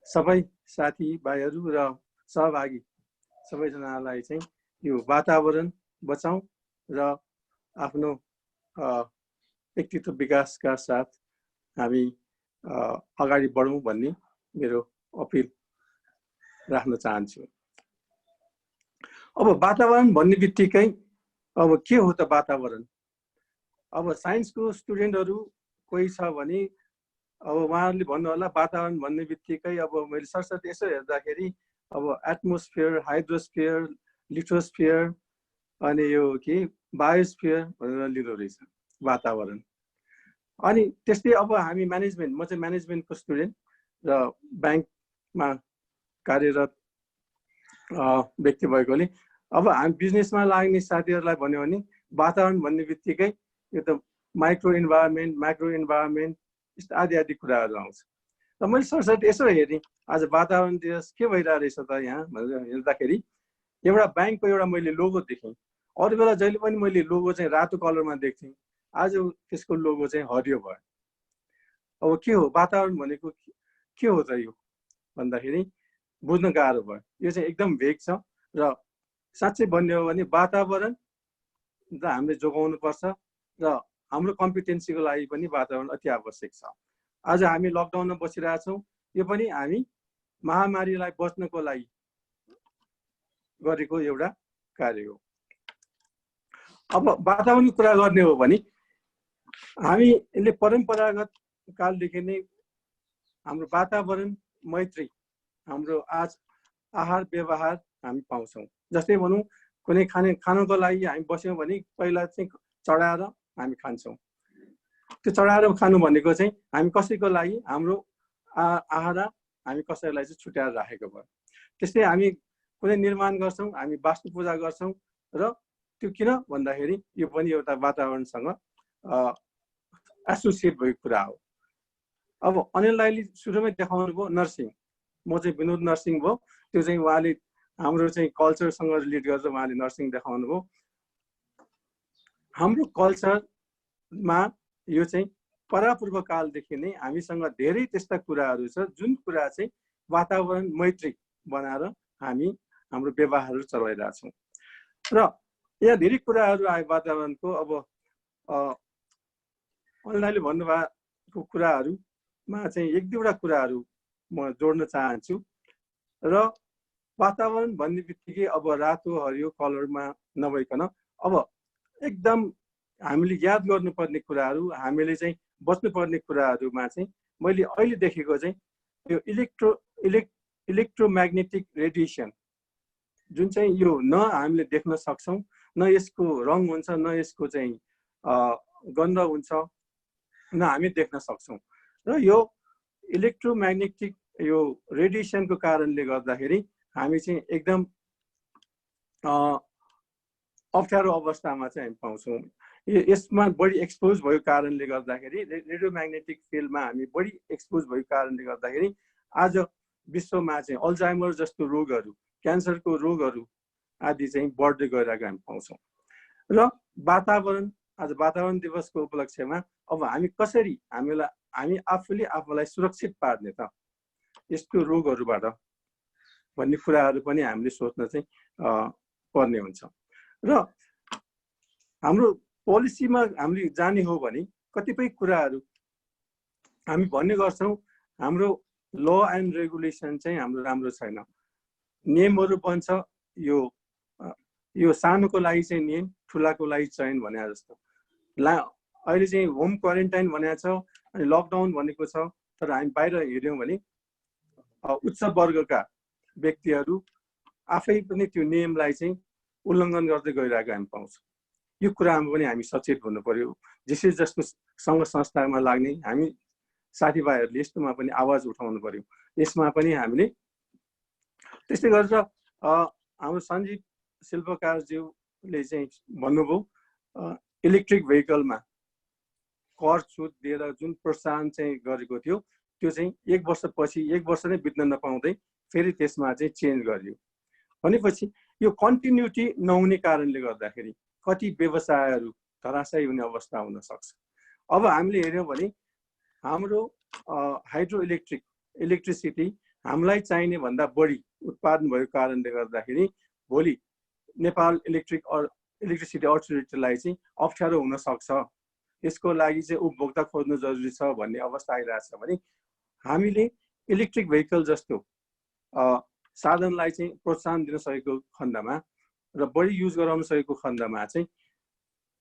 सबै साथीभाइहरू र सहभागी सबैजनालाई चाहिँ यो वातावरण बचाउँ र आफ्नो व्यक्तित्व विकासका साथ हामी अगाडि बढौँ भन्ने मेरो अपिल राख्न चाहन्छु। अब वातावरण भन्ने बित्तिकै अब के हो त वातावरण? अब साइन्सको स्टुडेन्टहरू कोही छ भने अब उहाँहरूले भन्नु होला वातावरण भन्ने बित्तिकै अब मैले सरसर्ती यसो हेर्दाखेरि अब एटमोस्फियर, हाइड्रोस्फियर, लिथोस्फियर अनि यो के बायोस्फियर भनेर लिँदो रहेछ वातावरण। अनि त्यस्तै अब हामी म्यानेजमेन्ट, म चाहिँ म्यानेजमेन्टको स्टुडेन्ट र ब्याङ्कमा कार्यरत व्यक्ति भएकोले अब हामी बिजनेसमा लाग्ने साथीहरूलाई भन्यो भने वातावरण भन्ने बित्तिकै यो त माइक्रो इन्भाइरोमेन्ट, म्याक्रो इन्भाइरोमेन्ट यस्तो आदि आदि कुराहरू आउँछ। र मैले सरसर्ती यसो हेरेँ आज वातावरण दिवस के भइरहेको रहेछ त यहाँ भनेर हेर्दाखेरि एउटा ब्याङ्कको एउटा मैले लोगो देखेँ। अरू बेला जहिले पनि मैले लोगो चाहिँ रातो कलरमा देख्थेँ, आज त्यसको लोगो चाहिँ हरियो भयो। अब के हो वातावरण भनेको के हो त यो भन्दाखेरि बुझ्न गाह्रो भयो। यो चाहिँ एकदम भेग छ र साँच्चै भन्ने हो भने वातावरण त हामीले जोगाउनु पर्छ र हाम्रो कम्पिटेन्सीको लागि पनि वातावरण अति आवश्यक छ। आज हामी लकडाउनमा बसिरहेछौँ, यो पनि हामी महामारीलाई बच्नको लागि गरेको एउटा कार्य हो। अब वातावरणको कुरा गर्ने हो भने हामीले परम्परागत कालदेखि नै हाम्रो वातावरण मैत्री, हाम्रो आज आहार व्यवहार हामी पाउँछौँ। जस्तै भनौँ कुनै खानको लागि हामी बस्यौँ भने पहिला चाहिँ चढाएर हामी खान्छौँ। त्यो चढाएर खानु भनेको चाहिँ हामी कसैको लागि हाम्रो आहार हामी कसैलाई चाहिँ छुट्याएर राखेको भयो। त्यस्तै हामी कुनै निर्माण गर्छौँ, हामी वास्तु पूजा गर्छौँ र त्यो किन भन्दाखेरि यो पनि एउटा वातावरणसँग एसोसिएट भएको कुरा हो। अब अनिल दाइले सुरुमै देखाउनु भयो नर्सिङ, म चाहिँ विनोद नर्सिङ भयो, त्यो चाहिँ उहाँले हाम्रो चाहिँ कल्चरसँग रिलेट गरेर उहाँले नर्सिङ देखाउनु भयो। हाम्रो कल्चरमा यो चाहिँ परापूर्व कालदेखि नै हामीसँग धेरै त्यस्ता कुराहरू छ जुन कुरा चाहिँ वातावरण मैत्री बनाएर हामी हाम्रो व्यवहारहरू चलाइरहेछौँ। र यहाँ धेरै कुराहरू आयो वातावरणको। अब अनिलले भन्नुभएको कुराहरूमा चाहिँ एक दुईवटा कुराहरू म जोड्न चाहन्छु। र वातावरण भन्ने बित्तिकै अब रातो हरियो कलरमा नभइकन अब एकदम हामीले याद गर्नुपर्ने कुराहरू, हामीले चाहिँ बच्नुपर्ने कुराहरूमा चाहिँ मैले अहिले देखेको चाहिँ यो इलेक्ट्रोम्याग्नेटिक रेडिएसन जुन चाहिँ यो न हामीले देख्न सक्छौँ, न यसको रङ हुन्छ, न यसको चाहिँ गन्ध हुन्छ, न हामी देख्न सक्छौँ। र यो इलेक्ट्रोम्याग्नेटिक यो रेडिएसनको कारणले गर्दाखेरि हामी चाहिँ एकदम अप्ठ्यारो अवस्थामा चाहिँ हामी पाउँछौँ। यसमा बढी एक्सपोज भएको कारणले गर्दाखेरि रेडियोम्याग्नेटिक फिल्डमा हामी बढी एक्सपोज भएको कारणले गर्दाखेरि आज विश्वमा चाहिँ अल्जाइमर जस्तो रोगहरू, क्यान्सरको रोगहरू आदि चाहिँ बढ्दै गइरहेको हामी पाउँछौँ। र वातावरण, आज वातावरण दिवसको उपलक्ष्यमा अब हामी कसरी हामी आफूलाई सुरक्षित पार्ने त यस्तो रोगहरूबाट भन्ने कुराहरू पनि हामीले सोच्न चाहिँ पर्ने हुन्छ। र हाम्रो पोलिसीमा हामीले जाने हो भने कतिपय कुराहरू हामी भन्ने गर्छौँ हाम्रो ल एन्ड रेगुलेसन चाहिँ हाम्रो राम्रो छैन। नियमहरू बन्छ, यो सानोको लागि चाहिँ नियम, ठुलाको लागि चयन भने जस्तो। अहिले चाहिँ होम क्वारेन्टाइन भनेको छ अनि लकडाउन भनेको छ, तर हामी बाहिर हेऱ्यौँ भने उच्च वर्गका व्यक्तिहरू आफै पनि त्यो नियमलाई चाहिँ उल्लङ्घन गर्दै गइरहेको हामी पाउँछौँ। यो कुरामा पनि हामी सचेत हुनु पर्यो। जस्तो सङ्घ संस्थामा लाग्ने हामी साथीभाइहरूले यस्तोमा पनि आवाज उठाउनु पर्यो। यसमा पनि हामीले त्यस्तै गरेर हाम्रो सञ्जीव शिल्पकारज्यूले चाहिँ भन्नुभयो इलेक्ट्रिक भेहिकलमा कर छुट दिएर जुन प्रोत्साहन चाहिँ गरेको थियो त्यो चाहिँ एक वर्ष नै बित्न नपाउँदै फेरि त्यसमा चाहिँ चेन्ज गरियो भनेपछि यो कन्टिन्युटी नहुने कारणले गर्दाखेरि कति व्यवसायहरू धराशायी हुने अवस्था हुन सक्छ। अब हामीले हेर्यौँ भने हाम्रो हाइड्रो इलेक्ट्रिसिटी हामीलाई चाहिने भन्दा बढी उत्पादन भएको कारणले गर्दाखेरि भोलि नेपाल इलेक्ट्रिसिटी अथोरिटीलाई चाहिँ अप्ठ्यारो हुन सक्छ। यसको लागि चाहिँ उपभोक्ता खोज्नु जरुरी छ भन्ने अवस्था आइरहेछ भने हामीले इलेक्ट्रिक भेहिकल जस्तो साधनलाई चाहिँ प्रोत्साहन दिन सकेको खण्डमा र बढी युज गराउन सकेको खण्डमा चाहिँ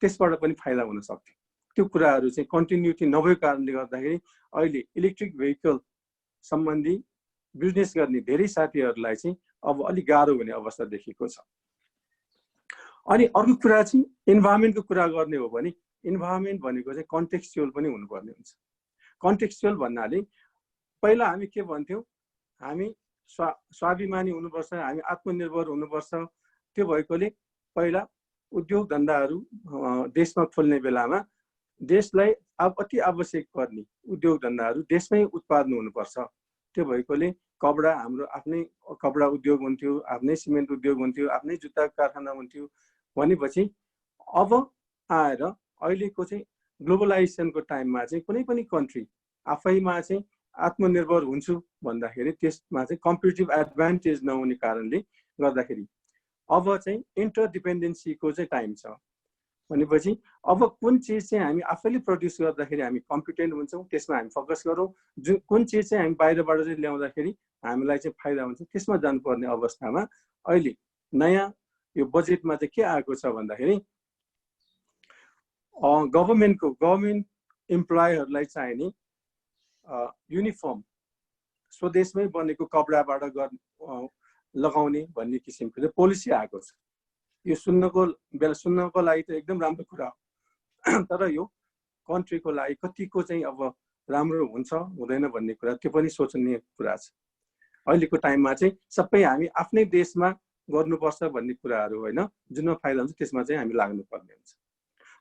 त्यसबाट पनि फाइदा हुन सक्थ्यो। त्यो कुराहरू चाहिँ कन्टिन्युटी नभएको कारणले गर्दाखेरि अहिले इलेक्ट्रिक भेहिकल सम्बन्धी बिजनेस गर्ने धेरै साथीहरूलाई चाहिँ अब अलिक गाह्रो हुने अवस्था देखिएको छ। अनि अर्को कुरा चाहिँ इन्भाइरोमेन्टको कुरा गर्ने हो भने इन्भाइरोमेन्ट भनेको चाहिँ कन्टेक्स्चुअल पनि हुनुपर्ने हुन्छ। कन्टेक्स्चुअल भन्नाले पहिला हामी के भन्थ्यौँ, हामी स्वाभिमानी हुनुपर्छ, हामी आत्मनिर्भर हुनुपर्छ। त्यो भएकोले पहिला उद्योग धन्दाहरू देशमा खोल्ने बेलामा देशलाई अति आवश्यक पर्ने उद्योग धन्दाहरू देशमै उत्पादन हुनुपर्छ। त्यो भएकोले कपडा हाम्रो आफ्नै कपडा उद्योग हुन्थ्यो, आफ्नै सिमेन्ट उद्योग हुन्थ्यो, आफ्नै जुत्ता कारखाना हुन्थ्यो भनेपछि अब आएर अहिलेको चाहिँ ग्लोबलाइजेसनको टाइममा चाहिँ कुनै पनि कन्ट्री आफैमा चाहिँ आत्मनिर्भर हुन्छु भन्दाखेरि त्यसमा चाहिँ कम्पिटिटिभ एडभान्टेज नहुने कारणले गर्दाखेरि अब चाहिँ इन्टरडिपेन्डेन्सीको चाहिँ टाइम छ भनेपछि अब कुन चिज चाहिँ हामी आफैले प्रड्युस गर्दाखेरि हामी कम्पिटेन्ट हुन्छौँ त्यसमा हामी फोकस गरौँ जुन कुन चिज चाहिँ हामी बाहिरबाट चाहिँ ल्याउँदाखेरि हामीलाई चाहिँ फाइदा हुन्छ त्यसमा जानुपर्ने अवस्थामा अहिले नयाँ यो बजेटमा चाहिँ के आएको छ भन्दाखेरि गभर्मेन्ट इम्प्लोयरहरूलाई चाहिने युनिफर्म स्वदेशमै बनेको कपडाबाट लगाउने भन्ने किसिमको चाहिँ पोलिसी आएको छ। यो सुन्नको लागि त एकदम राम्रो कुरा हो, तर यो कन्ट्रीको लागि कतिको चाहिँ अब राम्रो हुन्छ हुँदैन भन्ने कुरा त्यो पनि सोच्ने कुरा छ। अहिलेको टाइममा चाहिँ सबै हामी आफ्नै देशमा गर्नुपर्छ भन्ने कुराहरू होइन, जुनमा फाइदा हुन्छ त्यसमा चाहिँ हामी लाग्नुपर्ने हुन्छ।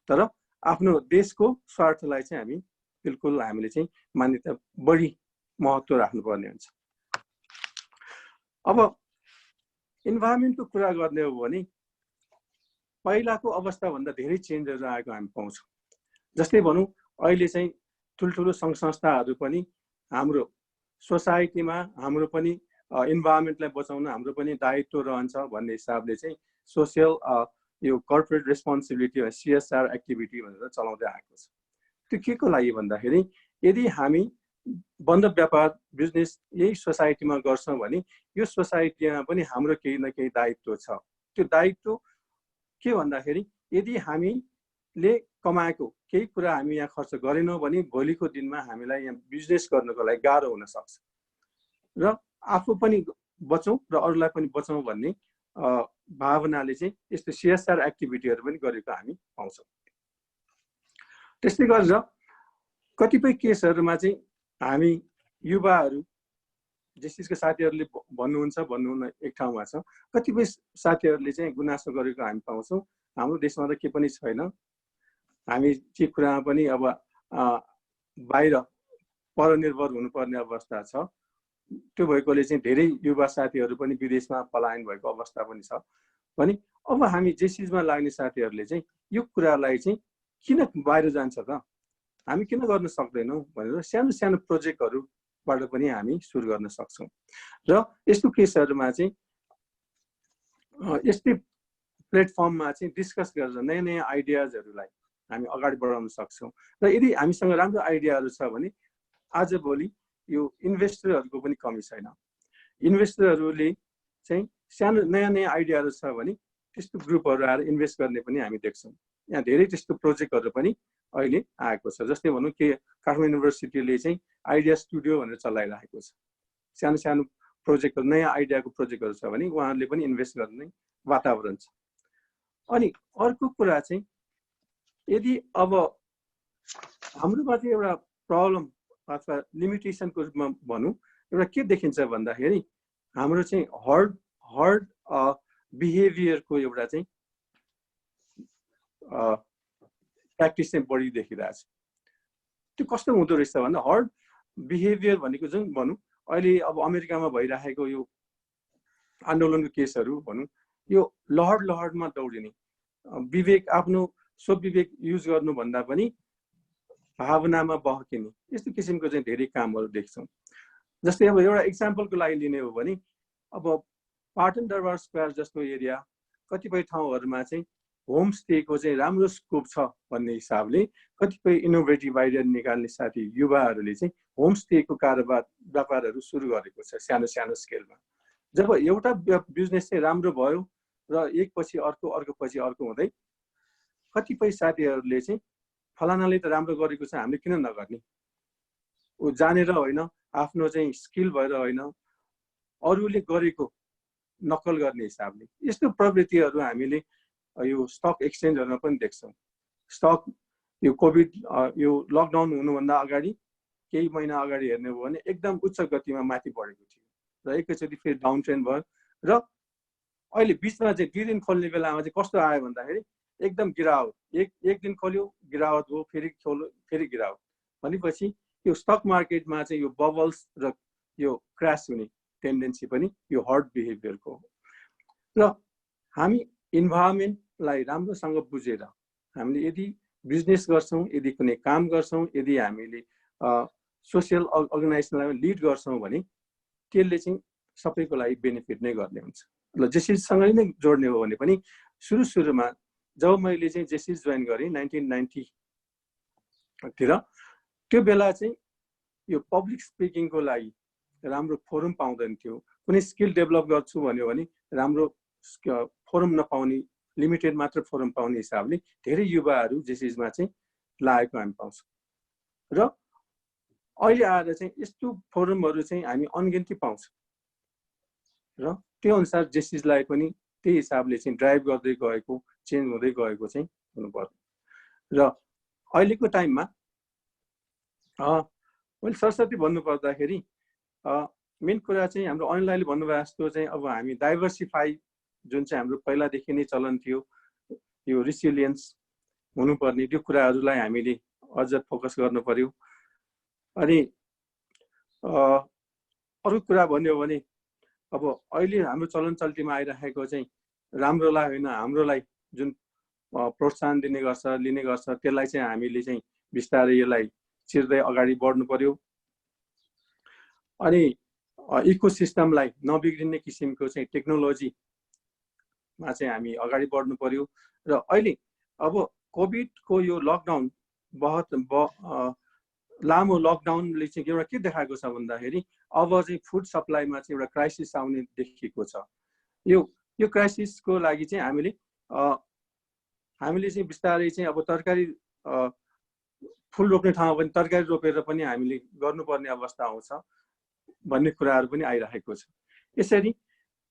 तर आफ्नो देशको स्वार्थलाई चाहिँ हामी बिल्कुल हामीले चाहिँ मान्यता बढी महत्त्व राख्नुपर्ने हुन्छ। अब इन्भाइरोमेन्टको कुरा गर्ने हो भने पहिलाको अवस्थाभन्दा धेरै चेन्जहरू आएको हामी पाउँछौँ। जस्तै भनौँ अहिले चाहिँ ठुल्ठुलो सङ्घ संस्थाहरू पनि हाम्रो सोसाइटीमा हाम्रो पनि इन्भाइरोमेन्टलाई बचाउन हाम्रो पनि दायित्व रहन्छ भन्ने हिसाबले चाहिँ सोसियल यो कर्पोरेट रेस्पोन्सिबिलिटी CSR एक्टिभिटी भनेर चलाउँदै आएको छ। त्यो के को लागि भन्दाखेरि यदि हामी बन्द व्यापार बिजनेस यही सोसाइटीमा गर्छौँ भने यो सोसाइटीमा पनि हाम्रो केही न केही दायित्व छ। त्यो दायित्व के भन्दाखेरि यदि हामीले कमाएको केही कुरा हामी यहाँ खर्च गरेनौँ भने भोलिको दिनमा हामीलाई यहाँ बिजनेस गर्नको लागि गाह्रो हुन सक्छ र आफू पनि बचौँ र अरूलाई पनि बचाउँ भन्ने भावनाले चाहिँ यस्तो CSR एक्टिभिटीहरू पनि गरेको हामी पाउँछौँ। त्यस्तै गरेर कतिपय केसहरूमा चाहिँ हामी युवाहरू जेसिसको साथीहरूले भन्नुहुन एक ठाउँमा छ, कतिपय साथीहरूले चाहिँ गुनासो गरेको हामी पाउँछौँ। हाम्रो देशमा त के पनि छैन, हामी के कुरामा पनि अब बाहिर परनिर्भर हुनुपर्ने अवस्था छ। त्यो भएकोले चाहिँ धेरै युवा साथीहरू पनि विदेशमा पलायन भएको अवस्था पनि छ भने अब हामी जेसिसमा लाग्ने साथीहरूले चाहिँ यो कुरालाई चाहिँ किन बाहिर जान्छ त, हामी किन गर्न सक्दैनौँ भनेर सानो सानो प्रोजेक्टहरूबाट पनि हामी सुरु गर्न सक्छौँ। र यस्तो केसहरूमा चाहिँ यस्तै प्लेटफर्ममा चाहिँ डिस्कस गरेर नयाँ नयाँ आइडियाजहरूलाई हामी अगाडि बढाउन सक्छौँ। र यदि हामीसँग राम्रो आइडियाहरू छ भने आजभोलि यो इन्भेस्टरहरूको पनि कमी छैन। इन्भेस्टरहरूले चाहिँ सानो नयाँ नयाँ आइडियाहरू छ भने त्यस्तो ग्रुपहरू आएर इन्भेस्ट गर्ने पनि हामी देख्छौँ। यहाँ धेरै त्यस्तो प्रोजेक्टहरू पनि अहिले आएको छ। जस्तै भनौँ कि काठमाडौँ युनिभर्सिटीले चाहिँ आइडिया स्टुडियो भनेर चलाइरहेको छ। सानो सानो प्रोजेक्टहरू नयाँ आइडियाको प्रोजेक्टहरू छ भने उहाँहरूले पनि इन्भेस्ट गर्ने वातावरण छ। अनि अर्को कुरा चाहिँ यदि अब हाम्रोमा चाहिँ एउटा प्रब्लम अथवा लिमिटेसनको रूपमा भनौँ एउटा के देखिन्छ भन्दाखेरि हाम्रो चाहिँ हर्ड बिहेभियरको एउटा चाहिँ प्र्याक्टिस चाहिँ बढी देखिरहेछ। त्यो कस्तो हुँदो रहेछ भन्दा हर्ड बिहेभियर भनेको जुन भनौँ अहिले अब अमेरिकामा भइरहेको यो आन्दोलनको केसहरू भनौँ, यो लहरमा दौडिने विवेक आफ्नो स्वविवेक युज गर्नुभन्दा पनि भावनामा बहकिने यस्तो किसिमको चाहिँ धेरै कामहरू देख्छौँ। जस्तै अब एउटा इक्जाम्पलको लागि लिने हो भने अब पाटन दरबार स्क्वायर जस्तो एरिया कतिपय ठाउँहरूमा चाहिँ होमस्टेको चाहिँ राम्रो स्कोप छ भन्ने हिसाबले कतिपय इनोभेटिभ आइडिया निकाल्ने साथी युवाहरूले चाहिँ होमस्टेको व्यापारहरू सुरु गरेको छ सानो सानो स्केलमा। जब एउटा बिजनेस चाहिँ राम्रो भयो र एकपछि अर्को अर्कोपछि अर्को हुँदै कतिपय साथीहरूले चाहिँ फलानाले त राम्रो गरेको छ हामीले किन नगर्ने, ऊ जानेर होइन आफ्नो चाहिँ स्किल भएर होइन अरूले गरेको नक्कल गर्ने हिसाबले यस्तो प्रवृत्तिहरू हामीले यो स्टक एक्सचेन्जहरूमा पनि देख्छौँ। स्टक यो कोभिड यो लकडाउन हुनुभन्दा अगाडि केही महिना अगाडि हेर्ने हो भने एकदम उच्च गतिमा माथि बढेको थियो र एकैचोटि फेरि डाउन ट्रेन्ड भयो र अहिले बिचमा चाहिँ 2 दिन खोल्ने बेलामा चाहिँ कस्तो आयो भन्दाखेरि एकदम गिरावट, एक दिन खोल्यो गिरावट हो, फेरि गिरावट भनेपछि यो स्टक मार्केटमा चाहिँ यो बबल्स र यो क्रास हुने टेन्डेन्सी पनि यो हर्ड बिहेभियरको हो। र हामी इन्भाइरोमेन्टलाई राम्रोसँग बुझेर हामीले यदि बिजनेस गर्छौँ, यदि कुनै काम गर्छौँ, यदि हामीले सोसियल अर्गनाइजेसनलाई लिड गर्छौँ भने त्यसले चाहिँ सबैको लागि बेनिफिट नै गर्ने हुन्छ। ल जेसिससँगै नै जोड्ने हो भने पनि सुरुमा जब मैले चाहिँ जेसिस जोइन गरेँ 1990 तिर, त्यो बेला चाहिँ यो पब्लिक स्पिकिङको लागि राम्रो फोरम पाउँदैन थियो। कुनै स्किल डेभलप गर्छु भन्यो भने राम्रो फोरम नपाउने, लिमिटेड मात्र फोरम पाउने हिसाबले धेरै युवाहरू जेसिसमा चाहिँ लागेको हामी पाउँछौँ। र अहिले आएर चाहिँ यस्तो फोरमहरू चाहिँ हामी अनगिन्ती पाउँछौँ र त्यो अनुसार जेसिसलाई पनि त्यही हिसाबले चाहिँ ड्राइभ गर्दै गएको, चेन्ज हुँदै गएको चाहिँ हुनुपर्छ। र अहिलेको टाइममा मैले सरस्वती भन्नुपर्दाखेरि मेन कुरा चाहिँ हाम्रो अनिलले भन्नुभएको जस्तो चाहिँ अब हामी डाइभर्सिफाई जुन चाहिँ हाम्रो पहिलादेखि नै चलन थियो, यो रिसिलियन्स हुनुपर्ने, त्यो कुराहरूलाई हामीले अझ फोकस गर्नु पर्यो। अनि अरू कुरा भन्यो भने अब अहिले हाम्रो चलन चल्तीमा आइरहेको चाहिँ राम्रोलाई होइन, हाम्रोलाई जुन प्रोत्साहन लिने गर्छ त्यसलाई चाहिँ हामीले चाहिँ बिस्तारै यसलाई चिर्दै अगाडि बढ्नु पर्यो। अनि इकोसिस्टमलाई नबिग्रिने किसिमको चाहिँ टेक्नोलोजीमा चाहिँ हामी अगाडि बढ्नु पर्यो। र अहिले अब कोभिडको यो लकडाउन लामो लकडाउनले चाहिँ एउटा के देखाएको छ भन्दाखेरि अब चाहिँ फुड सप्लाईमा चाहिँ एउटा क्राइसिस आउने देखिएको छ। यो क्राइसिसको लागि चाहिँ हामीले चाहिँ बिस्तारै चाहिँ अब तरकारी फुल रोप्ने ठाउँमा पनि तरकारी रोपेर पनि हामीले गर्नुपर्ने अवस्था आउँछ भन्ने कुराहरू पनि आइरहेको छ। यसरी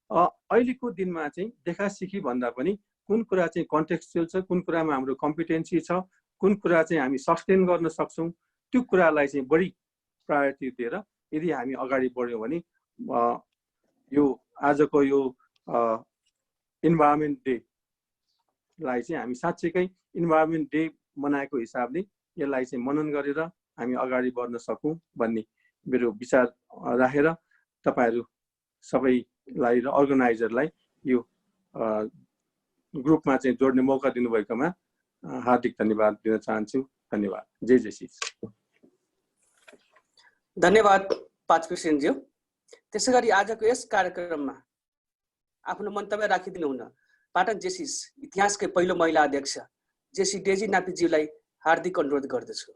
अहिलेको दिनमा चाहिँ देखासिखी भन्दा पनि कुन कुरा चाहिँ कन्टेक्सचुअल छ, कुन कुरामा हाम्रो कम्पिटेन्सी छ, कुन कुरा चाहिँ हामी सस्टेन गर्न सक्छौँ, त्यो कुरालाई चाहिँ बढी प्रायोरिटी दिएर यदि हामी अगाडि बढ्यौँ भने यो आजको यो इन्भाइरोमेन्ट डेलाई चाहिँ हामी साँच्चैकै इन्भाइरोमेन्ट डे मनाएको हिसाबले यसलाई चाहिँ मनन गरेर हामी अगाडि बढ्न सकौँ भन्ने मेरो विचार राखेर तपाईँहरू सबैलाई र अर्गनाइजरलाई यो ग्रुपमा चाहिँ जोड्ने मौका दिनुभएकोमा हार्दिक धन्यवाद दिन चाहन्छु। धन्यवाद। जय जेसिस। धन्यवाद पाचकृष्णज्यू। त्यसै गरी आजको यस कार्यक्रममा आफ्नो मन्तव्य राखिदिनु हुन पाटन जेसिस इतिहासकै पहिलो महिला अध्यक्ष जेसी डेजी नापिज्यूलाई हार्दिक अनुरोध गर्दछु।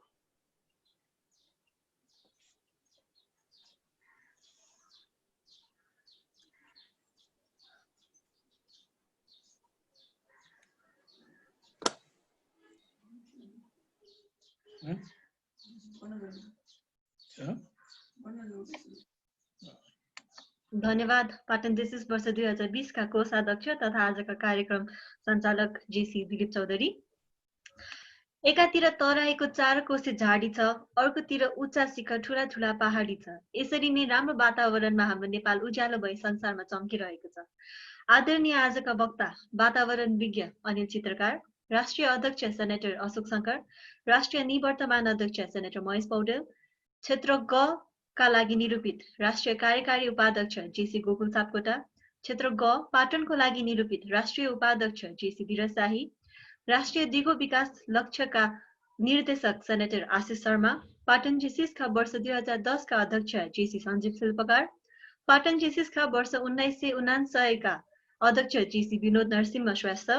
धन्यवाद पाटन जेसिस वर्ष 2020 का कोषाध्यक्ष तथा आजका कार्यक्रम सञ्चालक जेसी दिलीप चौधरी। एकातिर तराईको 4 कोसे झाडी छ, अर्कोतिर उच्चा शिखर ठूला ठूला पहाडी छ। यसरी नै राम्रो वातावरणमा हाम्रो नेपाल उज्यालो भई संसारमा चम्किरहेको छ। आदरणीय आजका वक्ता वातावरण विज्ञ अनिल चित्रकार, राष्ट्रिय अध्यक्ष सेनेटर अशोक शंकर, राष्ट्रिय निवर्तमान अध्यक्ष सेनेटर महेश पौडेल, क्षेत्र ग का लागि निरूपित राष्ट्रिय कार्यकारी उपाध्यक्ष जेसी गोकुल सापकोटा, क्षेत्र ग पाटनको लागि निरूपित राष्ट्रिय उपाध्यक्ष जेसी विरज शाही, राष्ट्रिय दिगो विकास लक्ष्यका निर्देशक सेनेटर आशिष शर्मा, पाटन जेसिसका वर्ष 2010 का अध्यक्ष जेसी सञ्जीव शिल्पकार, पाटन जेसिसका वर्ष 1999 का अध्यक्ष जेसी विनोद नरसिंह श्रेष्ठ,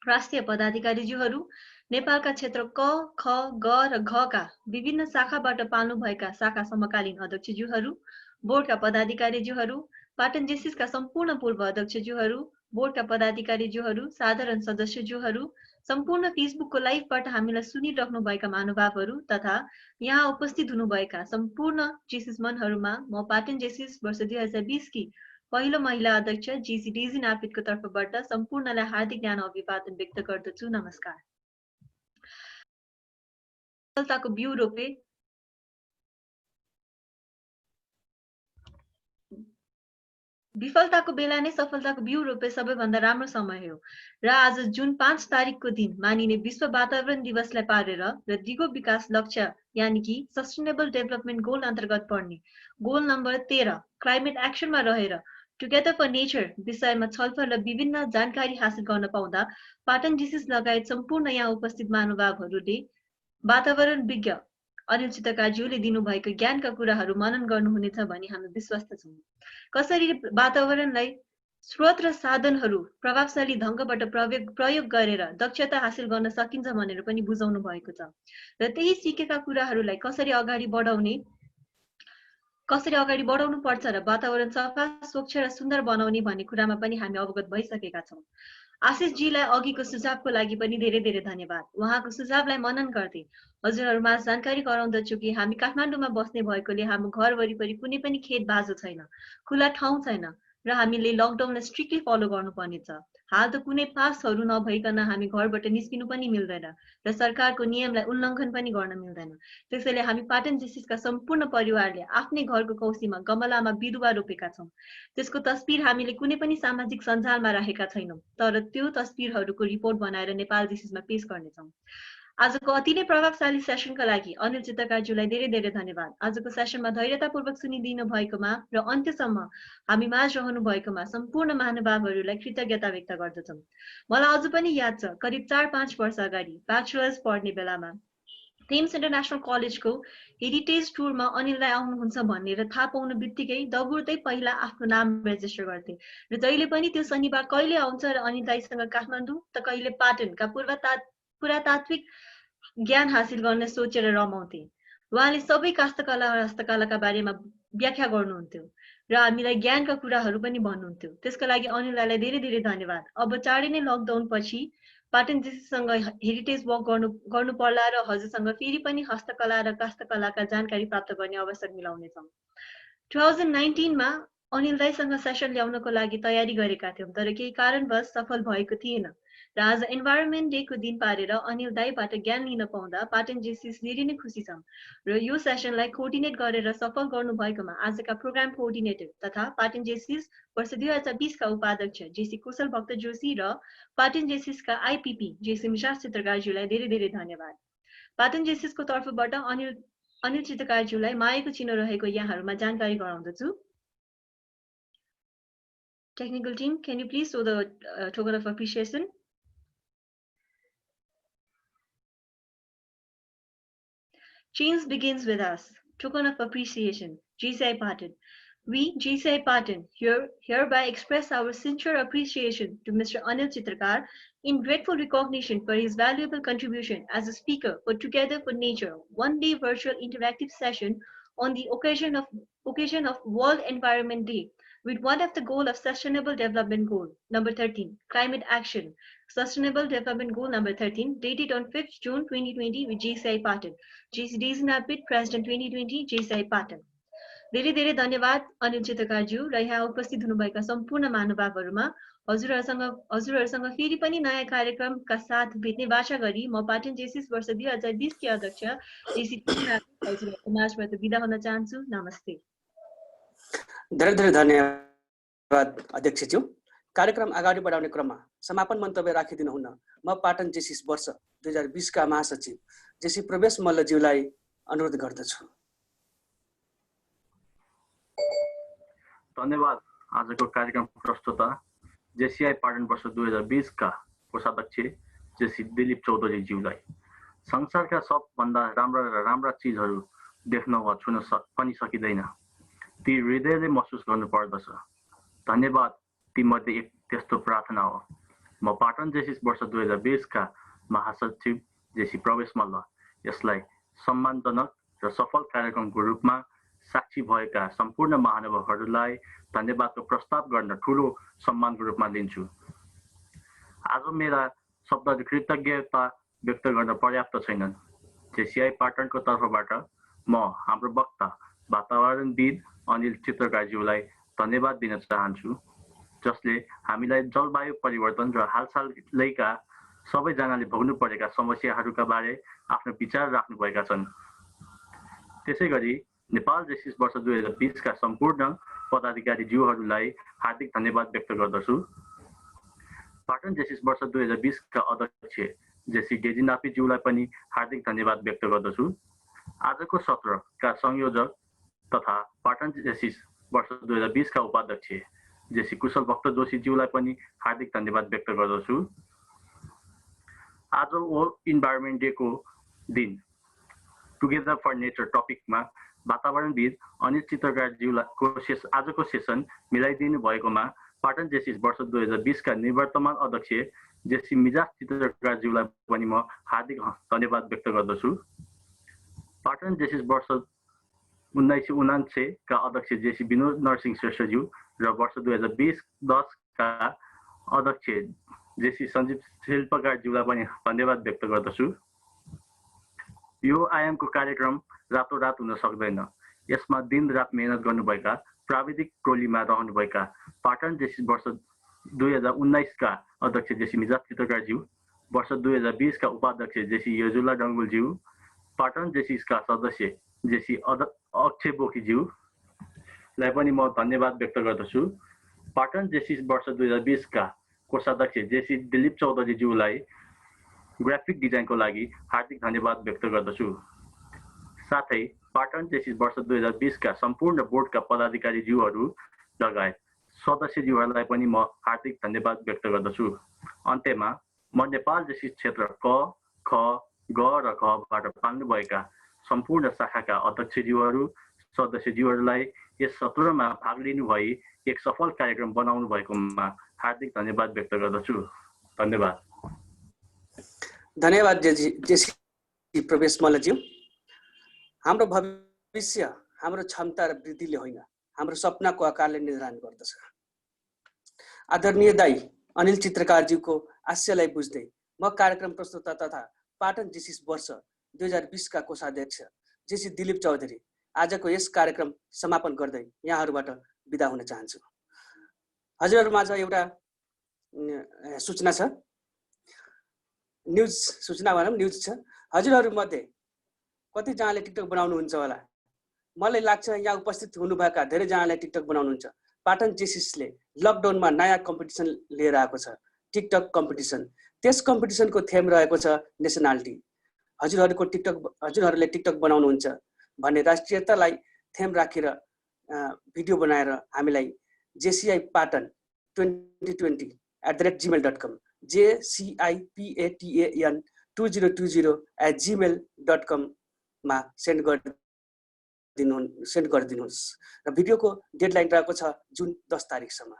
राष्ट्रिय पदाधिकारीज्यूहरू, नेपालका क्षेत्र क, ख, ग र घ का विभिन्न शाखाबाट पाल्नु भएका शाखा समकालीन अध्यक्षज्यूहरू, बोर्डका पदाधिकारीज्यूहरू, पाटन जेसिसका सम्पूर्ण पूर्व अध्यक्षज्यूहरू, बोर्डका पदाधिकारीज्यूहरू, साधारण सदस्यज्यूहरू, सम्पूर्ण फेसबुकको लाइभबाट हामीलाई सुनिराख्नु भएका महानुभावहरू तथा यहाँ उपस्थित हुनुभएका सम्पूर्ण जेसिस मनहरूमा म पाटन जेसिस वर्ष 2020 की पहिलो महिला अध्यक्ष जेसी डेजी नापितको तर्फबाट सम्पूर्णलाई हार्दिक ज्ञान अभिवादन व्यक्त गर्दछु। नमस्कार। सफलताको बिउ रोपे विफलताको बेला नै सफलताको बिउ रोपे सबैभन्दा राम्रो समय हो र आज जुन 5 तारिकको दिन मानिने विश्व वातावरण दिवसलाई पारेर र दिगो विकास लक्ष्य यानि कि सस्टेनेबल डेभलपमेन्ट गोल अन्तर्गत पर्ने गोल नम्बर 13 क्लाइमेट एक्सनमा रहेर टुगेदर फर नेचर विषयमा छलफल र विभिन्न जानकारी हासिल गर्न पाउँदा पाटन जेसिस लगायत सम्पूर्ण यहाँ उपस्थित महानुभावहरूले वातावरण विज्ञ अनिल चित्रकारज्यूले दिनुभएको ज्ञानका कुराहरू मनन गर्नुहुनेछ भनी हामी विश्वस्त छौँ। कसरी वातावरणलाई स्रोत र साधनहरू प्रभावशाली ढङ्गबाट प्रयोग गरेर दक्षता हासिल गर्न सकिन्छ भनेर पनि बुझाउनु भएको छ र त्यही सिकेका कुराहरूलाई कसरी अगाडि बढाउनु पर्छ र वातावरण सफा स्वच्छ र सुन्दर बनाउने भन्ने कुरामा पनि हामी अवगत भइसकेका छौँ। आशिषजीलाई अघिको सुझावको लागि पनि धेरै धेरै धन्यवाद। उहाँको सुझावलाई मनन गर्दै हजुरहरूमा जानकारी गराउँदछु कि हामी काठमाडौँमा बस्ने भएकोले हाम्रो घर वरिपरि कुनै पनि खेत बाजो छैन, खुला ठाउँ छैन र हामीले लकडाउनलाई स्ट्रिक्टली फलो गर्नुपर्नेछ। हाल त कुनै पासहरू नभइकन हामी घरबाट निस्किनु पनि मिल्दैन र सरकारको नियमलाई उल्लङ्घन पनि गर्न मिल्दैन। त्यसैले हामी पाटन जेसिसका सम्पूर्ण परिवारले आफ्नै घरको कौसीमा गमलामा बिरुवा रोपेका छौँ। त्यसको तस्बिर हामीले कुनै पनि सामाजिक सञ्जालमा राखेका छैनौँ, तर त्यो तस्बिरहरूको रिपोर्ट बनाएर नेपाल जेसिसमा पेश गर्नेछौँ। आजको अति नै प्रभावशाली सेसनका लागि अनिल चित्रकारज्यूलाई धेरै धेरै धन्यवाद। आजको सेसनमा धैर्यतापूर्वक सुनिदिनु भएकोमा र अन्त्यसम्म हामी माझ रहनु भएकोमा सम्पूर्ण महानुभावहरूलाई कृतज्ञता व्यक्त गर्दछौँ। मलाई अझ पनि याद छ, करिब 4-5 वर्ष अगाडि ब्याचलर्स पढ्ने बेलामा थेम्स इन्टरनेसनल कलेजको हेरिटेज टुरमा अनिललाई आउनुहुन्छ भनेर थाहा पाउनु बित्तिकै दगुर्दै पहिला आफ्नो नाम रेजिस्टर गर्थे र जहिले पनि त्यो शनिबार कहिले आउँछ र अनिल दाइसँग काठमाडौँ त कहिले पाटनका पुरातात्विक ज्ञान हासिल गर्न सोचेर रमाउँथे। उहाँले सबै काष्ठकला र हस्तकलाका बारेमा व्याख्या गर्नुहुन्थ्यो र हामीलाई ज्ञानका कुराहरू पनि भन्नुहुन्थ्यो। त्यसको लागि अनिललाई धेरै धेरै धन्यवाद। अब चाँडै नै लकडाउन पछि पाटन जेसीसँग हेरिटेज वक गर्नु पर्ला र हजुरसँग फेरि पनि हस्तकला र काष्ठकलाका जानकारी प्राप्त गर्ने अवसर मिलाउनेछौँ। 2019 मा अनिल दाइसँग सेसन ल्याउनको लागि तयारी गरेका थियौँ, तर केही कारणवश सफल भएको थिएन र आज इन्भाइरोन्मेन्ट डेको दिन पारेर अनिल दाइबाट ज्ञान लिन पाउँदा पाटन जेसिस धेरै नै खुसी छौँ र यो सेसनलाई कोअर्डिनेट गरेर सफल गर्नु भएकोमा आजका प्रोग्राम कोअर्डिनेटर तथा पाटन जेसिस वर्ष 2020 का उपाध्यक्ष जेसी कुशल भक्त जोशी र पाटन जेसिसका आइपिपी जेसी मिशा चित्रकारज्यूलाई धेरै धेरै धन्यवाद। पाटन जेसिसको तर्फबाट अनिल चित्रकारज्यूलाई मायाको चिनो रहेको यहाँहरूमा जानकारी गराउँदछु। Technical team, can you please show the token of appreciation? Change begins with us. Token of appreciation. GCI Patan. We, GCI Patan, hereby express our sincere appreciation to Mr. Anil Chitrakar in grateful recognition for his valuable contribution as a speaker for Together for Nature, one-day virtual interactive session on the occasion of World Environment Day, with one of the goal of Sustainable Development Goal number 13, Climate Action, Sustainable Development Goal number 13, dated on 5th June 2020 with JCI Patan. JC Dezenapit, President 2020, JCI Patan. धेरै धेरै धन्यवाद अनिल चित्रकारज्यू र यहाँ उपस्थित हुनुभएका सम्पूर्ण महानुभावहरूमा हजुरहरूसँग फेरि पनि नयाँ कार्यक्रमका साथ भेट्ने बाचा गरी म पाटन जेसिस वर्ष 2020 की अध्यक्ष जेसी हजुरहरूको माझबाट बिदा हुन चाहन्छु। नमस्ते। धेरै धेरै धन्यवाद अध्यक्षज्यू। कार्यक्रम अगाडि बढाउने क्रममा समापन मन्तव्य राखिदिनुहुन म पाटन जेसिस वर्ष 2020 का महासचिव जेसी प्रवेश मल्लज्यूलाई अनुरोध गर्दछु। धन्यवाद। आजको कार्यक्रम प्रस्तुता जेसीआई पाटन वर्ष 2020 का कोषाध्यक्ष जेसी दिलीप चौधरी ज्यूलाई संसारका सबभन्दा राम्रा चिजहरू देख्न वा छुन पनि सकिँदैन, ती हृदयले महसुस गर्नु पर्दछ। धन्यवाद तीमध्ये एक त्यस्तो प्रार्थना हो। म पाटन जेसिस वर्ष 2020 का महासचिव जेसी प्रवेश मल्ल यसलाई सम्मानजनक र सफल कार्यक्रमको रूपमा साक्षी भएका सम्पूर्ण महानुभावहरूलाई धन्यवादको प्रस्ताव गर्न ठूलो सम्मानको रूपमा लिन्छु। आज मेरा शब्दहरू कृतज्ञता व्यक्त गर्न पर्याप्त छैनन्। जेसीआई पाटनको तर्फबाट म हाम्रो वक्ता वातावरणविद अनिल चित्रकारज्यूलाई धन्यवाद दिन चाहन्छु, जसले हामीलाई जलवायु परिवर्तन र हालसालैका सबैजनाले भोग्नु परेका समस्याहरूका बारे आफ्नो विचार राख्नुभएका छन्। त्यसैगरी नेपाल जेसिस वर्ष 2020 का सम्पूर्ण पदाधिकारी ज्यूहरूलाई हार्दिक धन्यवाद व्यक्त गर्दछु। पाटन जेसिस वर्ष 2020 का अध्यक्ष जेसी डेजिनापी ज्यूलाई पनि हार्दिक धन्यवाद व्यक्त गर्दछु। आजको सत्रका संयोजक तथा पाटन जेसिस वर्ष 2020 का उपाध्यक्ष जेसी कुशल भक्त जोशी ज्यूलाई पनि हार्दिक धन्यवाद व्यक्त गर्दछु। आज वर्ल्ड इन्भाइरोन्मेन्ट डे को दिन टुगेदर फर नेचर टपिकमा वातावरणविद अनिल चित्रकारज्यूको आजको सेसन मिलाइदिनु भएकोमा पाटन जेसिस वर्ष 2020 का निवर्तमान अध्यक्ष जेसी मिजाज चित्रकारज्यूलाई पनि म हार्दिक धन्यवाद व्यक्त गर्दछु। पाटन जेसिस वर्ष 1979 का अध्यक्ष जेसी विनोद नरसिंह श्रेष्ठज्यू र वर्ष 2020-10 का अध्यक्ष जेसी सञ्जीव शिल्पकारज्यूलाई पनि धन्यवाद व्यक्त गर्दछु। यो आयामको कार्यक्रम रातोरात हुन सक्दैन। यसमा दिन रात मेहनत गर्नुभएका प्राविधिक टोलीमा रहनुभएका पाटन जेसी वर्ष 2019 का अध्यक्ष जेसी मिजाज चित्रकारज्यू, वर्ष 2020 का उपाध्यक्ष जेसी यजुला डङ्गुलज्यू, पाटन जेसिसका सदस्य जेसी अक्षय बोकीज्यूलाई पनि म धन्यवाद व्यक्त गर्दछु। पाटन जेसिस वर्ष 2020 का कोषाध्यक्ष जेसी दिलीप चौधरीज्यूलाई ग्राफिक डिजाइनको लागि हार्दिक धन्यवाद व्यक्त गर्दछु। साथै पाटन जेसिस वर्ष 2020 का सम्पूर्ण बोर्डका पदाधिकारीज्यूहरू लगायत सदस्यज्यूहरूलाई पनि म हार्दिक धन्यवाद व्यक्त गर्दछु। अन्त्यमा म नेपाल जेसिस क्षेत्र क, ख, ग र घबाट पाल्नुभएका सम्पूर्ण शाखाका अध्यक्षज्यूहरू, सदस्यज्यूहरूलाई यस सत्रमा भाग लिनु भई एक सफल कार्यक्रम बनाउनु भएकोमा हार्दिक धन्यवाद व्यक्त गर्दछु। धन्यवाद। धन्यवाद जेसी प्रवेश मल्लज्यू। हाम्रो भविष्य हाम्रो क्षमता र वृद्धिले होइन, हाम्रो सपनाको आकारले निर्धारण गर्दछ। आदरणीय दाई अनिल चित्रकारज्यूको आशयलाई बुझ्दै म कार्यक्रम प्रस्तुता तथा पाटन जेसिस वर्ष 2020 का कोषाध्यक्ष जेसी दिलीप चौधरी आजको यस कार्यक्रम समापन गर्दै यहाँहरूबाट बिदा हुन चाहन्छु। हजुरहरूमाझ एउटा सूचना छ, न्युज सूचना भनौँ, न्युज छ। हजुरहरूमध्ये कतिजनाले टिकटक बनाउनुहुन्छ होला? मलाई लाग्छ यहाँ उपस्थित हुनुभएका धेरैजनाले टिकटक बनाउनुहुन्छ। पाटन जेसिसले लकडाउनमा नयाँ कम्पिटिसन लिएर आएको छ, टिकटक कम्पिटिसन। त्यस कम्पिटिसनको थेम रहेको छ नेसनालिटी। हजुरहरूले टिकटक बनाउनुहुन्छ भने राष्ट्रियतालाई थेम राखेर भिडियो बनाएर हामीलाई jcipatan2020@gmail.com jcipatan2020@gmail.com मा सेन्ड गरिदिनुहोस् र भिडियोको डेडलाइन रहेको छ जुन 10 तारिकसम्म।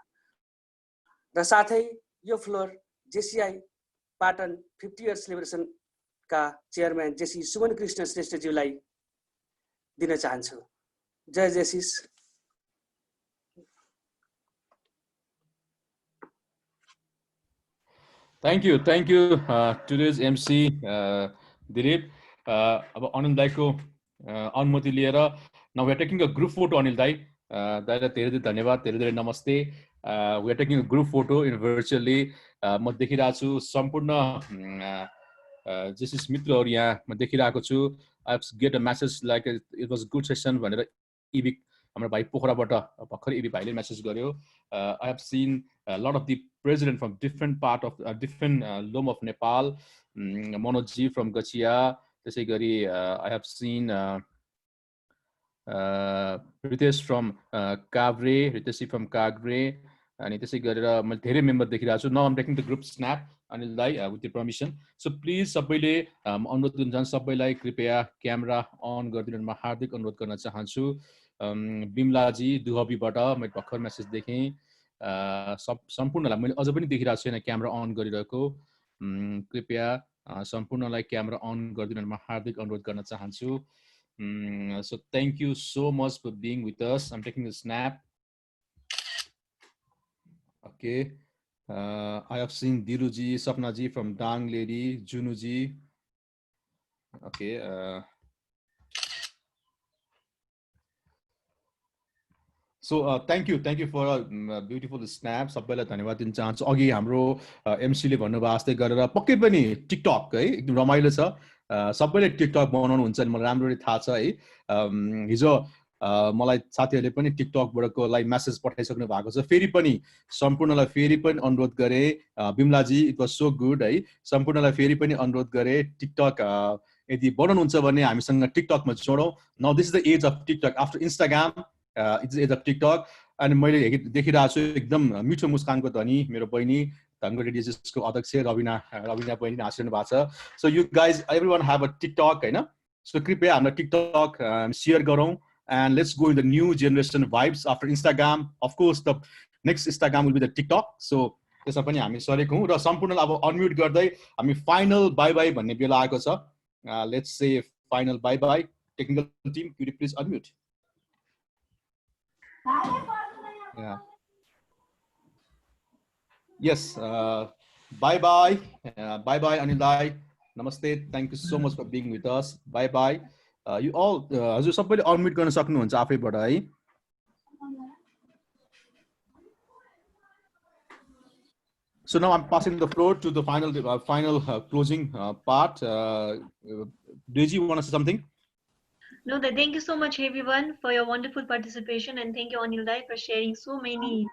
र साथै यो floor JCI Patan 50 year celebration का चेयरमैन जेसी सुमन कृष्ण श्रेष्ठज्यूलाई दिन चाहन्छु। जय जेसिस। Thank you. Today's MC Dilip. अब अनिल दाईको अनुमति लिएर now we are taking a group photo Anil दाई। दाईलाई धेरै धन्यवाद, धेरै नमस्ते। We are taking a group photo in virtually। म देखिरहेको छु सम्पूर्ण जेसिस मित्रहरू यहाँ म देखिरहेको छु। I have get a message like it was good session भनेर इबी हाम्रो भाइ पोखराबाट भर्खर इबी भाइले मेसेज गर्यो। I have seen a lot of the president from different part of different loam of Nepal, Manoj ji from Gachia, त्यसै गरी I have seen Ritesh from Kavre, Ritesh from Kagre, अनि त्यसै गरेर मैले धेरै मेम्बर देखिरहेको छु। Now I'm taking the group snap Anil दाई with your permission. So please सबैले अनुरोध गर्न चाहन्छु, सबैलाई कृपया क्यामेरा अन गरिदिनु म हार्दिक अनुरोध गर्न चाहन्छु। बिमला जी दुहबीबाट मैले भर्खर मेसेज देखेँ। सम्पूर्णलाई मैले अझ पनि देखिरहेको छु यहाँ क्यामेरा अन गरिरहेको। कृपया सम्पूर्णलाई क्यामेरा अन गरिदिनु म हार्दिक अनुरोध गर्न चाहन्छु। So thank you so much for being with us. I'm taking a snap. Okay. I have seen Dilu ji, Sapna ji from Dang Lady, Junu ji. Okay. So thank you for a beautiful snap. सबैलाई धन्यवाद दिन चाहन्छु। अघि हाम्रो एमसी ले भन्नुभयो जस्तै गरेर पक्कै पनि टिकटक है एकदम रमाइलो छ। सबैले टिकटक बनाउनु हुन्छ नि मलाई राम्ररी थाहा छ है। हिजो मलाई साथीहरूले पनि टिकटकबाटको लाई मेसेज पठाइसक्नु भएको छ। फेरि पनि सम्पूर्णलाई फेरि पनि अनुरोध गरे, बिमला जी इट वाज सो गुड है। सम्पूर्णलाई फेरि पनि अनुरोध गरे टिकटक यदि बनाउनुहुन्छ भने हामीसँग टिकटकमा जोडौँ। Now this is the age of TikTok after Instagram. It's age of TikTok. अनि मैले देखिरहेको छु एकदम मिठो मुस्कानको धनी मेरो बहिनी धनगढी डिजिसको अध्यक्ष रविना बहिनी हाँसिरहनु भएको छ। So you guys everyone have a TikTok हैन। सो कृपया हाम्रो टिकटक सेयर गरौँ and let's go in the new generation vibes after Instagram. Of course, the next Instagram will be the TikTok. So त्यसमा पनि हामी सरेको हौँ र सम्पूर्णलाई अब अनम्युट गर्दै हामी फाइनल बाई बाई भन्ने बेला आएको छ. Let's say final bye bye. Technical team, could you please unmute? Yeah. Yes. Bye bye. Bye bye Anil Dai. Namaste. Thank you so much for being with us. Bye bye. You all हजुर सबैले अनम्युट गर्न सक्नुहुन्छ आफैबाट है. So now I'm passing the floor to the final closing part. Did you want to say something? No, thank you so much everyone for your wonderful participation, and thank you Anil Dai for sharing so many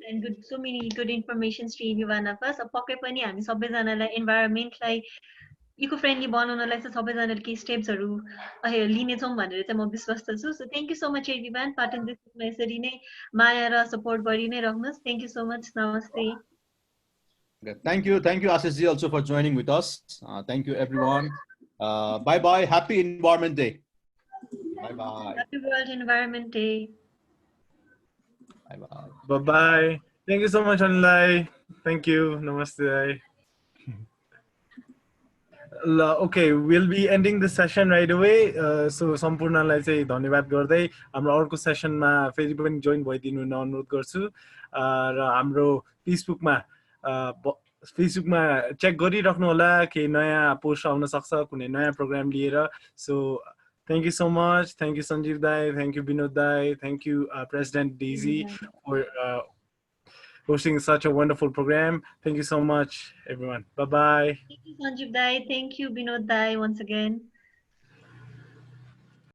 and so many good informations to every one of us. पक्कै पनि हामी सबैजनालाई environment-लाई इको फ्रेन्डली बनाउनलाई चाहिँ सबैजनाले केही स्टेप्सहरू लिनेछौँ भनेर चाहिँ म विश्वस्त छु. So thank you so much everyone. Patan जेसिसमा यसरी नै माया र सपोर्ट गरि नै राख्नुहोस्. Thank you so much. नमस्ते. Thank you Ashish ji also for joining with us. Thank you everyone. Bye bye. Happy Environment Day. Bye bye. Happy World Environment Day. Bye bye. Bye bye. Thank you so much Anilai. Thank you. Namaste. Okay, we'll be ending the session right away. So सम्पूर्णलाई चाहिँ धन्यवाद गर्दै हाम्रो अर्को सेसनमा फेरि पनि जोइन भइदिनु अनुरोध गर्छु. र हाम्रो फेसबुकमा चेक गरिराख्नु होला कि नयाँ पोस्ट आउन सक्छ कुनै नयाँ प्रोग्राम लिएर. So thank you so much. Thank you Sanjeev Dai. Thank you Binod Dai. Thank you President Daisy for hosting such a wonderful program. Thank you so much, everyone. Bye-bye. Thank you, Sanjeev Dai. Thank you, Binod Dai, once again.